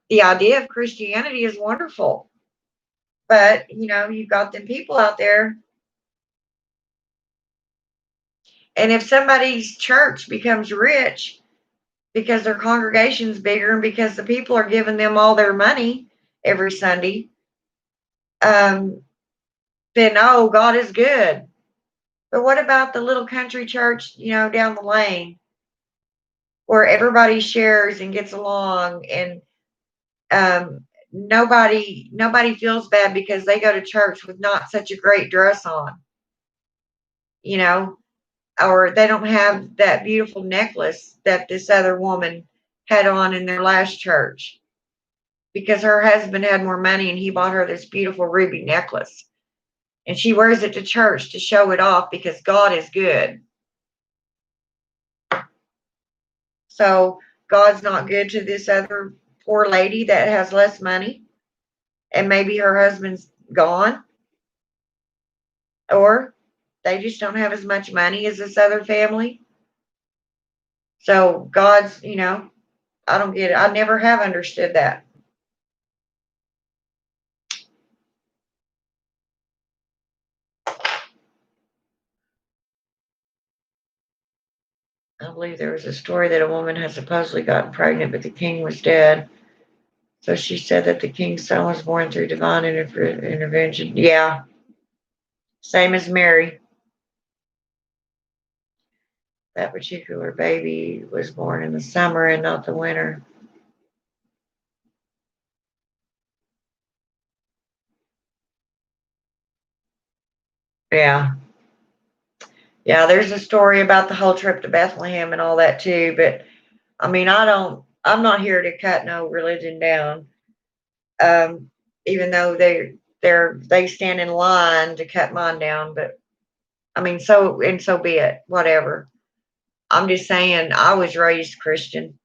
The idea of Christianity is wonderful, but you've got them people out there, and if somebody's church becomes rich because their congregation's bigger and because the people are giving them all their money every Sunday, um, then God is good. But what about the little country church, down the lane where everybody shares and gets along, and nobody feels bad because they go to church with not such a great dress on, you know, or they don't have that beautiful necklace that this other woman had on in their last church because her husband had more money and he bought her this beautiful ruby necklace. And she wears it to church to show it off because God is good. So God's not good to this other poor lady that has less money and maybe her husband's gone, or they just don't have as much money as this other family. So God's, I don't get it. I never have understood that. I believe there was a story that a woman had supposedly gotten pregnant, but the king was dead. So she said that the king's son was born through divine intervention. Yeah, same as Mary. That particular baby was born in the summer and not the winter. Yeah. Yeah, there's a story about the whole trip to Bethlehem and all that too. But I mean, I'm not here to cut no religion down. Um, Even though they stand in line to cut mine down. But I mean, so be it. Whatever. I'm just saying, I was raised Christian.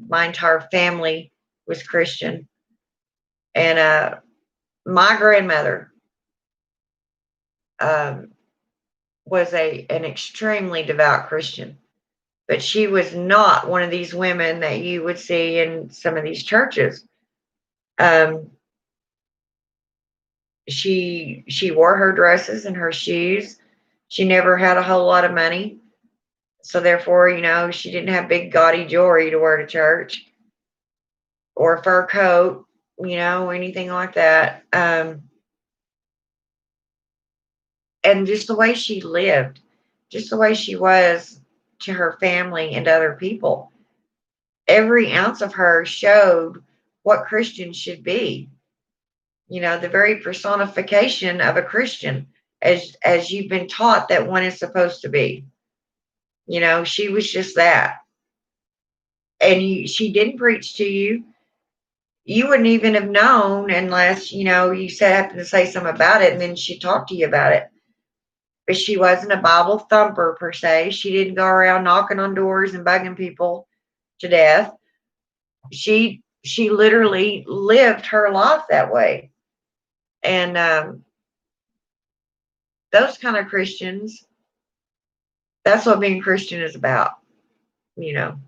My entire family was Christian, and my grandmother um, was an extremely devout Christian, but she was not one of these women that you would see in some of these churches. Um, she wore her dresses and her shoes. She never had a whole lot of money, so therefore, she didn't have big gaudy jewelry to wear to church or a fur coat, anything like that. And just the way she lived, just the way she was to her family and other people. Every ounce of her showed what Christians should be. The very personification of a Christian, as you've been taught that one is supposed to be. She was just that. And she didn't preach to you. You wouldn't even have known unless, you happened to say something about it and then she talked to you about it. But she wasn't a Bible thumper per se. She didn't go around knocking on doors and bugging people to death. She literally lived her life that way. And those kind of Christians, that's what being Christian is about, you know.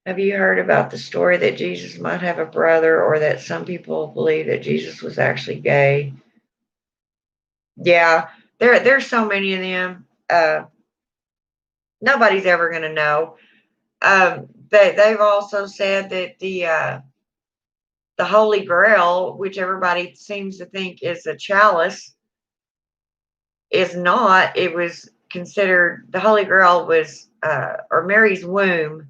Have you heard about the story that Jesus might have a brother, or that some people believe that Jesus was actually gay? Yeah, there's so many of them. Nobody's ever going to know. They've also said that the Holy Grail, which everybody seems to think is a chalice, is not. It was considered, the Holy Grail was, or Mary's womb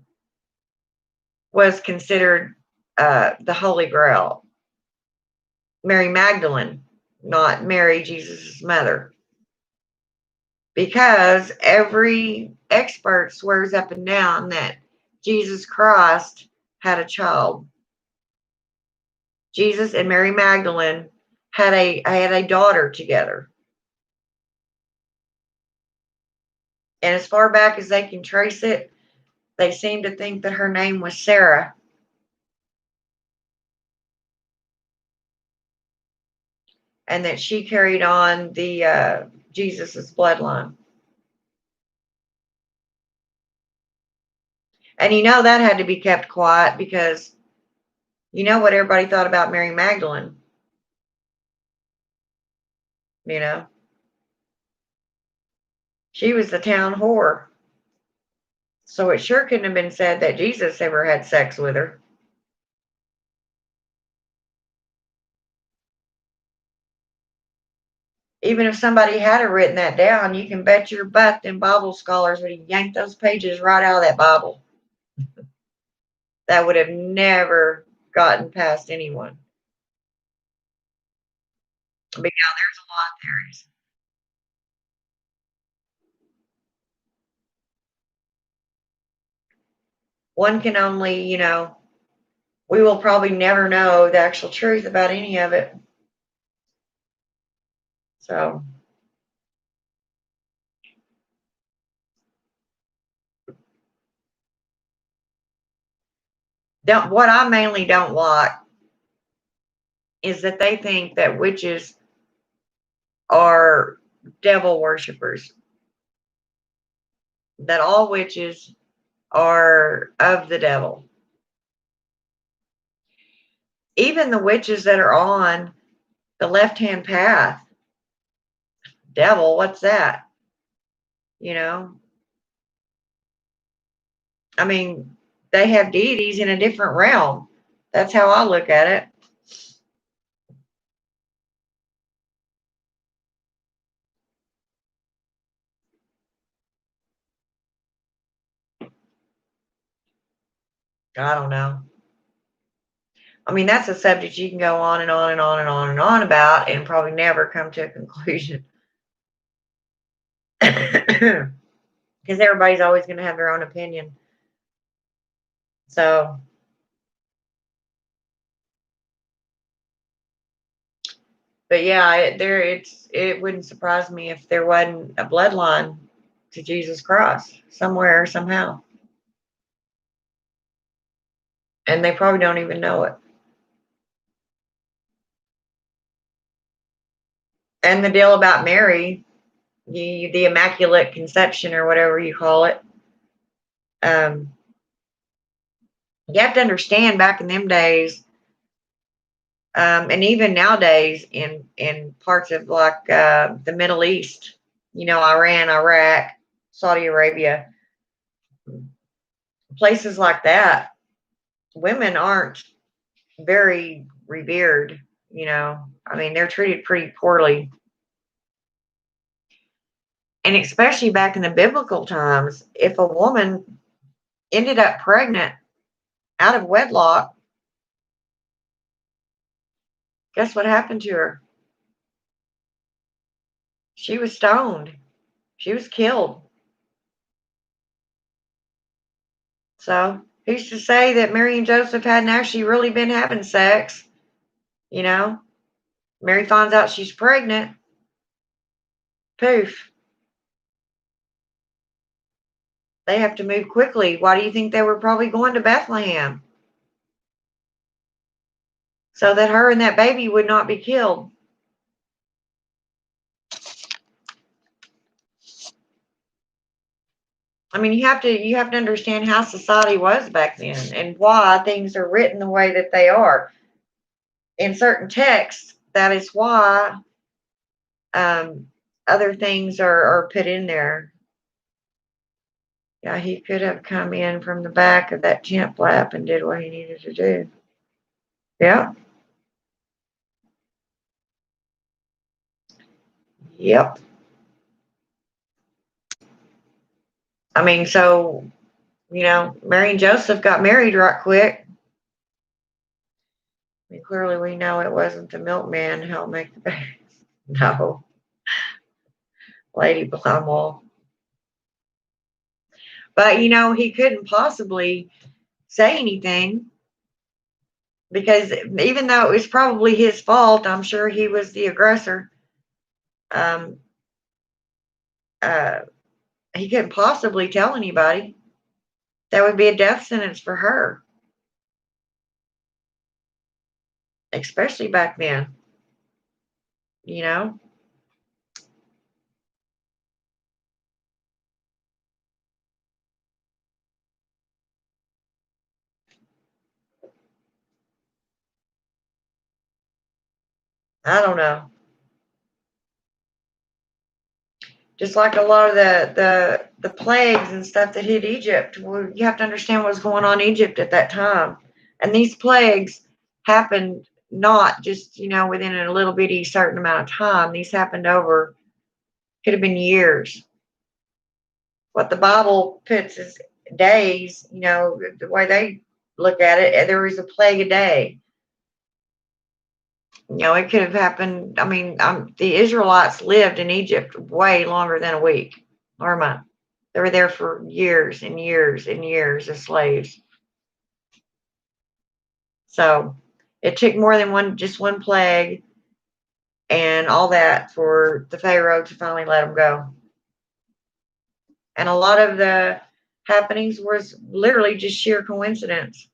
was considered the Holy Grail. Mary Magdalene, not Mary, Jesus' mother. Because every expert swears up and down that Jesus Christ had a child. Jesus and Mary Magdalene had a daughter together. And as far back as they can trace it, they seem to think that her name was Sarah. And that she carried on the Jesus's bloodline. And that had to be kept quiet, because what everybody thought about Mary Magdalene. She was the town whore. So it sure couldn't have been said that Jesus ever had sex with her. Even if somebody had written that down, you can bet your butt them Bible scholars would have yanked those pages right out of that Bible. That would have never gotten past anyone. But yeah, there's a lot of theories. One can only, we will probably never know the actual truth about any of it. So, what I mainly don't like is that they think that witches are devil worshippers. That all witches are of the devil. Even the witches that are on the left-hand path. Devil, what's that? I mean, they have deities in a different realm. That's how I look at it. I don't know. I mean, that's a subject you can go on and on and on and on and on about and probably never come to a conclusion. Because everybody's always going to have their own opinion. So, but yeah, it wouldn't surprise me if there wasn't a bloodline to Jesus Christ somewhere, somehow. And they probably don't even know it. And the deal about Mary, the Immaculate Conception, or whatever you call it, you have to understand, back in them days, and even nowadays in parts of like the Middle East, Iran, Iraq, Saudi Arabia, places like that, women aren't very revered. I mean, they're treated pretty poorly. And especially back in the biblical times, if a woman ended up pregnant out of wedlock, guess what happened to her? She was stoned. She was killed. So who's to say that Mary and Joseph hadn't actually really been having sex? Mary finds out she's pregnant. Poof. They have to move quickly. Why do you think they were probably going to Bethlehem? So that her and that baby would not be killed. I mean, you have to understand how society was back then and why things are written the way that they are in certain texts. That is why um, other things are put in there. Yeah, he could have come in from the back of that tent flap and did what he needed to do. Yeah. Yep. I mean, so, Mary and Joseph got married right quick. I mean, clearly we know it wasn't the milkman who helped make the baby. No, Lady Blumwell. But, he couldn't possibly say anything because even though it was probably his fault, I'm sure he was the aggressor. Um, uh, he couldn't possibly tell anybody. That would be a death sentence for her, especially back then, you know? I don't know. Just like a lot of the plagues and stuff that hit Egypt, well, you have to understand what was going on in Egypt at that time. And these plagues happened not just, within a little bitty certain amount of time. These happened over, could have been years. What the Bible puts as days, the way they look at it, there was a plague a day. It could have happened. I mean, the Israelites lived in Egypt way longer than a week or a month. They were there for years and years and years as slaves. So it took more than just one plague and all that for the Pharaoh to finally let them go. And a lot of the happenings was literally just sheer coincidence.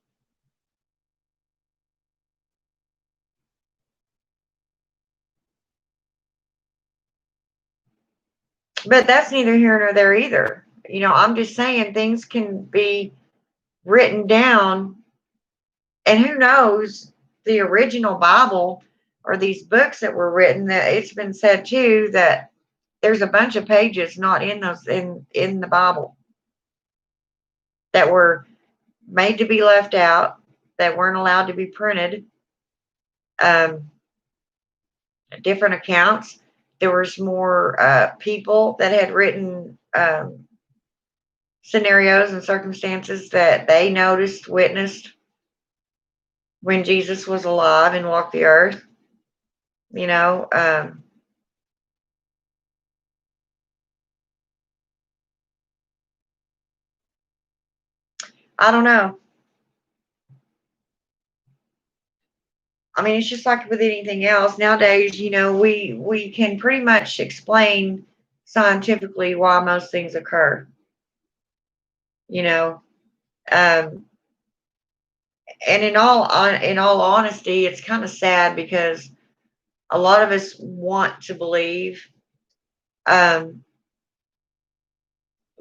But that's neither here nor there either. I'm just saying things can be written down, and who knows, the original Bible or these books that were written, that it's been said too that there's a bunch of pages not in those in the Bible that were made to be left out, that weren't allowed to be printed. Um, Different accounts. There was more people that had written scenarios and circumstances that they noticed, witnessed when Jesus was alive and walked the earth. You know, um, I don't know. I mean, it's just like with anything else nowadays. We can pretty much explain scientifically why most things occur. You know, um, and in all honesty, it's kind of sad because a lot of us want to believe um,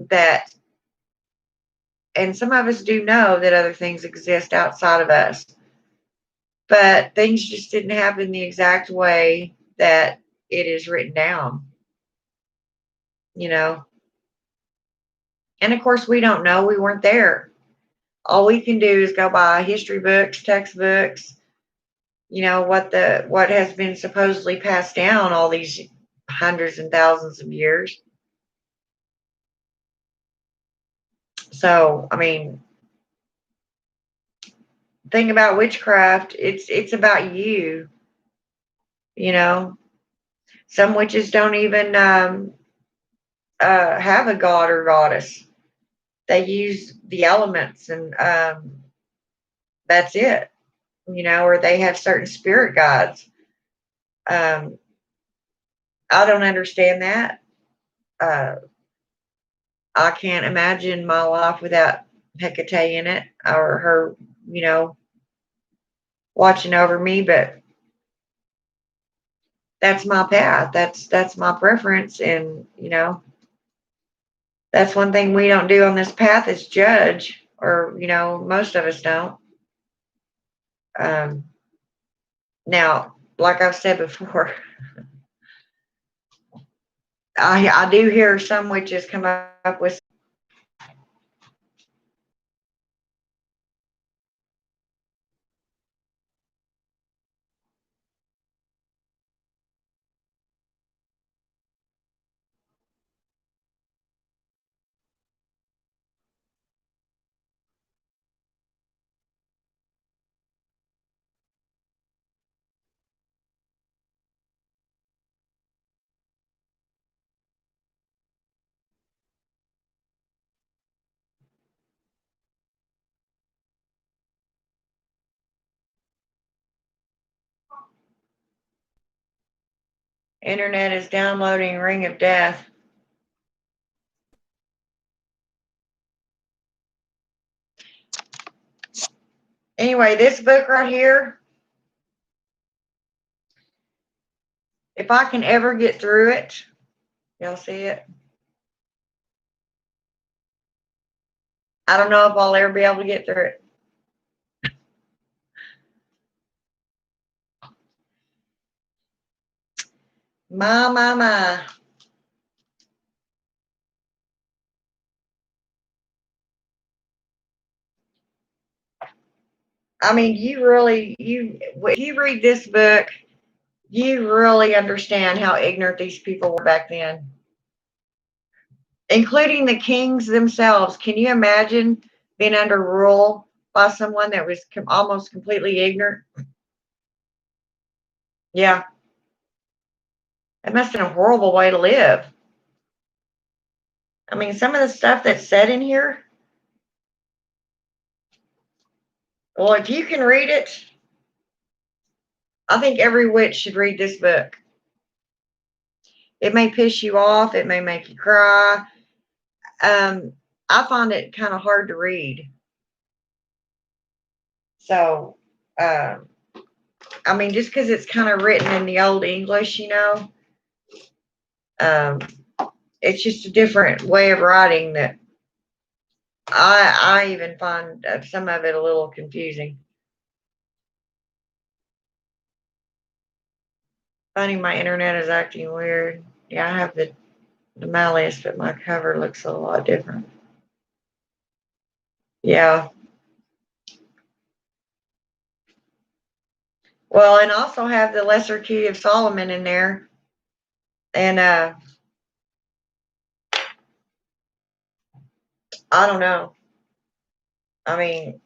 that, and some of us do know that other things exist outside of us, but things just didn't happen the exact way that it is written down. You know, and of course we don't know. We weren't there. All we can do is go by history books, textbooks, what has been supposedly passed down all these hundreds and thousands of years. So, I mean, thing about witchcraft, it's about you, you know. Some witches don't even have a god or goddess. They use the elements, and that's it, or they have certain spirit guides. Um, I don't understand that. Uh, I can't imagine my life without Hecate in it, or her, you know, watching over me. But that's my path. That's my preference, and That's one thing we don't do on this path is judge, or, most of us don't. Um, Now, like I've said before, I do hear some witches come up with internet is downloading Ring of Death. Anyway, this book right here, if I can ever get through it, y'all see it? I don't know if I'll ever be able to get through it. My. I mean, if you read this book, you really understand how ignorant these people were back then, including the kings themselves. Can you imagine being under rule by someone that was almost completely ignorant? Yeah, it must have been a horrible way to live. I mean, some of the stuff that's said in here, well, if you can read it, I think every witch should read this book. It may piss you off, it may make you cry. I find it kind of hard to read. So, I mean, just because it's kind of written in the old English, um, it's just a different way of writing that I even find some of it a little confusing. Funny, my internet is acting weird. Yeah, I have the malleus, but my cover looks a lot different. Yeah. Well, and also have the Lesser Key of Solomon in there. And I don't know. I mean,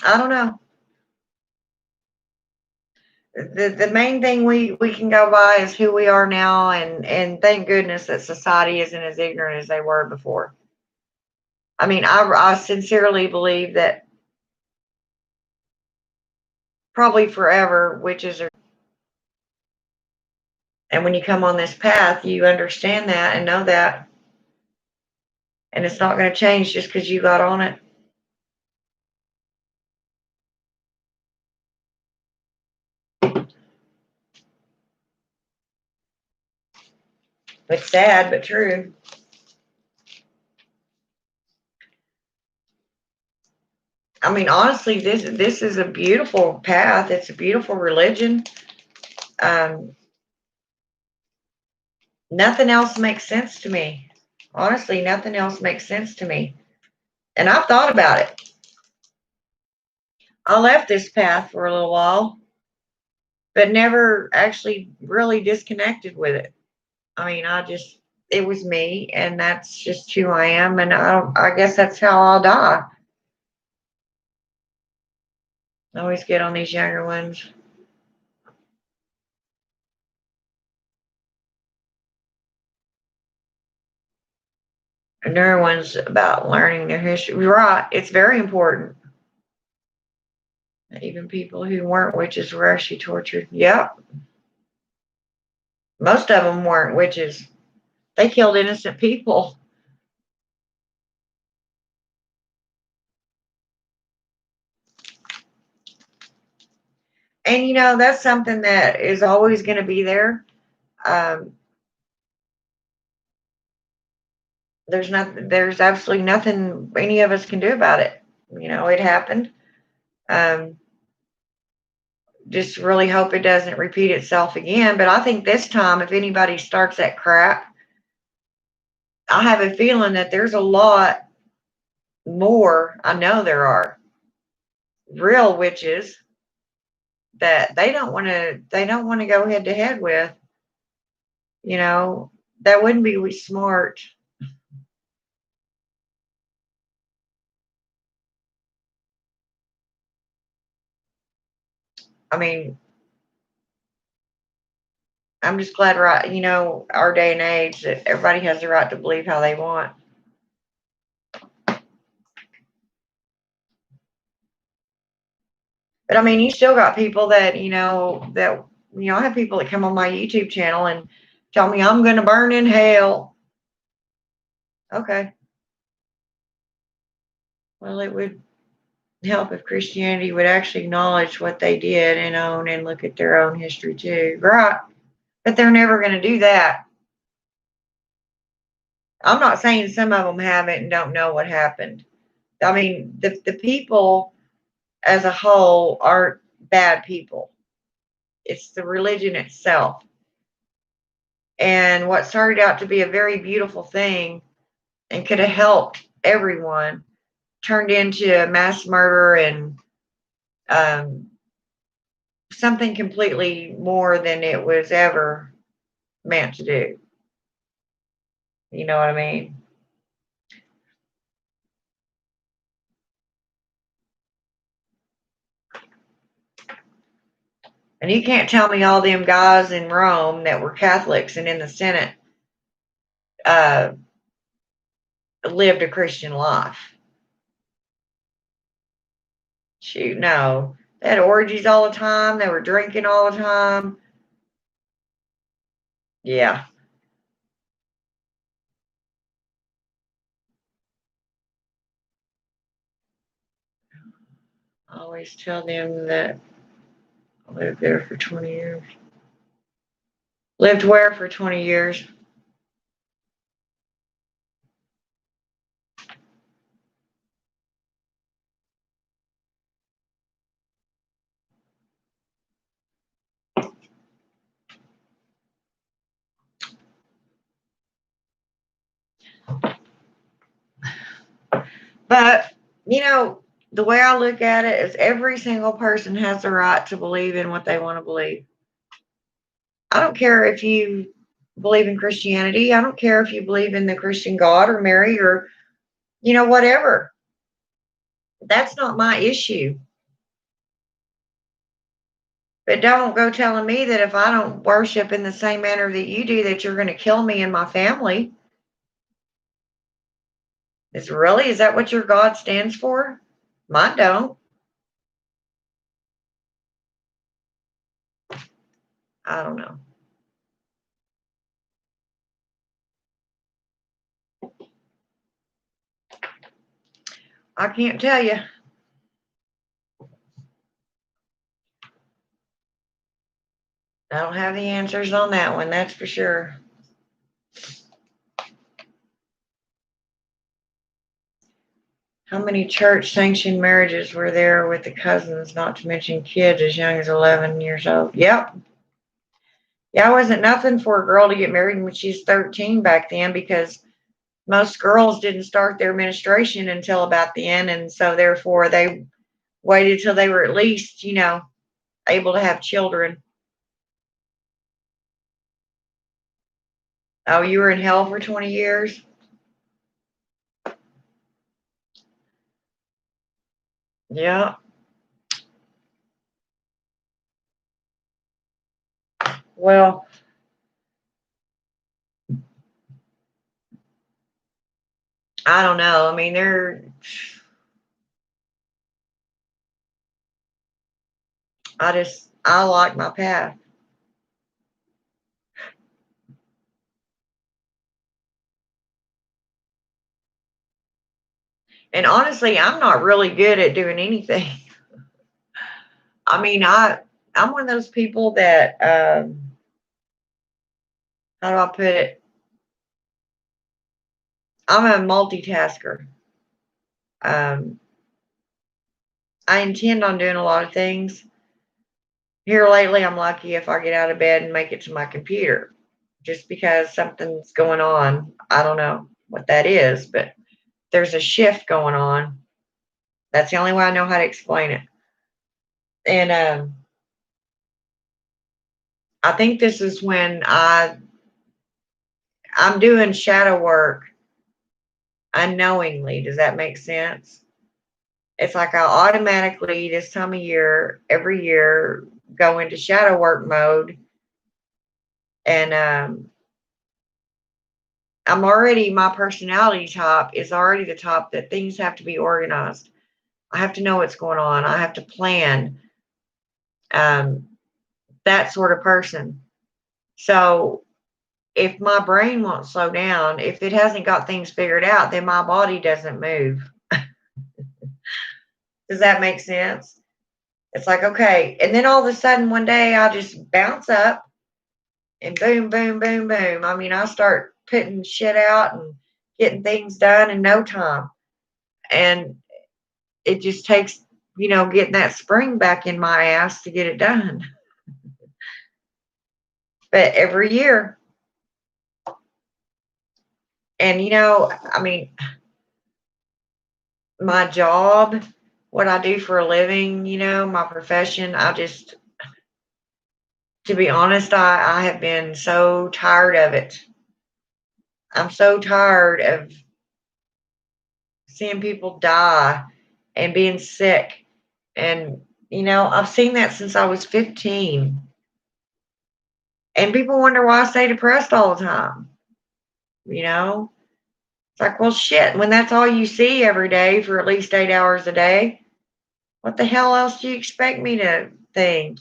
I don't know. The main thing we can go by is who we are now, and thank goodness that society isn't as ignorant as they were before. I mean, I sincerely believe that probably forever witches are, and when you come on this path, you understand that and know that, and it's not going to change just because you got on it. It's sad but true. I mean, honestly, this is a beautiful path. It's a beautiful religion. Um, Nothing else makes sense to me. Honestly, nothing else makes sense to me. And I've thought about it. I left this path for a little while, but never actually really disconnected with it. I mean, it was me, and that's just who I am, and I guess that's how I'll die. I always get on these younger ones. And there are ones about learning their history. Right, it's very important. Even people who weren't witches were actually tortured. Yep. Most of them weren't witches. They killed innocent people. And that's something that is always going to be there. Um, there's absolutely nothing any of us can do about it. It happened. Um, just really hope it doesn't repeat itself again. But I think this time, if anybody starts that crap, I have a feeling that there's a lot more. I know there are real witches that they don't want to go head to head with. You know, that wouldn't be smart. I mean, I'm just glad, right? Our day and age, that everybody has the right to believe how they want. But I mean, you still got people I have people that come on my YouTube channel and tell me I'm going to burn in hell. Okay. Well, it would help if Christianity would actually acknowledge what they did and own and look at their own history too. Right. But they're never going to do that. I'm not saying some of them haven't and don't know what happened. I mean, the people as a whole aren't bad people. It's the religion itself. And what started out to be a very beautiful thing and could have helped everyone turned into mass murder and um, something completely more than it was ever meant to do. You know what I mean? And you can't tell me all them guys in Rome that were Catholics and in the Senate uh, lived a Christian life. Shoot, no. They had orgies all the time. They were drinking all the time. Yeah. I always tell them that I lived there for 20 years. Lived where for 20 years? But, the way I look at it is every single person has the right to believe in what they want to believe. I don't care if you believe in Christianity. I don't care if you believe in the Christian God or Mary or, whatever. That's not my issue. But don't go telling me that if I don't worship in the same manner that you do, that you're going to kill me and my family. Is that what your God stands for? Mine don't. I don't know. I can't tell you. I don't have the answers on that one, that's for sure. How many church sanctioned marriages were there with the cousins, not to mention kids as young as 11 years old? Yep. Yeah, it wasn't nothing for a girl to get married when she's 13 back then because most girls didn't start their menstruation until about the end. And so, therefore, they waited till they were at least, able to have children. Oh, you were in hell for 20 years? Yeah. Well, I don't know. I mean, I like my path. And honestly, I'm not really good at doing anything. I mean, I'm one of those people that how do I put it? I'm a multitasker. Um, I intend on doing a lot of things. Here lately, I'm lucky if I get out of bed and make it to my computer just because something's going on. I don't know what that is, but there's a shift going on. That's the only way I know how to explain it. And I think this is when I'm doing shadow work unknowingly. Does that make sense? It's like I automatically this time of year, every year, go into shadow work mode, and I'm already my personality type is already the top that things have to be organized. I have to know what's going on. I have to plan. Um, that sort of person. So if my brain won't slow down, if it hasn't got things figured out, then my body doesn't move. Does that make sense? It's like, okay. And then all of a sudden, one day, I just bounce up and boom, boom, boom, boom. I mean, I start putting shit out and getting things done in no time. And it just takes, getting that spring back in my ass to get it done. But every year, and I mean, my job, what I do for a living, my profession, to be honest, I have been so tired of it. I'm so tired of seeing people die and being sick. And, I've seen that since I was 15. And people wonder why I stay depressed all the time. You know, it's like, well, shit, when that's all you see every day for at least 8 hours a day, what the hell else do you expect me to think?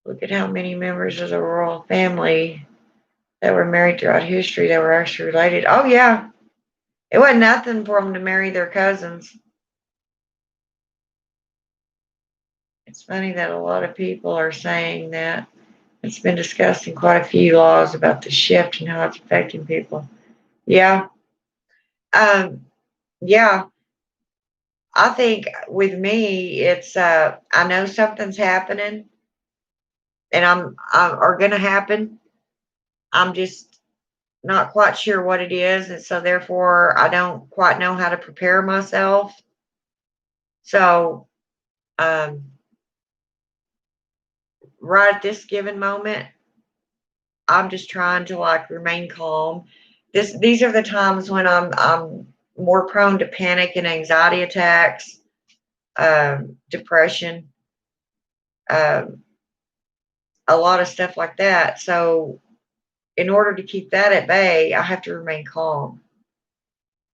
Look at how many members of the royal family that were married throughout history that were actually related. Oh, yeah. It wasn't nothing for them to marry their cousins. It's funny that a lot of people are saying that it's been discussed in quite a few laws about the shift and how it's affecting people. Yeah. Um, yeah. I think with me, it's I know something's happening and I'm or gonna happen. I'm just not quite sure what it is, and so therefore I don't quite know how to prepare myself. So um right at this given moment, I'm just trying to like remain calm. These are the times when I'm more prone to panic and anxiety attacks, depression, um, a lot of stuff like that. So in order to keep that at bay, I have to remain calm.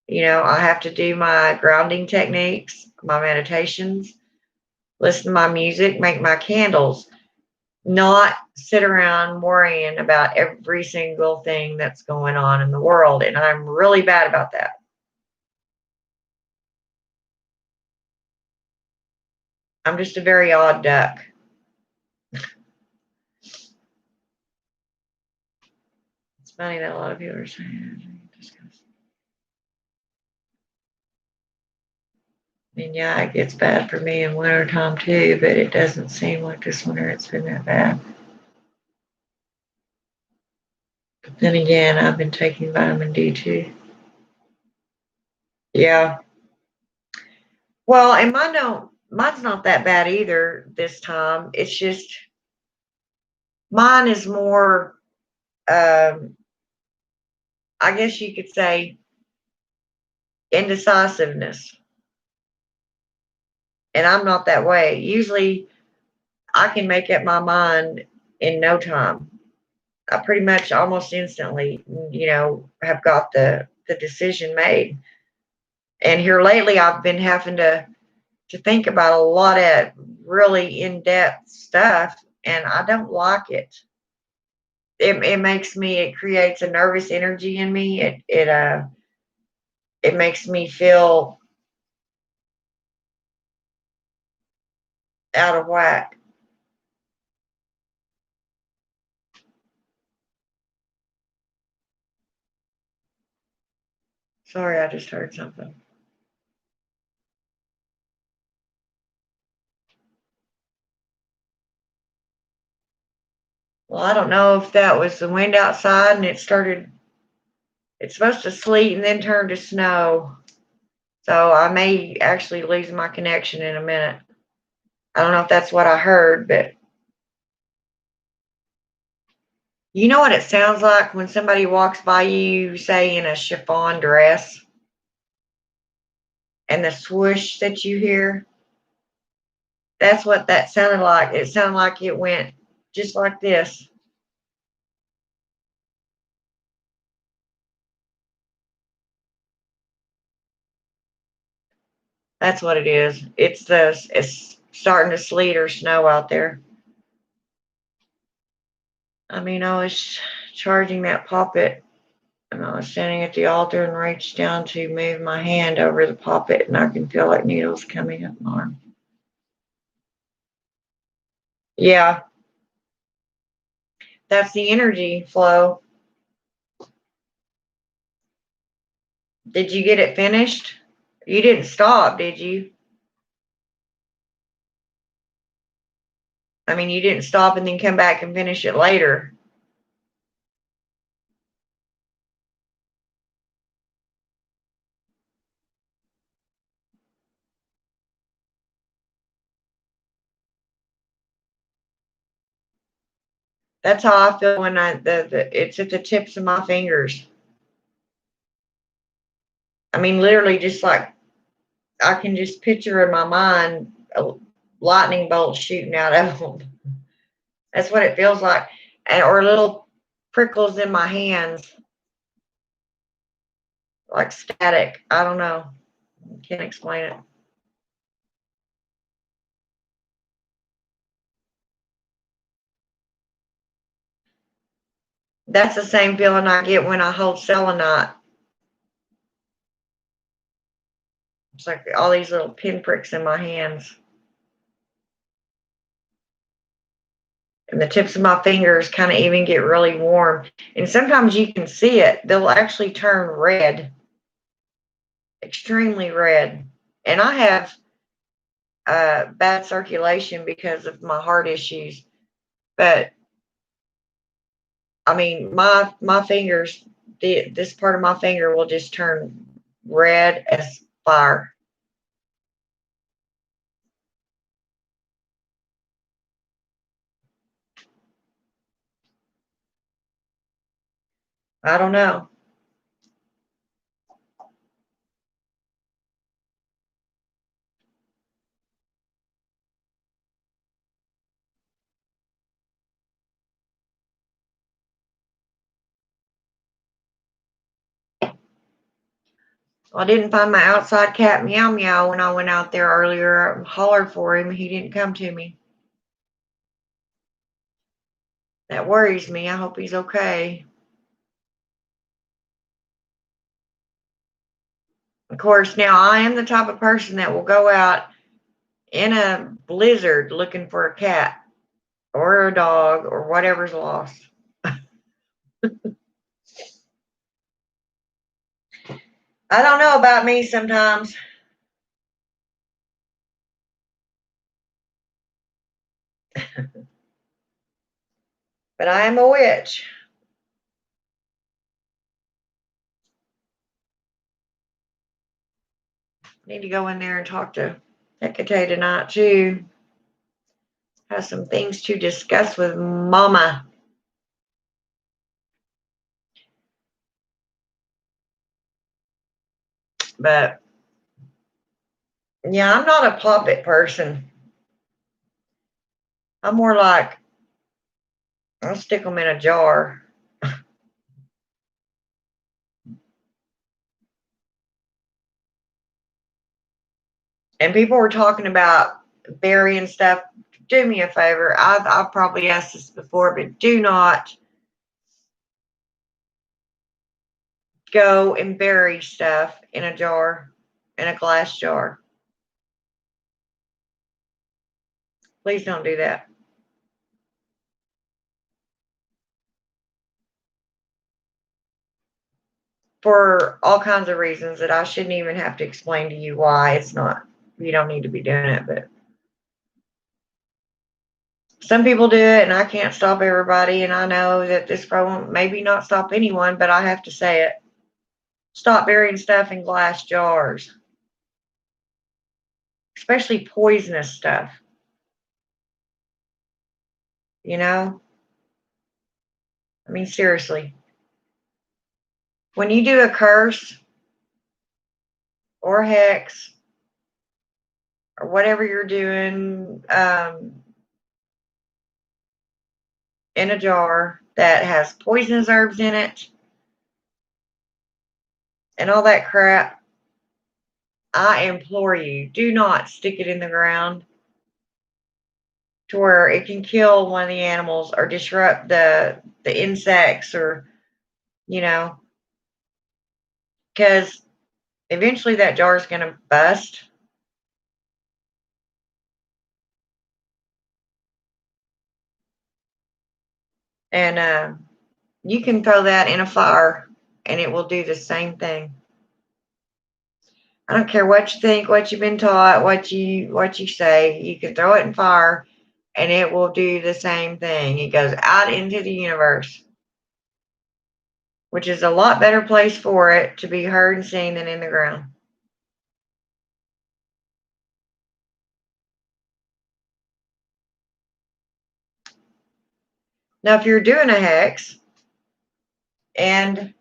I have to do my grounding techniques, my meditations, listen to my music, make my candles, not sit around worrying about every single thing that's going on in the world. And I'm really bad about that. I'm just a very odd duck. It's funny that a lot of people are saying, I mean, yeah, it gets bad for me in wintertime too, but it doesn't seem like this winter it's been that bad. But then again, I've been taking vitamin D too. Yeah. Well, and mine's not that bad either this time. It's just mine is more um I guess you could say indecisiveness. And I'm not that way. Usually I can make up my mind in no time. I pretty much almost instantly, have got the decision made. And here lately I've been having to think about a lot of really in-depth stuff and I don't like it. It creates a nervous energy in me. It makes me feel out of whack. Sorry, I just heard something. Well, I don't know if that was the wind outside and it's supposed to sleet and then turn to snow. So I may actually lose my connection in a minute. I don't know if that's what I heard, but you know what it sounds like when somebody walks by you, say in a chiffon dress, and the swoosh that you hear? That's what that sounded like. It sounded like it went just like this. That's what it is. It's starting to sleet or snow out there. I mean, I was charging that poppet and I was standing at the altar and reached down to move my hand over the poppet and I can feel like needles coming up my arm. Yeah, that's the energy flow. Did you get it finished? You didn't stop, did you? I mean, you didn't stop and then come back and finish it later. That's how I feel when it's at the tips of my fingers. I mean, literally, just like I can just picture in my mind a lightning bolt shooting out of them. That's what it feels like, or little prickles in my hands, like static. I don't know. Can't explain it. That's the same feeling I get when I hold selenite. It's like all these little pinpricks in my hands. And the tips of my fingers kind of even get really warm. And sometimes you can see it. They'll actually turn red, extremely red. And I have bad circulation because of my heart issues. But I mean, my fingers, this part of my finger will just turn red as fire. I don't know. I didn't find my outside cat Meow Meow when I went out there earlier. I hollered for him. He didn't come to me. That worries me. I hope he's okay. Of course, now I am the type of person that will go out in a blizzard looking for a cat or a dog or whatever's lost. I don't know about me sometimes, but I am a witch. Need to go in there and talk to Hecate tonight too. Have some things to discuss with Mama. But yeah, I'm not a puppet person. I'm more like I'll stick them in a jar. And people were talking about burying stuff. Do me a favor. I've probably asked this before, but do not go and bury stuff in a jar, in a glass jar. Please don't do that. for all kinds of reasons that I shouldn't even have to explain to you why it's not, you don't need to be doing it, but some people do it and I can't stop everybody. And I know that this probably maybe not stop anyone, but I have to say it. Stop burying stuff in glass jars, especially poisonous stuff. You know, I mean, seriously, when you do a curse or hex or whatever you're doing in a jar that has poisonous herbs in it and all that crap, I implore you, do not stick it in the ground to where it can kill one of the animals or disrupt the insects, or you know, because eventually that jar is going to bust. And you can throw that in a fire and it will do the same thing. I don't care what you think, what you've been taught, what you say. You can throw it in fire and it will do the same thing. It goes out into the universe, which is a lot better place for it to be heard and seen than in the ground. Now, if you're doing a hex and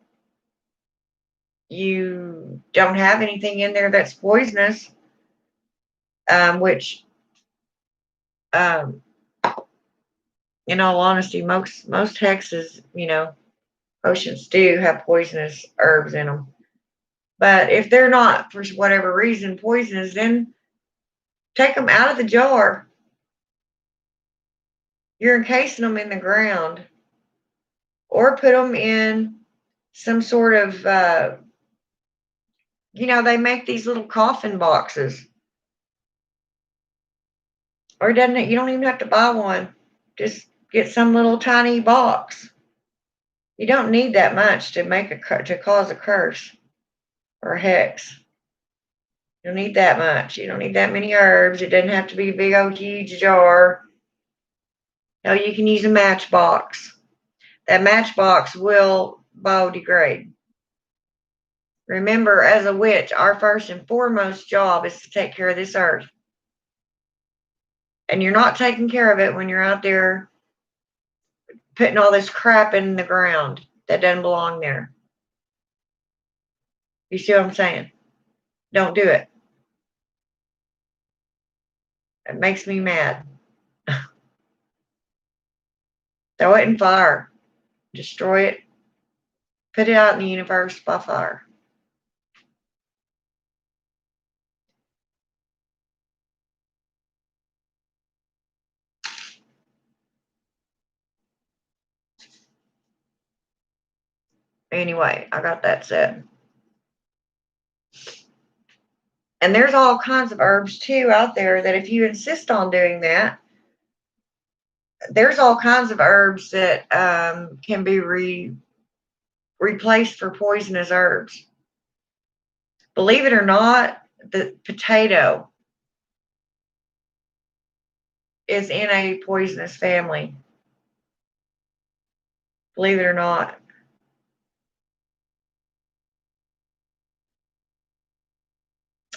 you don't have anything in there that's poisonous, which, in all honesty, most hexes, potions do have poisonous herbs in them. But if they're not, for whatever reason, poisonous, then take them out of the jar. You're encasing them in the ground, or put them in some sort of, they make these little coffin boxes. Or doesn't it? You don't even have to buy one. Just get some little tiny box. You don't need that much to cause a curse or a hex. You don't need that much. You don't need that many herbs. It doesn't have to be a big old huge jar. No, you can use a matchbox. That matchbox will biodegrade. Remember, as a witch, our first and foremost job is to take care of this earth. And you're not taking care of it when you're out there putting all this crap in the ground that doesn't belong there. You see what I'm saying? Don't do it. It makes me mad. Throw it in fire. Destroy it. Put it out in the universe by fire. Anyway, I got that said. And there's all kinds of herbs too out there that if you insist on doing that, there's all kinds of herbs that can be replaced for poisonous herbs. Believe it or not, the potato is in a poisonous family. Believe it or not.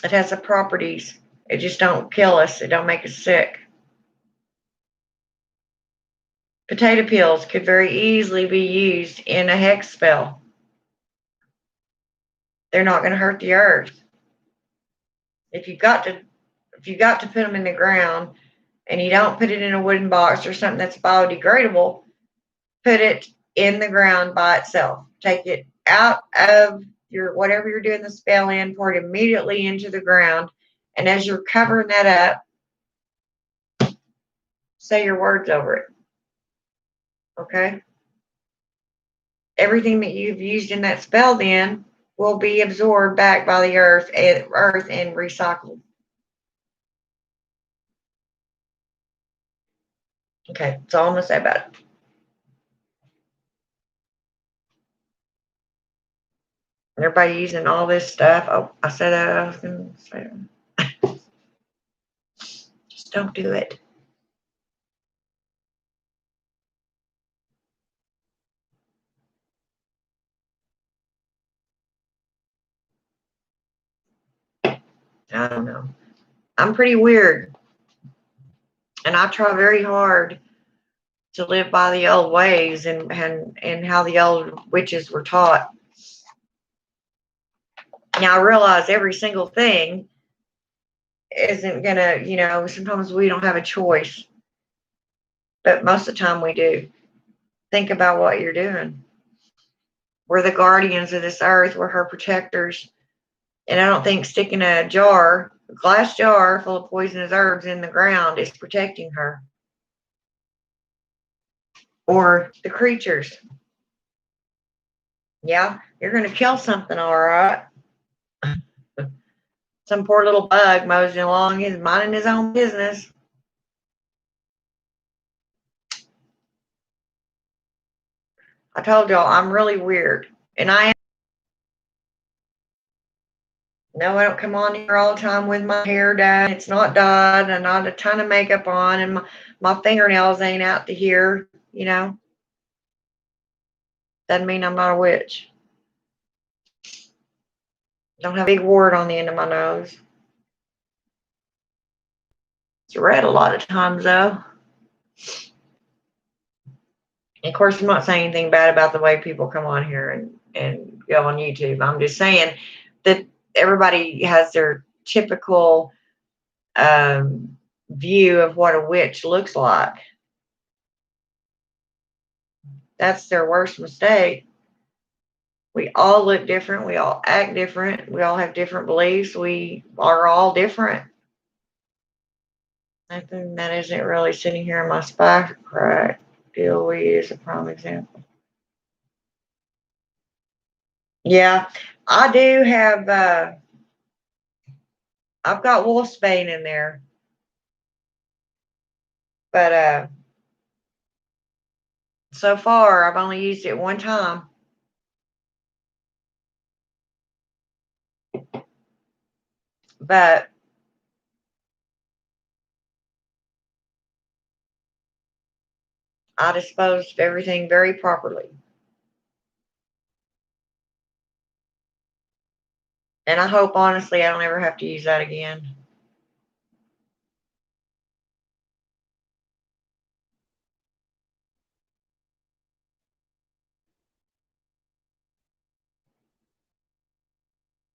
It has the properties. It just don't kill us. It don't make us sick. Potato peels could very easily be used in a hex spell. They're not going to hurt the earth. If you got to put them in the ground and you don't put it in a wooden box or something that's biodegradable, put it in the ground by itself. Take it out of your whatever you're doing the spell in, pour it immediately into the ground, and as you're covering that up, say your words over it. Okay? Everything that you've used in that spell then will be absorbed back by the earth and recycled. Okay, that's all I'm going to say about it. Everybody using all this stuff. Oh, I said I was going to say, just don't do it. I don't know. I'm pretty weird, and I try very hard to live by the old ways and how the old witches were taught. Now I realize every single thing isn't gonna, sometimes we don't have a choice, but most of the time we do. Think about what you're doing. We're the guardians of this earth. We're her protectors. And I don't think sticking a glass jar full of poisonous herbs in the ground is protecting her or the creatures. Yeah, you're going to kill something, all right. Some poor little bug moseying along, he's minding his own business. I told y'all I'm really weird. And I am. No, I don't come on here all the time with my hair done. It's not dyed and not a ton of makeup on, and my fingernails ain't out to here, Doesn't mean I'm not a witch. Don't have a big wart on the end of my nose. It's red a lot of times, though. And of course, I'm not saying anything bad about the way people come on here and go on YouTube. I'm just saying that everybody has their typical view of what a witch looks like. That's their worst mistake. We all look different. We all act different. We all have different beliefs. We are all different. Nothing that isn't really sitting here in my spine crack. Dilly is a prime example. Yeah, I do have. I've got wolfsbane in there, but so far I've only used it one time. But I disposed of everything very properly, and I hope honestly I don't ever have to use that again.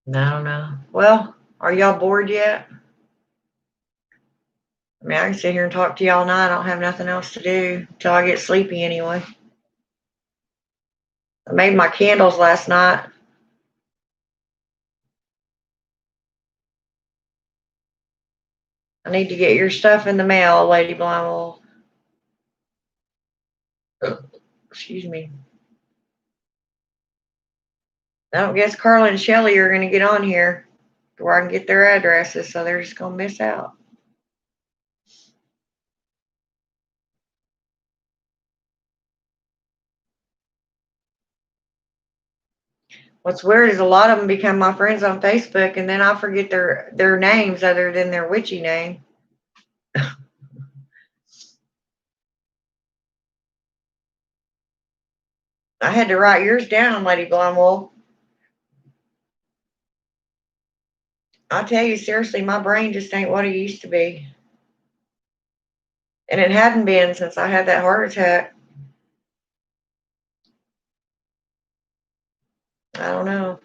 I don't know. Well, are y'all bored yet? I mean, I can sit here and talk to y'all all night. I don't have nothing else to do till I get sleepy anyway. I made my candles last night. I need to get your stuff in the mail, Lady Blindwool. Excuse me. I don't guess Carla and Shelly are going to get on here where I can get their addresses, so they're just going to miss out. What's weird is a lot of them become my friends on Facebook, and then I forget their names other than their witchy name. I had to write yours down, Lady Blindwool. I tell you seriously, my brain just ain't what it used to be, and it hadn't been since I had that heart attack. I don't know.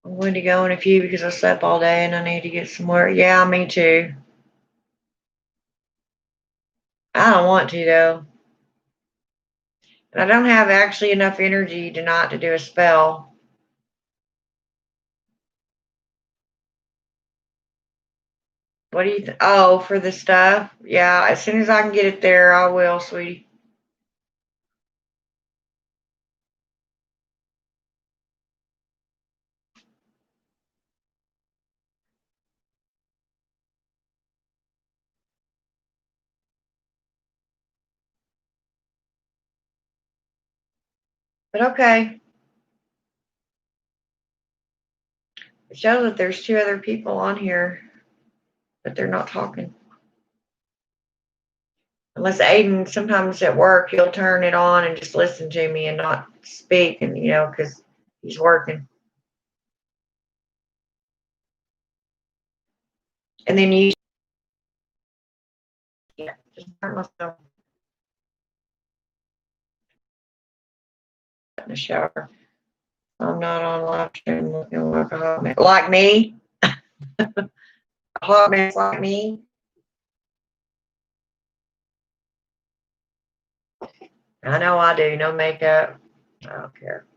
I'm going to go in a few because I slept all day and I need to get some work. Yeah, me too. I don't want to though. And I don't have actually enough energy tonight to do a spell. What do you Oh, for the stuff? Yeah, as soon as I can get it there, I will, sweetie. But okay. It shows that there's 2 other people on here, but they're not talking. Unless Aiden, sometimes at work, he'll turn it on and just listen to me and not speak, and because he's working. And then just turn myself in the shower. I'm not on live stream looking like a hot mess. Like me? A hot mess like me? I know I do. No makeup. I don't care.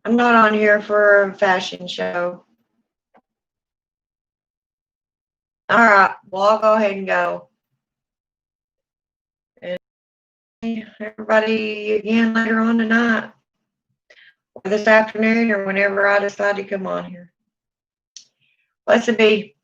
I'm not on here for a fashion show. All right. Well, I'll go ahead and go. And everybody again later on tonight, or this afternoon, or whenever I decide to come on here. Blessed be.